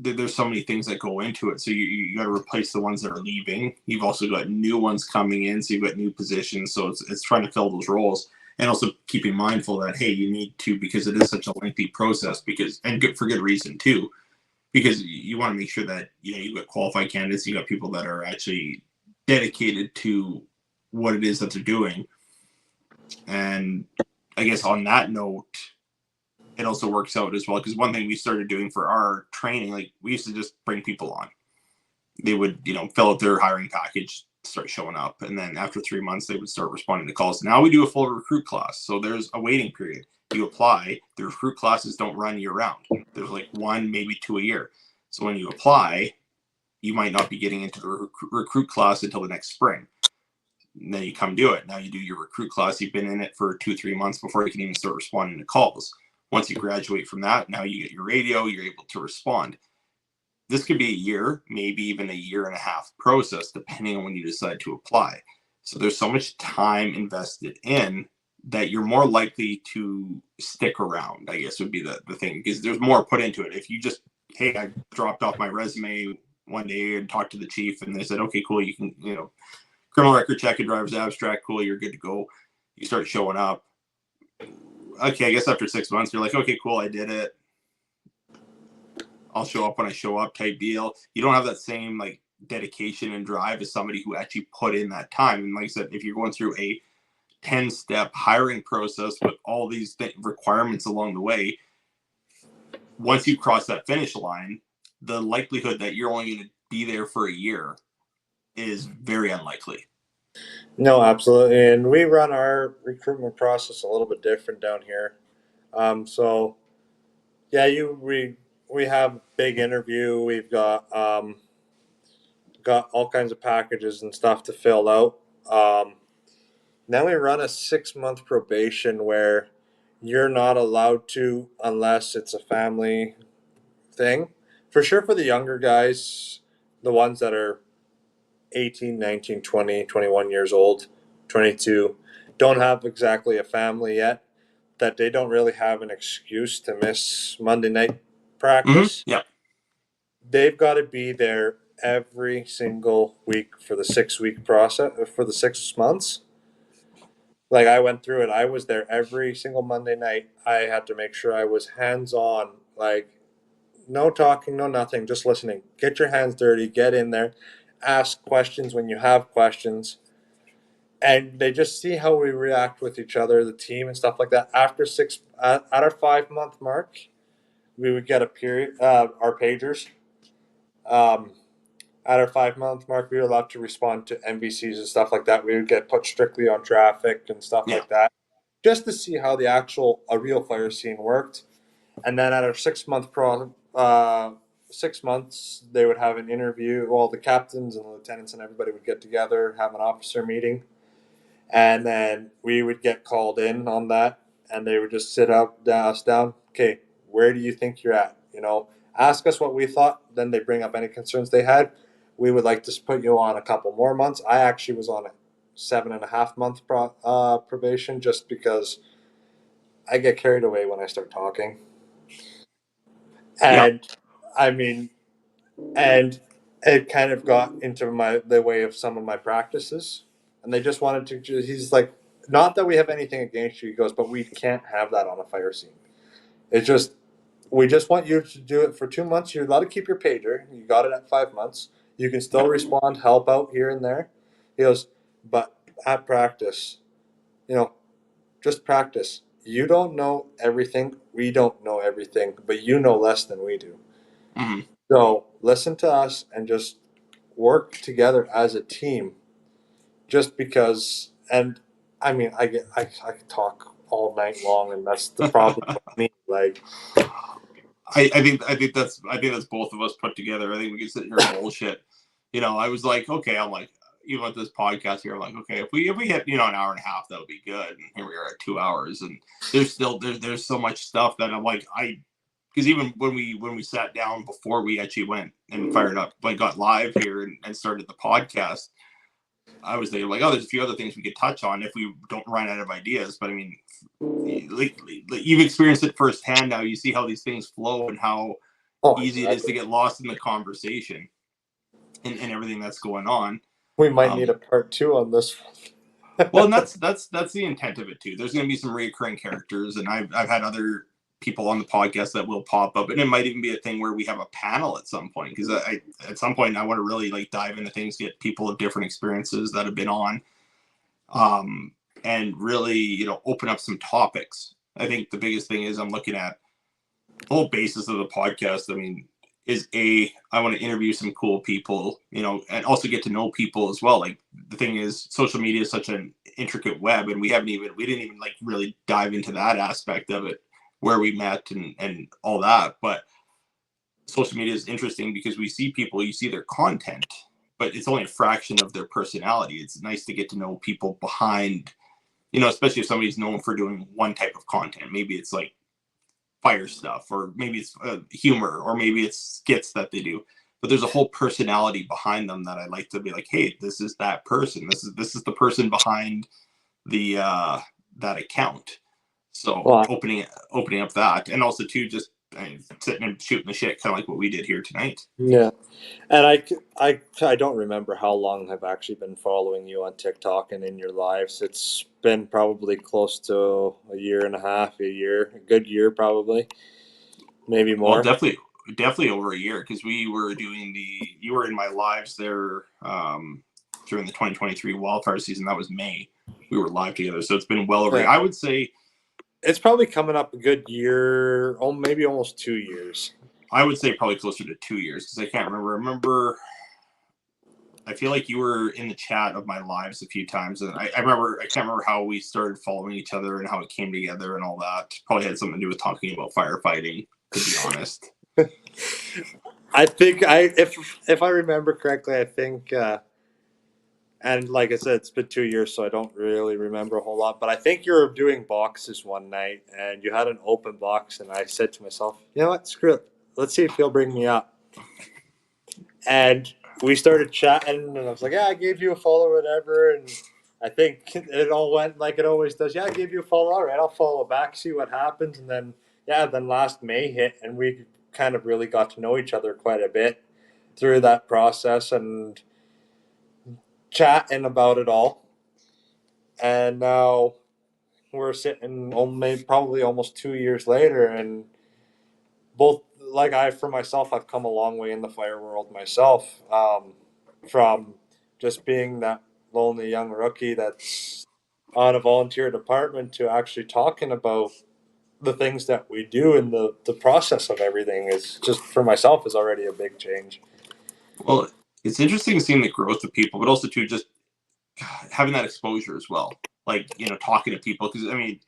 S1: there's so many things that go into it. So you got to replace the ones that are leaving. You've also got new ones coming in. So you've got new positions. So it's trying to fill those roles and also keeping mindful that, hey, you need to, because it is such a lengthy process, and good for good reason too, because you want to make sure that, you've got qualified candidates. You got people that are actually dedicated to what it is that they're doing. And I guess on that note, it also works out as well, because one thing we started doing for our training, like we used to just bring people on. They would, fill out their hiring package, start showing up, and then after 3 months, they would start responding to calls. Now we do a full recruit class, so there's a waiting period. You apply. The recruit classes don't run year round. There's like one, maybe two a year. So when you apply, you might not be getting into the recruit class until the next spring. And then you come do it. Now you do your recruit class. You've been in it for 2-3 months before you can even start responding to calls. Once you graduate from that, now you get your radio. You're able to respond. This could be a year, maybe even a year and a half process, depending on when you decide to apply. So there's so much time invested in that you're more likely to stick around, I guess would be the thing, because there's more put into it. If you just, hey, I dropped off my resume one day and talked to the chief and they said, okay, cool, you can, criminal record check, a driver's abstract, cool, you're good to go. You start showing up. Okay, I guess after 6 months, you're like, okay, cool, I did it. I'll show up when I show up type deal. You don't have that same like dedication and drive as somebody who actually put in that time. And like I said, if you're going through a 10-step hiring process with all these requirements along the way, once you cross that finish line, the likelihood that you're only going to be there for a year is very unlikely.
S2: No, absolutely. And we run our recruitment process a little bit different down here. So yeah, we have big interview. We've got all kinds of packages and stuff to fill out. Then we run a 6 month probation where you're not allowed to unless it's a family thing. For sure, for the younger guys, the ones that are 18, 19, 20, 21 years old, 22, don't have exactly a family yet, that they don't really have an excuse to miss Monday night practice.
S1: Yeah.
S2: They've got to be there every single week for the 6 week process, for the 6 months. Like I went through it. I was there every single Monday night. I had to make sure I was hands on, like no talking, no nothing, just listening. Get your hands dirty, get in there, ask questions when you have questions. And they just see how we react with each other, the team and stuff like that. After at our 5 month mark, we would get a period, our pagers. Um, at our 5 month mark, we were allowed to respond to MVCs and stuff like that. We would get put strictly on traffic and stuff
S1: Yeah.
S2: like that, just to see how a real fire scene worked. And then at our 6 months, they would have an interview. Well, the captains and the lieutenants and everybody would get together, have an officer meeting, and then we would get called in on that. and they would just sit us down. Okay, where do you think you're at? Ask us what we thought. Then they bring up any concerns they had. We would like to put you on a couple more months. I actually was on a 7.5 month probation just because I get carried away when I start talking.
S1: Yeah.
S2: And I mean, and it kind of got into the way of some of my practices, and they just wanted to. He's like, not that we have anything against you, he goes, but we can't have that on a fire scene. It's just we just want you to do it for 2 months. You're allowed to keep your pager. You got it at 5 months. You can still
S1: Yeah.
S2: respond, help out here and there. He goes, but at practice, just practice. You don't know everything. We don't know everything, but you know less than we do.
S1: Mm-hmm.
S2: So listen to us and just work together as a team. Just because, and I mean, I could talk all night long, and that's the problem with me. Like,
S1: I think that's both of us put together. I think we can sit here and bullshit. I was like, okay, I'm like, even with this podcast here, I'm like, okay, if we hit an hour and a half, that would be good. And here we are at 2 hours, and there's so much stuff that I'm like, because even when we sat down before we actually went and fired up, like got live here and started the podcast, I was there like, oh, there's a few other things we could touch on if we don't run out of ideas. But I mean, like you've experienced it firsthand now. You see how these things flow and how
S2: oh,
S1: easy it is to
S2: exactly.
S1: get lost in the conversation and everything that's going on.
S2: We might need a part two on this one.
S1: Well, and that's the intent of it too. There's going to be some recurring characters, and I've had other people on the podcast that will pop up, and it might even be a thing where we have a panel at some point, because I at some point I want to really like dive into things, get people of different experiences that have been on, and really open up some topics. I think the biggest thing is I'm looking at the whole basis of the podcast. I mean, is I want to interview some cool people, and also get to know people as well. Like the thing is, social media is such an intricate web, and we didn't even like really dive into that aspect of it, where we met and all that. But social media is interesting because we see people, you see their content, but it's only a fraction of their personality. It's nice to get to know people behind, especially if somebody's known for doing one type of content. Maybe it's like fire stuff, or maybe it's humor, or maybe it's skits that they do, but there's a whole personality behind them that I like to be like, hey, this is that person, this is the person behind the that account. So
S2: Well,
S1: opening up that, and also too, just sitting and shooting the shit, kind of like what we did here tonight.
S2: yeah. And I don't remember how long I've actually been following you on TikTok and in your lives. It's been probably close to a year and a half, a good year probably, maybe
S1: Well,
S2: more.
S1: definitely over a year, because you were in my lives there during the 2023 wildfire season. That was May. We were live together, so it's been well over.
S2: Yeah.
S1: I would say
S2: It's probably coming up a good year, maybe almost 2 years.
S1: I would say probably closer to 2 years, because I can't remember. I feel like you were in the chat of my lives a few times, and I can't remember how we started following each other and how it came together and all that. Probably had something to do with talking about firefighting, to be honest.
S2: I think if I remember correctly, I think, and like I said, it's been 2 years, so I don't really remember a whole lot. But I think you were doing boxes one night, and you had an open box, and I said to myself, you know what, screw it, let's see if he'll bring me up. And we started chatting, and I was like, yeah, I gave you a follow, whatever, and I think it all went like it always does. Yeah, I gave you a follow. All right, I'll follow back, see what happens, and then last May hit, and we kind of really got to know each other quite a bit through that process and chatting about it all. And now we're sitting probably almost 2 years later, and both, like for myself, I've come a long way in the fire world myself, from just being that lonely young rookie that's on a volunteer department to actually talking about the things that we do, and the process of everything is just, for myself, is already a big change.
S1: Well, it's interesting seeing the growth of people, but also too just having that exposure as well. Like, talking to people, because I mean,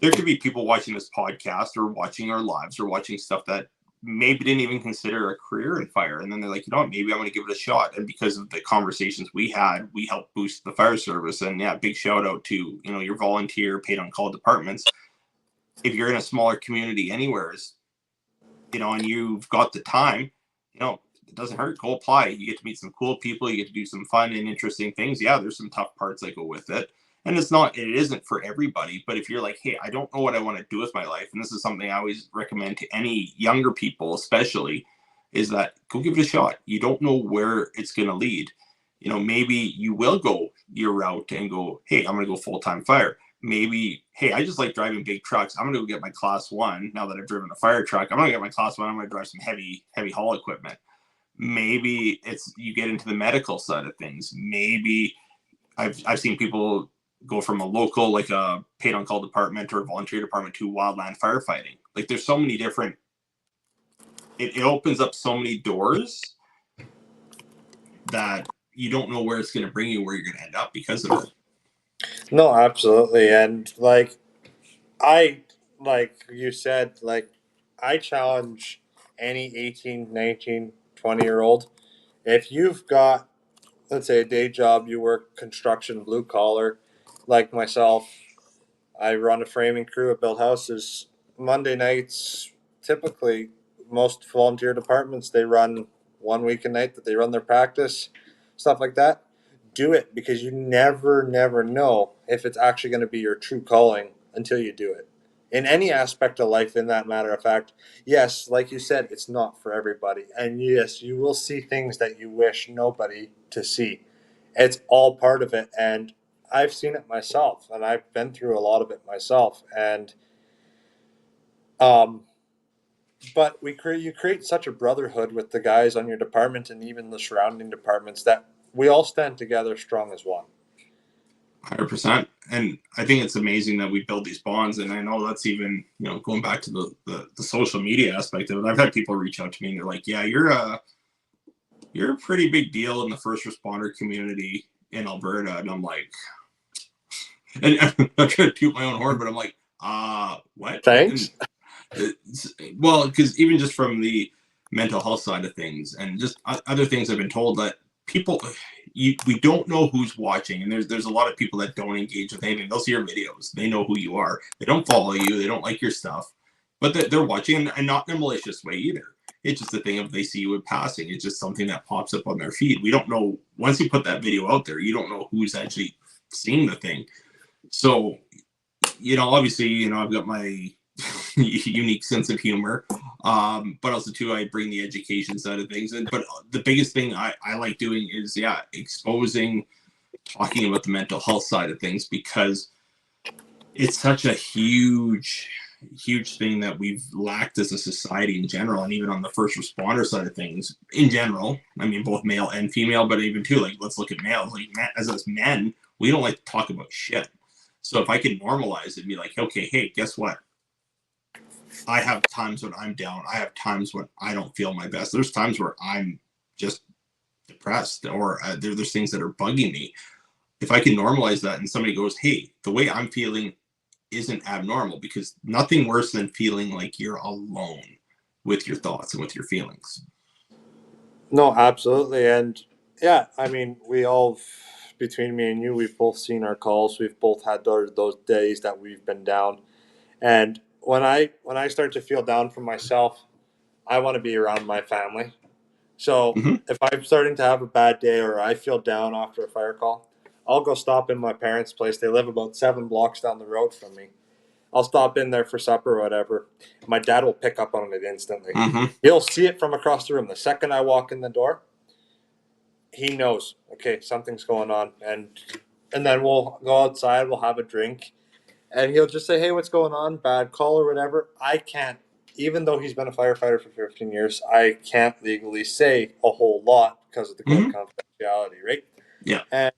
S1: there could be people watching this podcast or watching our lives or watching stuff that maybe didn't even consider a career in fire. And then they're like, you know what, maybe I'm going to give it a shot. And because of the conversations we had, we helped boost the fire service. And yeah, big shout out to, you know, your volunteer paid on call departments. If you're in a smaller community anywhere, you know, and you've got the time, you know, it doesn't hurt. Go apply. You get to meet some cool people. You get to do some fun and interesting things. Yeah, there's some tough parts that go with it. And it isn't for everybody. But if you're like, hey, I don't know what I want to do with my life, and this is something I always recommend to any younger people, especially, is that go give it a shot. You don't know where it's going to lead. You know, maybe you will go your route and go, hey, I'm going to go full-time fire. Maybe, hey, I just like driving big trucks. I'm going to go get my class 1. Now that I've driven a fire truck, I'm going to get my class 1. I'm going to drive some heavy haul equipment. Maybe it's you get into the medical side of things. Maybe I've seen people go from a local, like a paid on call department or a volunteer department, to wildland firefighting. Like there's so many different, it opens up so many doors that you don't know where it's going to bring you, where you're going to end up because of it.
S2: No, absolutely. And like you said, like I challenge any 18, 19, 20-year-old. If you've got, let's say, a day job, you work construction, blue collar, like myself, I run a framing crew at build houses. Monday nights, typically, most volunteer departments, they run 1 week a night that they run their practice, stuff like that. Do it, because you never know if it's actually going to be your true calling until you do it. In any aspect of life, in that matter of fact, yes, like you said, it's not for everybody. And yes, you will see things that you wish nobody to see. It's all part of it. And I've seen it myself, and I've been through a lot of it myself. And but you create such a brotherhood with the guys on your department and even the surrounding departments that we all stand together strong as one.
S1: 100%. And I think it's amazing that we build these bonds. And I know that's even, you know, going back to the social media aspect of it. I've had people reach out to me and they're like, yeah, you're a pretty big deal in the first responder community in Alberta. And I'm like, and I'm not trying to toot my own horn, but I'm like, what?
S2: Thanks.
S1: Well, because even just from the mental health side of things and just other things I've been told, that people, we don't know who's watching, and there's a lot of people that don't engage with anything. They'll see your videos, they know who you are, they don't follow you, they don't like your stuff, but they're watching, and not in a malicious way either. It's just a thing of they see you in passing. It's just something that pops up on their feed. We don't know, once you put that video out there, you don't know who's actually seeing the thing. So, you know, obviously, you know, I've got my unique sense of humor, but also too, I bring the education side of things. But the biggest thing I like doing is exposing, talking about the mental health side of things, because it's such a huge thing that we've lacked as a society in general, and even on the first responder side of things in general. I mean, both male and female, but even too, like, let's look at males. Like, as us men, we don't like to talk about shit. So if I can normalize it and be like, okay, hey, guess what? I have times when I'm down. I have times when I don't feel my best. There's times where I'm just depressed, or there's things that are bugging me. If I can normalize that and somebody goes, hey, the way I'm feeling isn't abnormal, because nothing worse than feeling like you're alone with your thoughts and with your feelings.
S2: No, absolutely. And yeah, I mean, we all, between me and you, we've both seen our calls. We've both had those days that we've been down. And when I start to feel down for myself, I want to be around my family. So if I'm starting to have a bad day or I feel down after a fire call, I'll go stop in my parents' place. They live about 7 blocks down the road from me. I'll stop in there for supper or whatever. My dad will pick up on it instantly. He'll see it from across the room. The second I walk in the door, he knows, okay, something's going on. And then we'll go outside, we'll have a drink, and he'll just say, hey, what's going on? Bad call or whatever. I can't, even though he's been a firefighter for 15 years, I can't legally say a whole lot because of the code confidentiality, right?
S1: Yeah.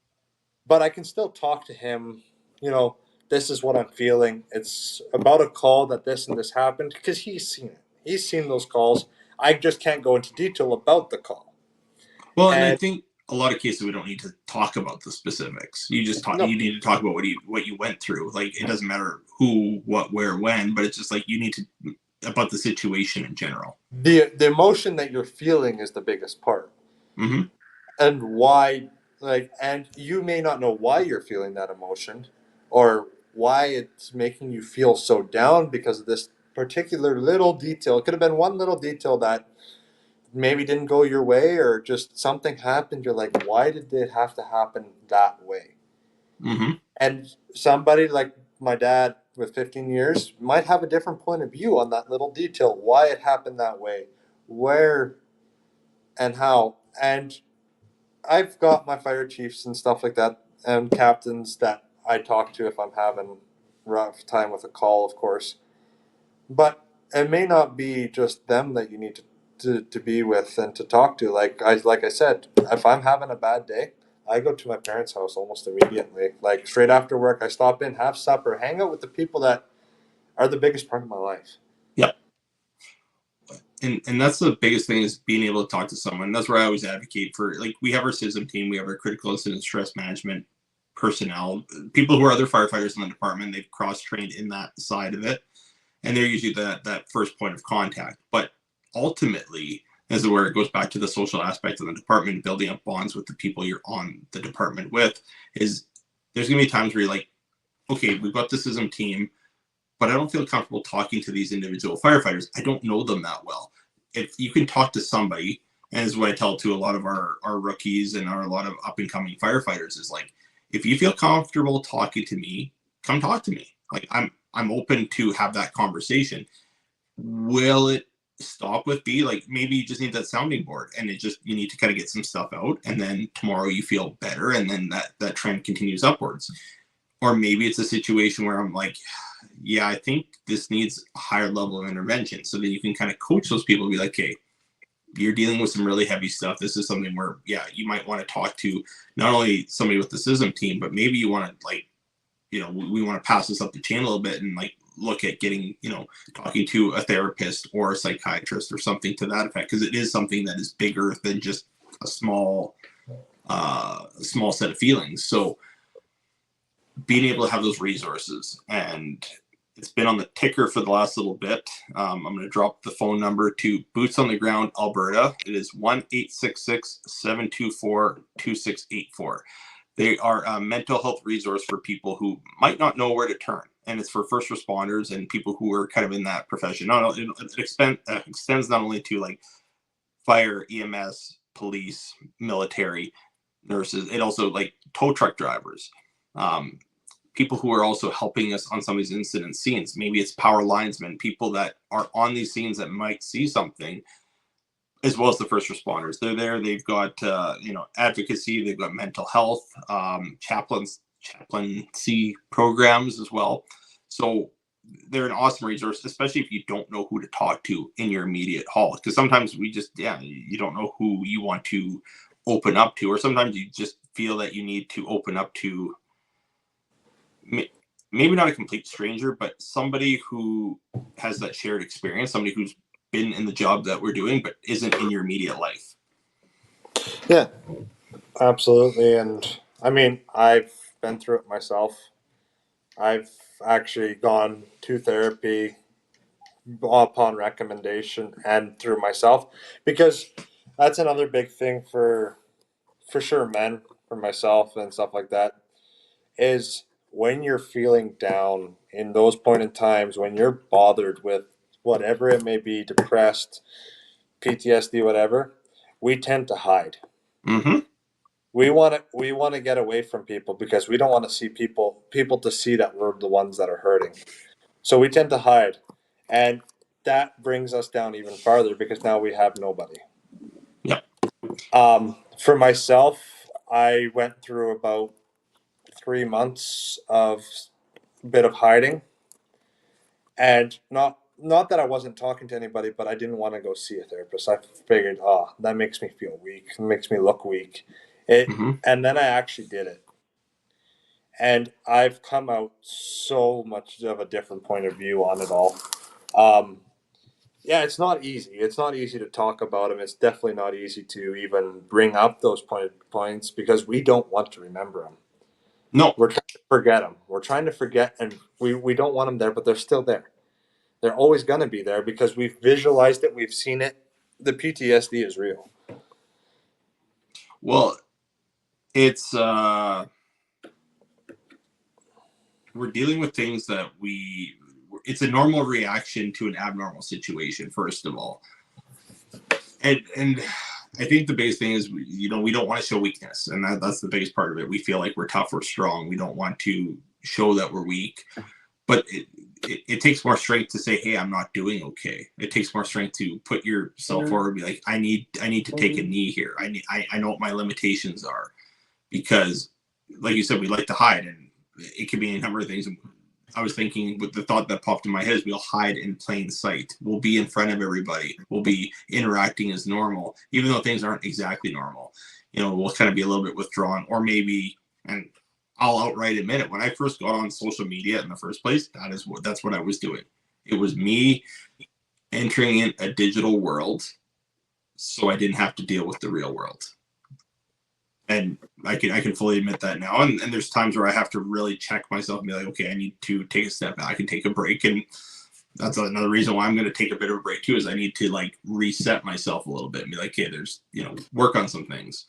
S2: But I can still talk to him, you know, this is what I'm feeling. It's about a call that this and this happened, because he's seen it. He's seen those calls. I just can't go into detail about the call.
S1: Well, and I think a lot of cases we don't need to talk about the specifics. You just talk. No. You need to talk about what you went through. Like, it doesn't matter who, what, where, when, but it's just like you need to about the situation in general.
S2: The emotion that you're feeling is the biggest part.
S1: Mm-hmm.
S2: And why, like, and you may not know why you're feeling that emotion or why it's making you feel so down because of this particular little detail. It could have been one little detail that maybe didn't go your way or just something happened. You're like, why did it have to happen that way?
S1: Mm-hmm.
S2: And somebody like my dad with 15 years might have a different point of view on that little detail, why it happened that way, where and how. And I've got my fire chiefs and stuff like that, and captains that I talk to if I'm having rough time with a call, of course. But it may not be just them that you need to be with and to talk to. Like I said, if I'm having a bad day, I go to my parents' house almost immediately. Like straight after work, I stop in, have supper, hang out with the people that are the biggest part of my life.
S1: Yep. And that's the biggest thing is being able to talk to someone. That's where I always advocate for, like, we have our CISM team, we have our critical incident stress management personnel, people who are other firefighters in the department. They've cross-trained in that side of it, and they're usually that first point of contact. But ultimately, this is where it goes back to the social aspect of the department, building up bonds with the people you're on the department with. Is there's gonna be times where you're like, okay, we've got the CISM team, but I don't feel comfortable talking to these individual firefighters. I don't know them that well. If you can talk to somebody, and this is what I tell to a lot of our rookies and a lot of up and coming firefighters, is like, if you feel comfortable talking to me, come talk to me. Like, I'm open to have that conversation. Will it stop with B? Like, maybe you just need that sounding board, and it just, you need to kind of get some stuff out, and then tomorrow you feel better, and then that trend continues upwards. Or maybe it's a situation where I'm like, yeah, I think this needs a higher level of intervention. So that you can kind of coach those people and be like, okay, you're dealing with some really heavy stuff. This is something where, yeah, you might want to talk to not only somebody with the CISM team, but maybe you want to, like, we want to pass this up the chain a little bit and like look at getting, talking to a therapist or a psychiatrist or something to that effect. Because it is something that is bigger than just a small set of feelings. So being able to have those resources, and it's been on the ticker for the last little bit. I'm going to drop the phone number to Boots on the Ground, Alberta. It is 1-866-724-2684. They are a mental health resource for people who might not know where to turn. And it's for first responders and people who are kind of in that profession. It extends not only to like fire, EMS, police, military, nurses. It also like tow truck drivers, um, people who are also helping us on some of these incident scenes. Maybe it's power linesmen, people that are on these scenes that might see something, as well as the first responders. They're there. They've got advocacy. They've got mental health, chaplaincy programs as well. So they're an awesome resource, especially if you don't know who to talk to in your immediate hall. Because sometimes you don't know who you want to open up to, or sometimes you just feel that you need to open up to maybe not a complete stranger, but somebody who has that shared experience, somebody who's been in the job that we're doing, but isn't in your immediate life.
S2: Yeah, absolutely. And I mean, I've been through it myself. I've actually gone to therapy upon recommendation and through myself because that's another big thing for sure men, for myself and stuff like that, is when you're feeling down in those point in times when you're bothered with whatever it may be, depressed, PTSD, whatever, we tend to hide.
S1: Mm-hmm.
S2: We want to get away from people because we don't want to see people to see that we're the ones that are hurting. So we tend to hide, and that brings us down even farther because now we have nobody.
S1: Yep.
S2: For myself, I went through about 3 months of a bit of hiding, and not that I wasn't talking to anybody, but I didn't want to go see a therapist. I figured, that makes me feel weak. It makes me look weak.
S1: Mm-hmm.
S2: And then I actually did it, and I've come out so much of a different point of view on it all. Um, yeah, it's not easy. It's not easy to talk about them. It's definitely not easy to even bring up those points because we don't want to remember them.
S1: No.
S2: We're trying to forget them. We're trying to forget, and we don't want them there, but they're still there. They're always going to be there because we've visualized it, we've seen it. The PTSD is real.
S1: Well, it's we're dealing with things that it's a normal reaction to an abnormal situation, first of all. And I think the biggest thing is, we don't want to show weakness, and that's the biggest part of it. We feel like we're tough or strong. We don't want to show that we're weak, but it takes more strength to say, hey, I'm not doing okay. It takes more strength to put yourself forward and be like, I need to take a knee here. I know what my limitations are, because like you said, we like to hide, and it could be a number of things. I was thinking, with the thought that popped in my head, is we'll hide in plain sight. We'll be in front of everybody. We'll be interacting as normal, even though things aren't exactly normal. We'll kind of be a little bit withdrawn, or maybe, and I'll outright admit it, when I first got on social media in the first place, that's what I was doing. It was me entering in a digital world so I didn't have to deal with the real world. And I can fully admit that now. And there's times where I have to really check myself and be like, okay, I need to take a step back and take a break. And that's another reason why I'm going to take a bit of a break too, is I need to like reset myself a little bit and be like, okay, there's, work on some things.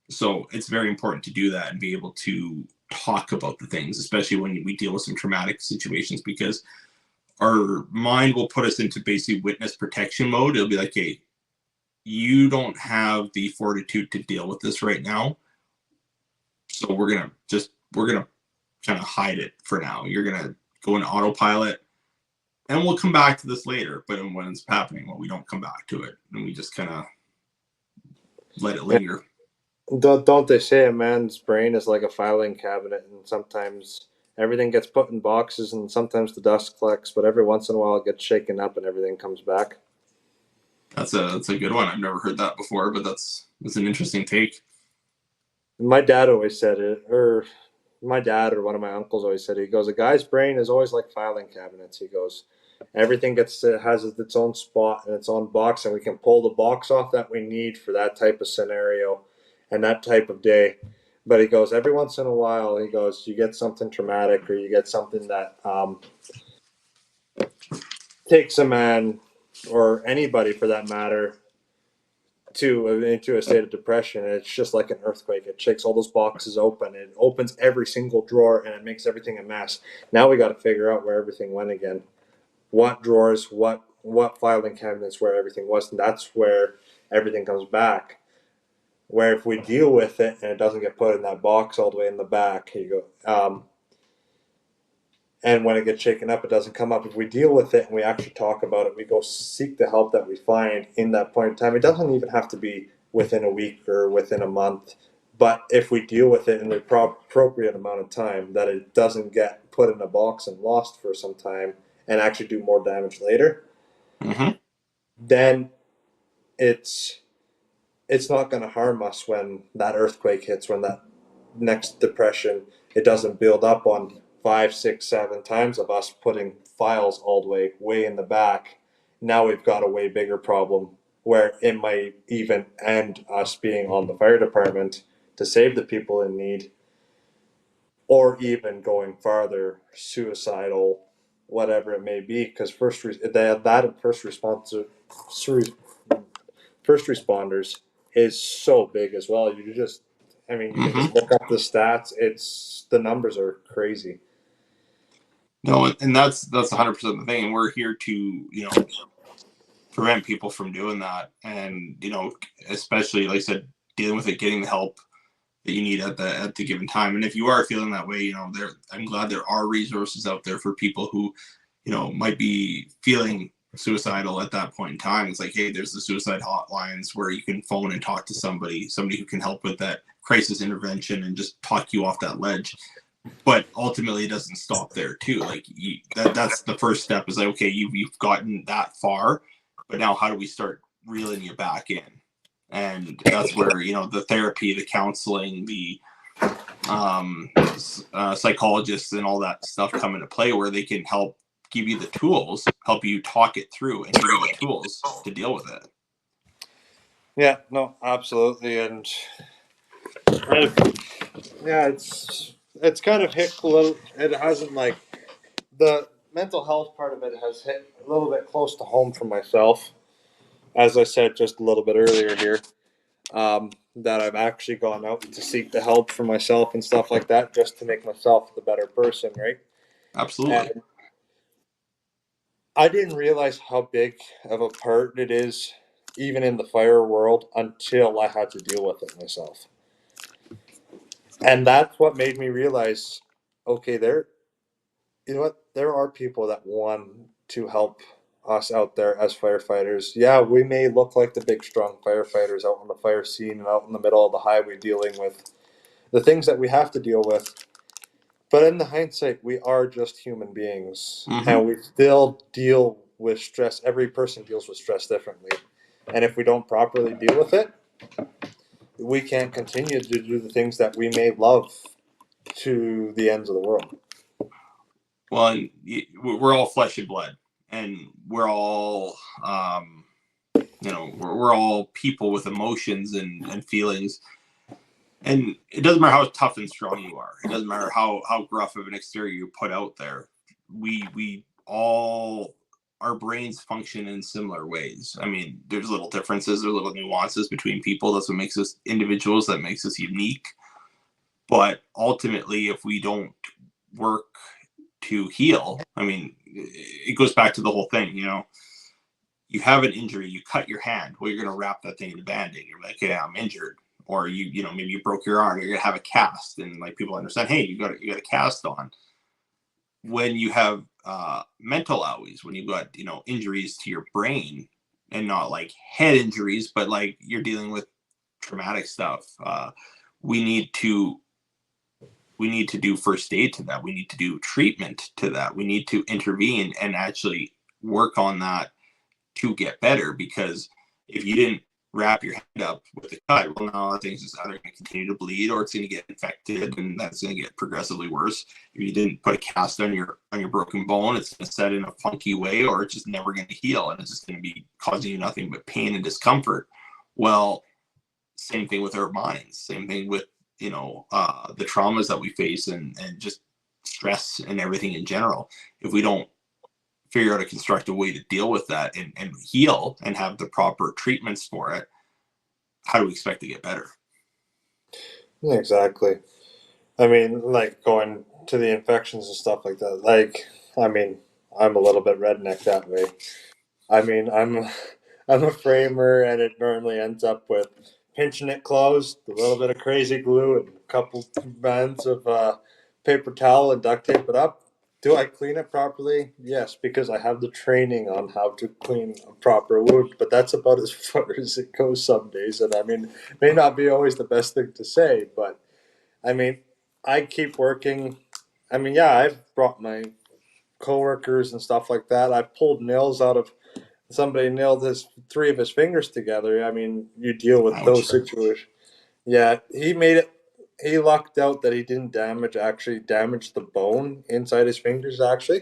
S1: So it's very important to do that and be able to talk about the things, especially when we deal with some traumatic situations, because our mind will put us into basically witness protection mode. It'll be like, hey, you don't have the fortitude to deal with this right now. So we're going to kind of hide it for now. You're going to go into autopilot, and we'll come back to this later. But when it's happening, well, we don't come back to it, and we just kind of let it linger.
S2: Don't they say a man's brain is like a filing cabinet, and sometimes everything gets put in boxes, and sometimes the dust collects, but every once in a while it gets shaken up and everything comes back.
S1: That's a good one. I've never heard that before, but that's an interesting take.
S2: My dad always said it, or my dad or one of my uncles always said it. He goes, a guy's brain is always like filing cabinets. He goes, everything has its own spot and its own box, and we can pull the box off that we need for that type of scenario and that type of day. But he goes, every once in a while, he goes, you get something traumatic, or you get something that takes a man, or anybody for that matter, into a state of depression. And it's just like an earthquake. It shakes all those boxes open. It opens every single drawer, and it makes everything a mess. Now we got to figure out where everything went again. What drawers, what filing cabinets, where everything was, and that's where everything comes back. Where if we deal with it and it doesn't get put in that box all the way in the back, you go. And when it gets shaken up, it doesn't come up. If we deal with it and we actually talk about it, we go seek the help that we find in that point in time. It doesn't even have to be within a week or within a month. But if we deal with it in the appropriate amount of time, that it doesn't get put in a box and lost for some time and actually do more damage later, then it's not going to harm us when that earthquake hits, when that next depression. It doesn't build up on 5, 6, 7 times of us putting files all the way in the back. Now we've got a way bigger problem where it might even end us being on the fire department to save the people in need, or even going farther, suicidal, whatever it may be. Because first responders is so big as well. You just look up the stats. The numbers are crazy.
S1: No, and that's 100% the thing. And we're here to, prevent people from doing that. And, especially, like I said, dealing with it, getting the help that you need at the given time. And if you are feeling that way, I'm glad there are resources out there for people who, might be feeling suicidal at that point in time. It's like, hey, there's the suicide hotlines where you can phone and talk to somebody who can help with that crisis intervention and just talk you off that ledge. But ultimately, it doesn't stop there too. Like that's the first step, is like, okay, you've gotten that far, but now how do we start reeling you back in? And that's where the therapy, the counseling, the psychologists and all that stuff come into play, where they can help give you the tools, help you talk it through, and give you the tools to deal with it.
S2: Yeah, no, absolutely. And yeah, it's kind of hit a little. It hasn't, like, the mental health part of it has hit a little bit close to home for myself. As I said just a little bit earlier here, that I've actually gone out to seek the help for myself and stuff like that, just to make myself the better person, right?
S1: Absolutely.
S2: And I didn't realize how big of a part it is, even in the fire world, until I had to deal with it myself. And that's what made me realize, okay, you know what, there are people that want to help us out there as firefighters. Yeah, we may look like the big strong firefighters out on the fire scene and out in the middle of the highway dealing with the things that we have to deal with. But in the hindsight, we are just human beings,
S1: Hmm.
S2: and we still deal with stress. Every person deals with stress differently. And if we don't properly deal with it, we can't continue to do the things that we may love to the ends of the world.
S1: Well, and we're all flesh and blood, and we're all, we're all people with emotions and feelings. And it doesn't matter how tough and strong you are. It doesn't matter how gruff of an exterior you put out there. We all, our brains function in similar ways. I mean, there's little differences, there's little nuances between people. That's what makes us individuals. That makes us unique. But ultimately, if we don't work to heal, I mean, it goes back to the whole thing. You have an injury, you cut your hand. Well, you're going to wrap that thing in a band-aid. You're like, yeah, I'm injured. Or maybe you broke your arm. You're going to have a cast, and like people understand, hey, you got a cast on. When you have mental owies, when you've got injuries to your brain, and not like head injuries, but like you're dealing with traumatic stuff. We need to we need to do first aid to that. We need to do treatment to that. We need to intervene and actually work on that to get better, because if you didn't wrap your hand up with a cut, well, now things is either going to continue to bleed or it's going to get infected, and that's going to get progressively worse. If you didn't put a cast on your broken bone, it's going to set in a funky way, or it's just never going to heal, and it's just going to be causing you nothing but pain and discomfort. Well, same thing with our minds. Same thing with the traumas that we face, and just stress and everything in general. If we don't figure out a constructive way to deal with that and heal and have the proper treatments for it, how do we expect to get better?
S2: Exactly. I mean, like going to the infections and stuff like that. Like, I mean, I'm a little bit redneck that way. I mean, I'm a framer, and it normally ends up with pinching it closed, a little bit of crazy glue, and a couple bands of paper towel and duct tape it up. Do I clean it properly? Yes, because I have the training on how to clean a proper wound. But that's about as far as it goes some days. And I mean, it may not be always the best thing to say, but I mean, I keep working. I mean, yeah, I've brought my coworkers and stuff like that. I've pulled nails out of somebody nailed his three of his fingers together. I mean, you deal with
S1: Ouch.
S2: those situations. Yeah, he made it. He lucked out that he didn't damage the bone inside his fingers. Actually,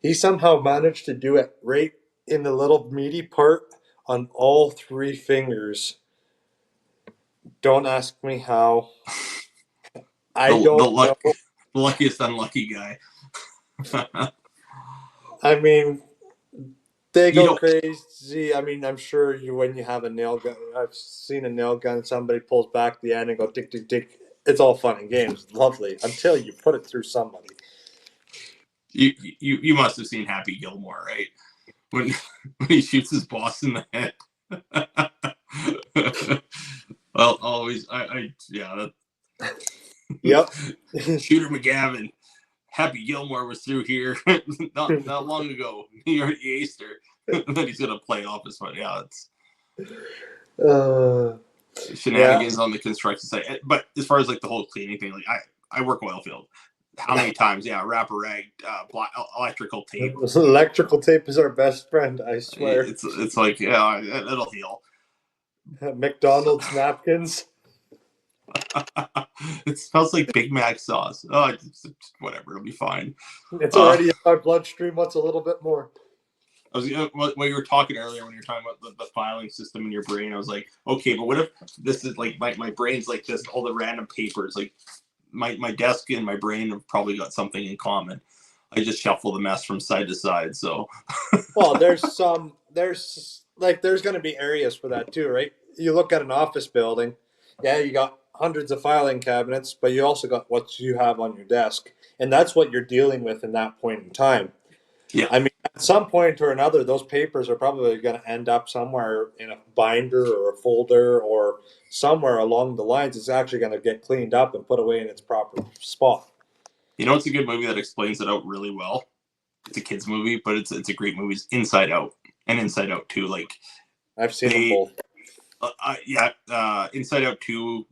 S2: he somehow managed to do it right in the little meaty part on all three fingers. Don't ask me how. I
S1: The
S2: don't know.
S1: luck, the luckiest unlucky guy.
S2: I mean, they
S1: you
S2: go
S1: know,
S2: crazy. I mean, I'm sure when you have a nail gun, I've seen a nail gun. Somebody pulls back the end and go tick tick tick. It's all fun and games, lovely until you put it through somebody.
S1: you must have seen Happy Gilmore, right? When when he shoots his boss in the head. Well, always, yeah.
S2: Yep.
S1: Shooter McGavin, Happy Gilmore was through here not long ago. He already aced her. Then he's gonna play it off as fun. Yeah, it's
S2: uh, yeah.
S1: shenanigans on the construction site. But as far as like the whole cleaning thing, like I work oil field. How many times? Yeah, wrap a rag, electrical tape.
S2: Electrical tape is our best friend. I swear.
S1: It's like, yeah, it'll heal.
S2: McDonald's napkins.
S1: It smells like Big Mac sauce. Oh, whatever, it'll be fine.
S2: It's
S1: Uh,
S2: already in my bloodstream. What's a little bit more?
S1: I was when you were talking earlier, when you were talking about the filing system in your brain, I was like, okay, but what if this is like my brain's like this, all the random papers, like my desk and my brain have probably got something in common. I just shuffle the mess from side to side. So
S2: Well, there's going to be areas for that too, right? You look at an office building, yeah, you got hundreds of filing cabinets, but you also got what you have on your desk, and that's what you're dealing with in that point in time.
S1: yeah,
S2: I mean, at some point or another, those papers are probably going to end up somewhere in a binder or a folder or somewhere along the lines. It's actually going to get cleaned up and put away in its proper spot.
S1: you know, it's a good movie that explains it out really well. It's a kids movie, but it's a great movie. It's Inside Out and Inside Out 2. Like
S2: I've seen them
S1: they
S2: both.
S1: Inside Out 2,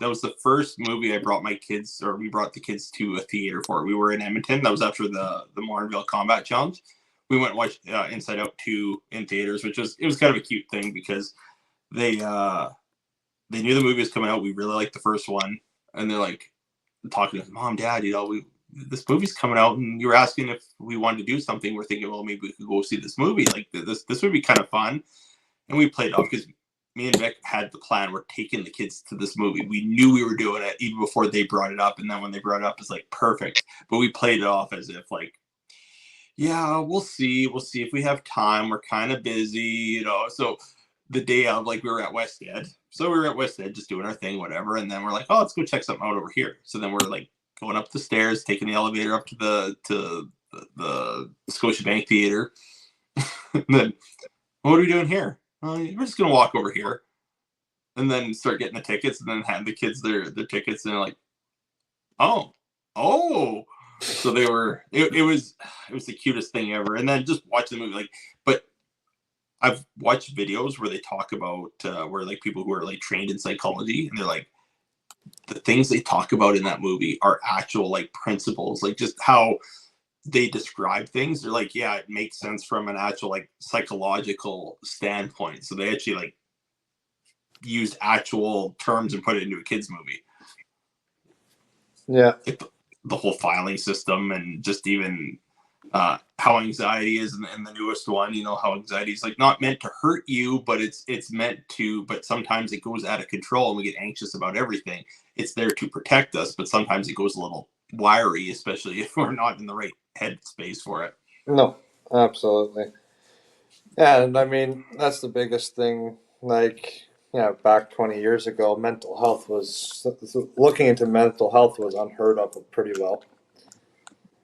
S1: that was the first movie I brought my kids, or we brought the kids to a theater for. We were in Edmonton. That was after the Morinville Combat Challenge. We went and watched Inside Out 2 in theaters, it was kind of a cute thing because they knew the movie was coming out. We really liked the first one, and they're like talking to Mom, Dad, this movie's coming out, and you were asking if we wanted to do something. We're thinking, well, maybe we could go see this movie. Like this would be kind of fun. And we played off because me and Vic had the plan. We're taking the kids to this movie. We knew we were doing it even before they brought it up. And then when they brought it up, it's like perfect. But we played it off as if like, yeah, we'll see. We'll see if we have time. We're kind of busy, So the day of, like, we were at West Ed. So we were at West Ed just doing our thing, whatever. And then we're like, oh, let's go check something out over here. So then we're like going up the stairs, taking the elevator up to the Scotiabank Theater. And then, what are we doing here? We're just gonna walk over here, and then start getting the tickets, and then hand the kids their tickets, and they're like, oh. So they were. It was the cutest thing ever. And then just watch the movie, like, but I've watched videos where they talk about where like people who are like trained in psychology, and they're like, the things they talk about in that movie are actual like principles, like just how they describe things. They're like, yeah, it makes sense from an actual like psychological standpoint. So they actually like used actual terms and put it into a kids movie.
S2: Yeah.
S1: Like the whole filing system, and just even how anxiety is in the newest one. How anxiety is like not meant to hurt you, but it's meant to. But sometimes it goes out of control, and we get anxious about everything. It's there to protect us, but sometimes it goes a little wiry, especially if we're not in the right headspace for it.
S2: No, absolutely. Yeah, and I mean that's the biggest thing. Like, yeah, back 20 years ago, mental health was looking into mental health was unheard of pretty well.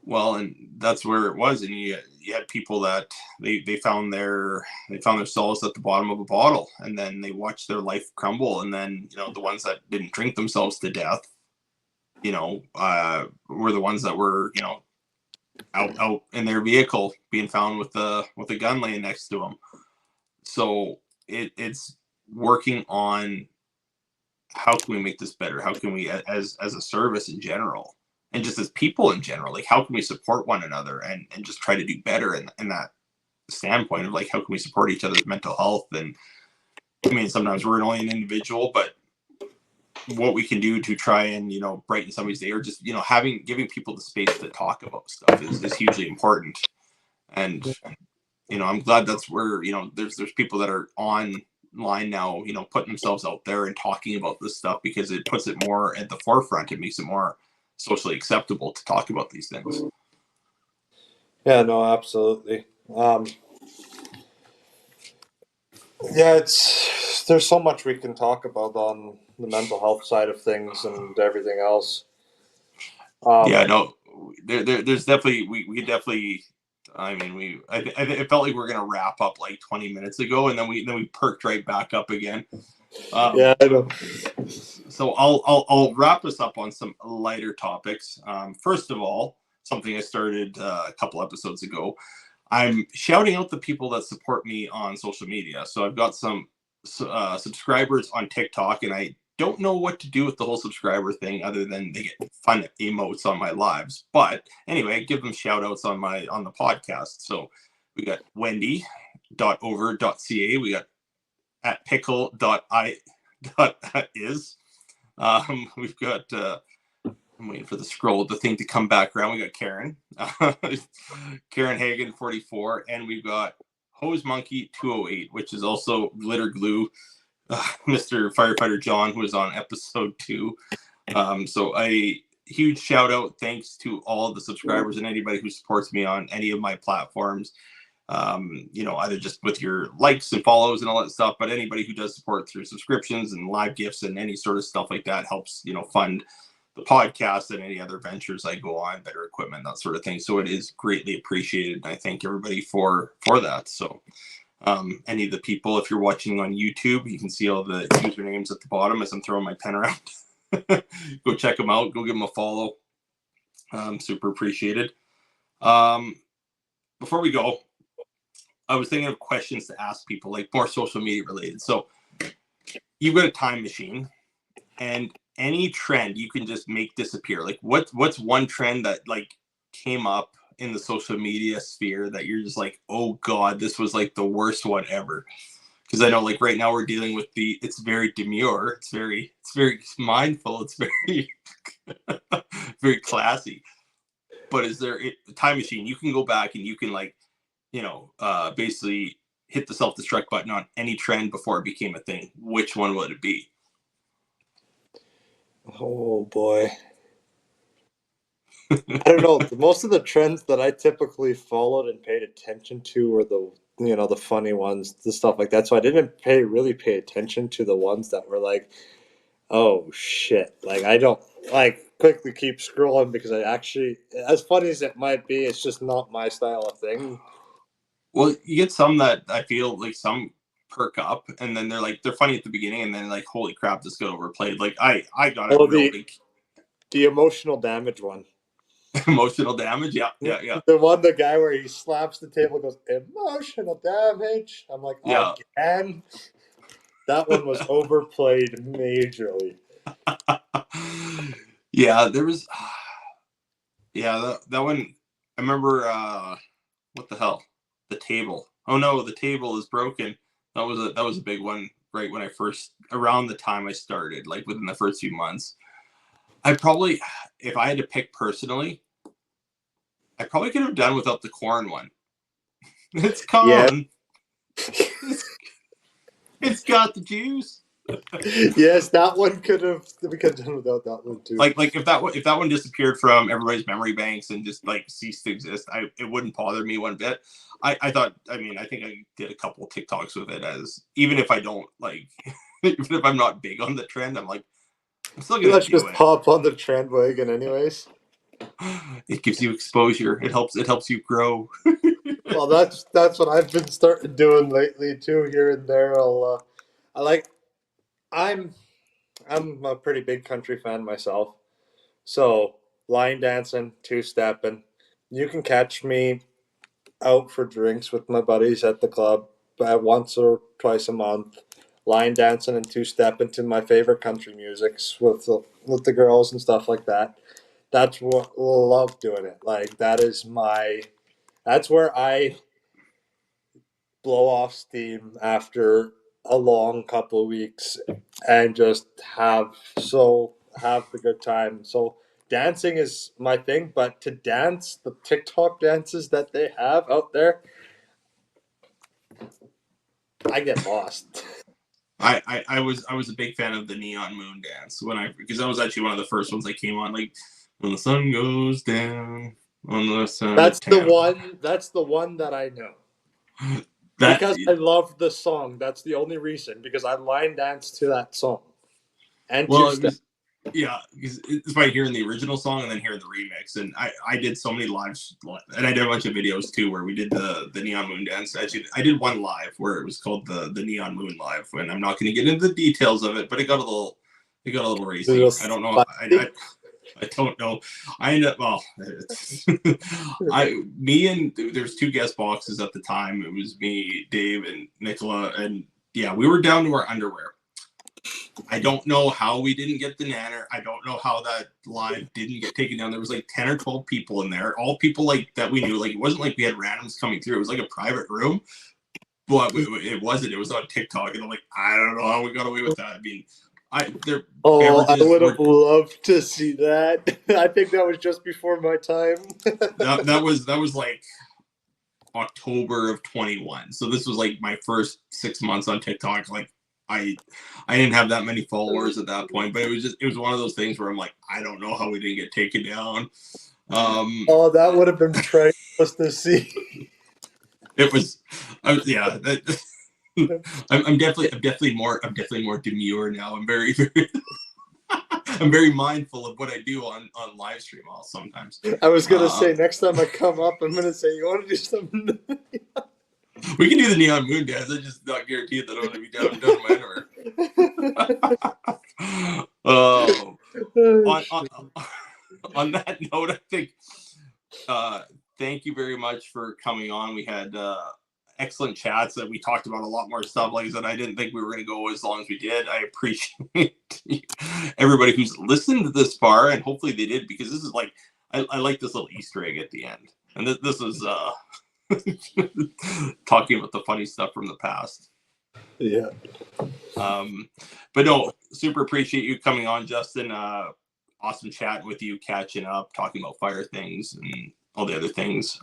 S1: Well, and that's where it was, and you had people that they found themselves at the bottom of a bottle, and then they watched their life crumble, and then the ones that didn't drink themselves to death, were the ones that were out in their vehicle being found with a gun laying next to them. So it's working on how can we make this better? How can we, as a service in general, and just as people in general, like how can we support one another and just try to do better in that standpoint of like how can we support each other's mental health? And I mean, sometimes we're only an individual, but what we can do to try and brighten somebody's day, or just giving people the space to talk about stuff is hugely important. And I'm glad that's where there's people that are online now, putting themselves out there and talking about this stuff, because it puts it more at the forefront. It makes it more socially acceptable to talk about these things.
S2: Yeah, no, absolutely. Yeah, there's so much we can talk about on the mental health side of things and everything else.
S1: Yeah, no, there's definitely we definitely. I mean, it felt like we were gonna wrap up like 20 minutes ago, and then we perked right back up again.
S2: Yeah, I know.
S1: So I'll wrap us up on some lighter topics. First of all, something I started a couple episodes ago. I'm shouting out the people that support me on social media. So I've got some subscribers on TikTok, and I don't know what to do with the whole subscriber thing other than they get fun emotes on my lives. But anyway, I give them shout outs on the podcast. So we got wendy.over.ca. We got at pickle.is. We've got I'm waiting for the thing to come back around. We got Karen, Karen Hagen 44, and we've got Hose Monkey 208, which is also Glitter Glue, Mr. Firefighter John, who was on episode 2. So I huge shout out, thanks to all the subscribers and anybody who supports me on any of my platforms. Either just with your likes and follows and all that stuff, but anybody who does support through subscriptions and live gifts and any sort of stuff like that helps, fund the podcast and any other ventures I go on, better equipment, that sort of thing. So it is greatly appreciated. And I thank everybody for that. So any of the people, if you're watching on YouTube, you can see all the usernames at the bottom as I'm throwing my pen around. Go check them out. Go give them a follow. Super appreciated. Before we go, I was thinking of questions to ask people, like more social media related. So you've got a time machine, and any trend you can just make disappear. Like what's one trend that like came up in the social media sphere that you're just like, oh God, this was like the worst one ever? Because I know like right now we're dealing with it's very demure. It's very mindful. It's very, very classy. But is there a time machine? You can go back and you can like, basically hit the self-destruct button on any trend before it became a thing. Which one would it be?
S2: Oh boy. I don't know. Most of the trends that I typically followed and paid attention to were the funny ones, the stuff like that. So I didn't really pay attention to the ones that were like, oh shit. Like I don't quickly keep scrolling because I actually, as funny as it might be, it's just not my style of thing.
S1: Well, you get some that I feel like some perk up, and then they're funny at the beginning, and then like, holy crap, this got overplayed. Like I got a real big
S2: the emotional damage one.
S1: Emotional damage, yeah.
S2: The guy where he slaps the table and goes, emotional damage. I'm like,
S1: yeah.
S2: Again? That one was overplayed majorly.
S1: Yeah, there was that one. I remember what the hell? The table. Oh no, the table is broken. That was a big one right when around the time I started, like within the first few months. I probably, if I had to pick personally, I probably could have done without the corn one. It's corn. Yeah. It's got the juice.
S2: Yes, that one we could have done without that one too.
S1: Like if that one disappeared from everybody's memory banks and just like ceased to exist, it wouldn't bother me one bit. I thought, I think I did a couple TikToks with it, as even if I don't like, even if I'm not big on the trend, I'm like, I'm still gonna
S2: just pop on the trend wagon anyways.
S1: It gives you exposure. It helps you grow.
S2: Well, that's what I've been starting doing lately too, here and there. I'm a pretty big country fan myself. So line dancing, two-stepping. You can catch me out for drinks with my buddies at the club once or twice a month, line dancing and two-stepping to my favorite country musics with the girls and stuff like that. That's what love doing it. Like that's where I blow off steam after a long couple of weeks and just have the good time. So dancing is my thing, but to dance the TikTok dances that they have out there, I get lost.
S1: I was a big fan of the Neon Moon dance because that was actually one of the first ones that came on, like when the sun goes down on the sun.
S2: That's the one that I know. Because I love the song. That's the only reason. Because I line danced to that song. And
S1: because it's by hearing the original song and then hearing the remix. And I did so many lives, and I did a bunch of videos too where we did the Neon Moon dance. Actually, I did one live where it was called the Neon Moon live, and I'm not going to get into the details of it, but it got a little racy. I don't know. I don't know. I ended up, well, there's two guest boxes at the time. It was me, Dave, and Nicola, and yeah, we were down to our underwear. I don't know how we didn't get the nanner. I don't know how that live didn't get taken down. There was like 10 or 12 people in there, all people like that we knew. Like it wasn't like we had randoms coming through. It was like a private room, but it wasn't. It was on TikTok, and I'm like, I don't know how we got away with that. I mean, I
S2: would have loved to see that. I think that was just before my time.
S1: that was like October of 21. So this was like my first 6 months on TikTok. Like I I didn't have that many followers at that point, but it was one of those things where I'm like, I don't know how we didn't get taken down.
S2: Oh, that would have been priceless to see.
S1: It was, yeah. I'm definitely more demure now. I'm very I'm very mindful of what I do on live stream. All sometimes.
S2: I was gonna
S1: Uh,
S2: say next time I come up, I'm gonna say you want to do something.
S1: we can do the neon moon dance. I just not guarantee that I'm going to be down in my underwear. Oh, on, on on that note, I think thank you very much for coming on. We had excellent chats that we talked about a lot more stuff. Like I said, I didn't think we were going to go as long as we did. I appreciate everybody who's listened to this far, and hopefully they did, because this is like I like this little Easter egg at the end, and this is talking about the funny stuff from the past.
S2: Yeah.
S1: But no, super appreciate you coming on, Justin. Awesome chatting with you, catching up, talking about fire things and all the other things.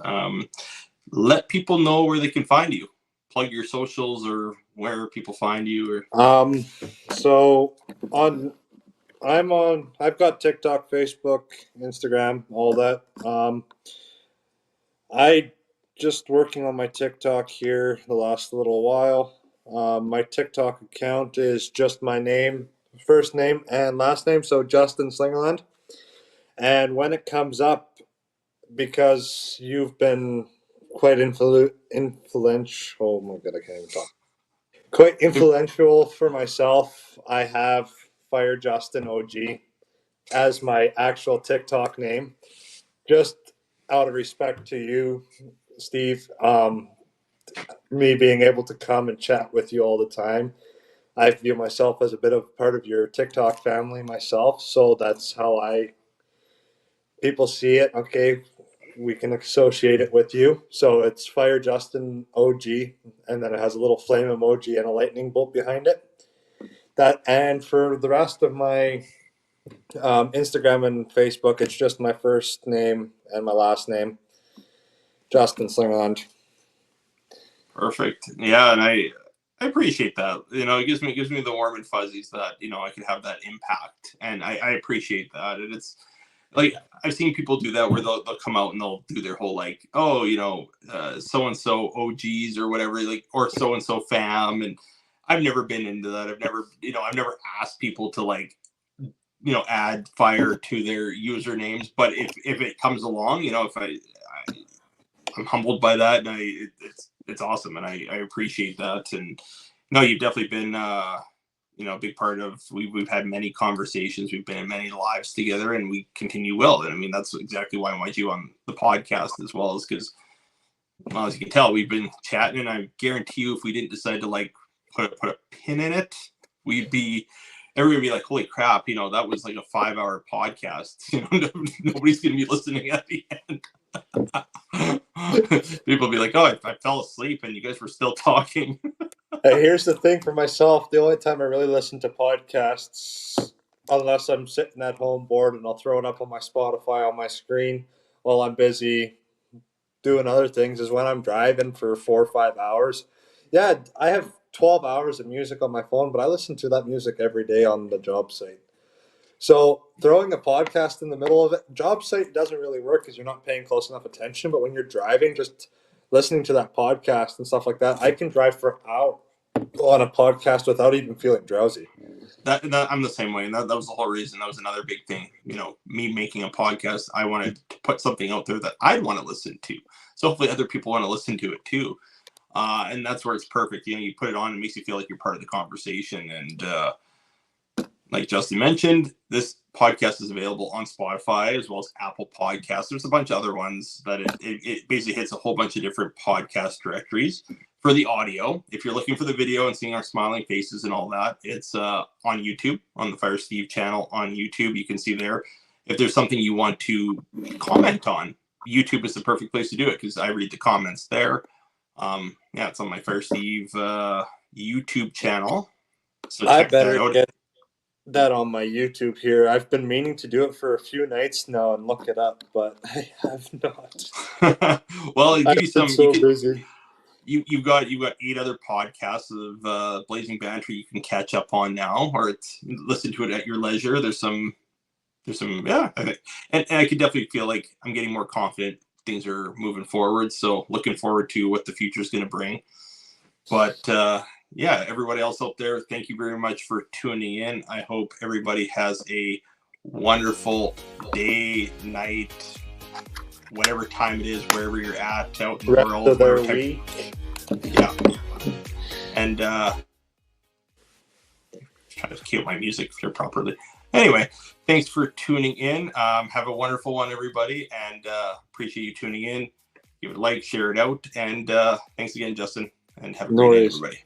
S1: Let people know where they can find you. Plug your socials or where people find you. Or
S2: So I've got TikTok, Facebook, Instagram, all that. I just working on my TikTok here the last little while. My TikTok account is just my name, first name and last name, so Justin Slingerland. And when it comes up, because you've been quite influential. Oh my god, I can't even talk. Quite influential for myself. I have Fire Justin OG as my actual TikTok name, just out of respect to you, Steve. Me being able to come and chat with you all the time. I view myself as a bit of part of your TikTok family myself, so that's how people see it. Okay, we can associate it with you. So it's Fire Justin OG, and then it has a little flame emoji and a lightning bolt behind it. And for the rest of my Instagram and Facebook, it's just my first name and my last name, Justin Slingerland.
S1: Perfect. Yeah, and I appreciate that. It gives me the warm and fuzzies that I can have that impact, and I appreciate that. And it's like I've seen people do that where they'll come out and they'll do their whole like, oh, so and so OGs or whatever, like, or so and so fam, and I've never been into that. I've never asked people to like add fire to their usernames, but if it comes along, if I'm humbled by that, and it's awesome, and I appreciate that. And no, you've definitely been a big part of. We've had many conversations, we've been in many lives together, and we continue will. And I mean, that's exactly why I want you on the podcast as well, is because, well, as you can tell, we've been chatting, and I guarantee you, if we didn't decide to like put a pin in it, everybody would be like, holy crap, that was like a 5-hour podcast. Nobody's gonna be listening at the end. People be like, oh, I fell asleep and you guys were still talking.
S2: Here's the thing for myself: the only time I really listen to podcasts, unless I'm sitting at home bored, and I'll throw it up on my Spotify on my screen while I'm busy doing other things, is when I'm driving for 4 or 5 hours. Yeah, I have 12 hours of music on my phone, but I listen to that music every day on the job site. So throwing a podcast in the middle of it, job site doesn't really work because you're not paying close enough attention. But when you're driving, just listening to that podcast and stuff like that, I can drive for hours on a podcast without even feeling drowsy.
S1: That I'm the same way, and that was the whole reason. That was another big thing. Me making a podcast, I wanted to put something out there that I'd want to listen to. So hopefully other people want to listen to it too. And that's where it's perfect. You put it on, it makes you feel like you're part of the conversation. And like Justin mentioned, this podcast is available on Spotify as well as Apple Podcasts. There's a bunch of other ones that it basically hits a whole bunch of different podcast directories for the audio. If you're looking for the video and seeing our smiling faces and all that, it's on YouTube, on the Fire Steve channel on YouTube. You can see there. If there's something you want to comment on, YouTube is the perfect place to do it because I read the comments there. Yeah, it's on my Fire Steve YouTube channel. So
S2: I
S1: check that
S2: better
S1: out.
S2: get that on my YouTube here. I've been meaning to do it for a few nights now and look it up, but I have not.
S1: Well, I'll give you
S2: I've been
S1: some.
S2: so busy.
S1: you've got 8 other podcasts of Blazing Banter you can catch up on now, or listen to it at your leisure. There's some yeah, I think, and I could definitely feel like I'm getting more confident. Things are moving forward, so looking forward to what the future is going to bring. But yeah, everybody else out there, thank you very much for tuning in. I hope everybody has a wonderful day, night, whatever time it is, wherever you're at out in the world.
S2: Of their week.
S1: Yeah. And trying to cue my music here properly. Anyway, thanks for tuning in. Have a wonderful one, everybody, and appreciate you tuning in. Give it a like, share it out, and thanks again, Justin, and have a great night, everybody.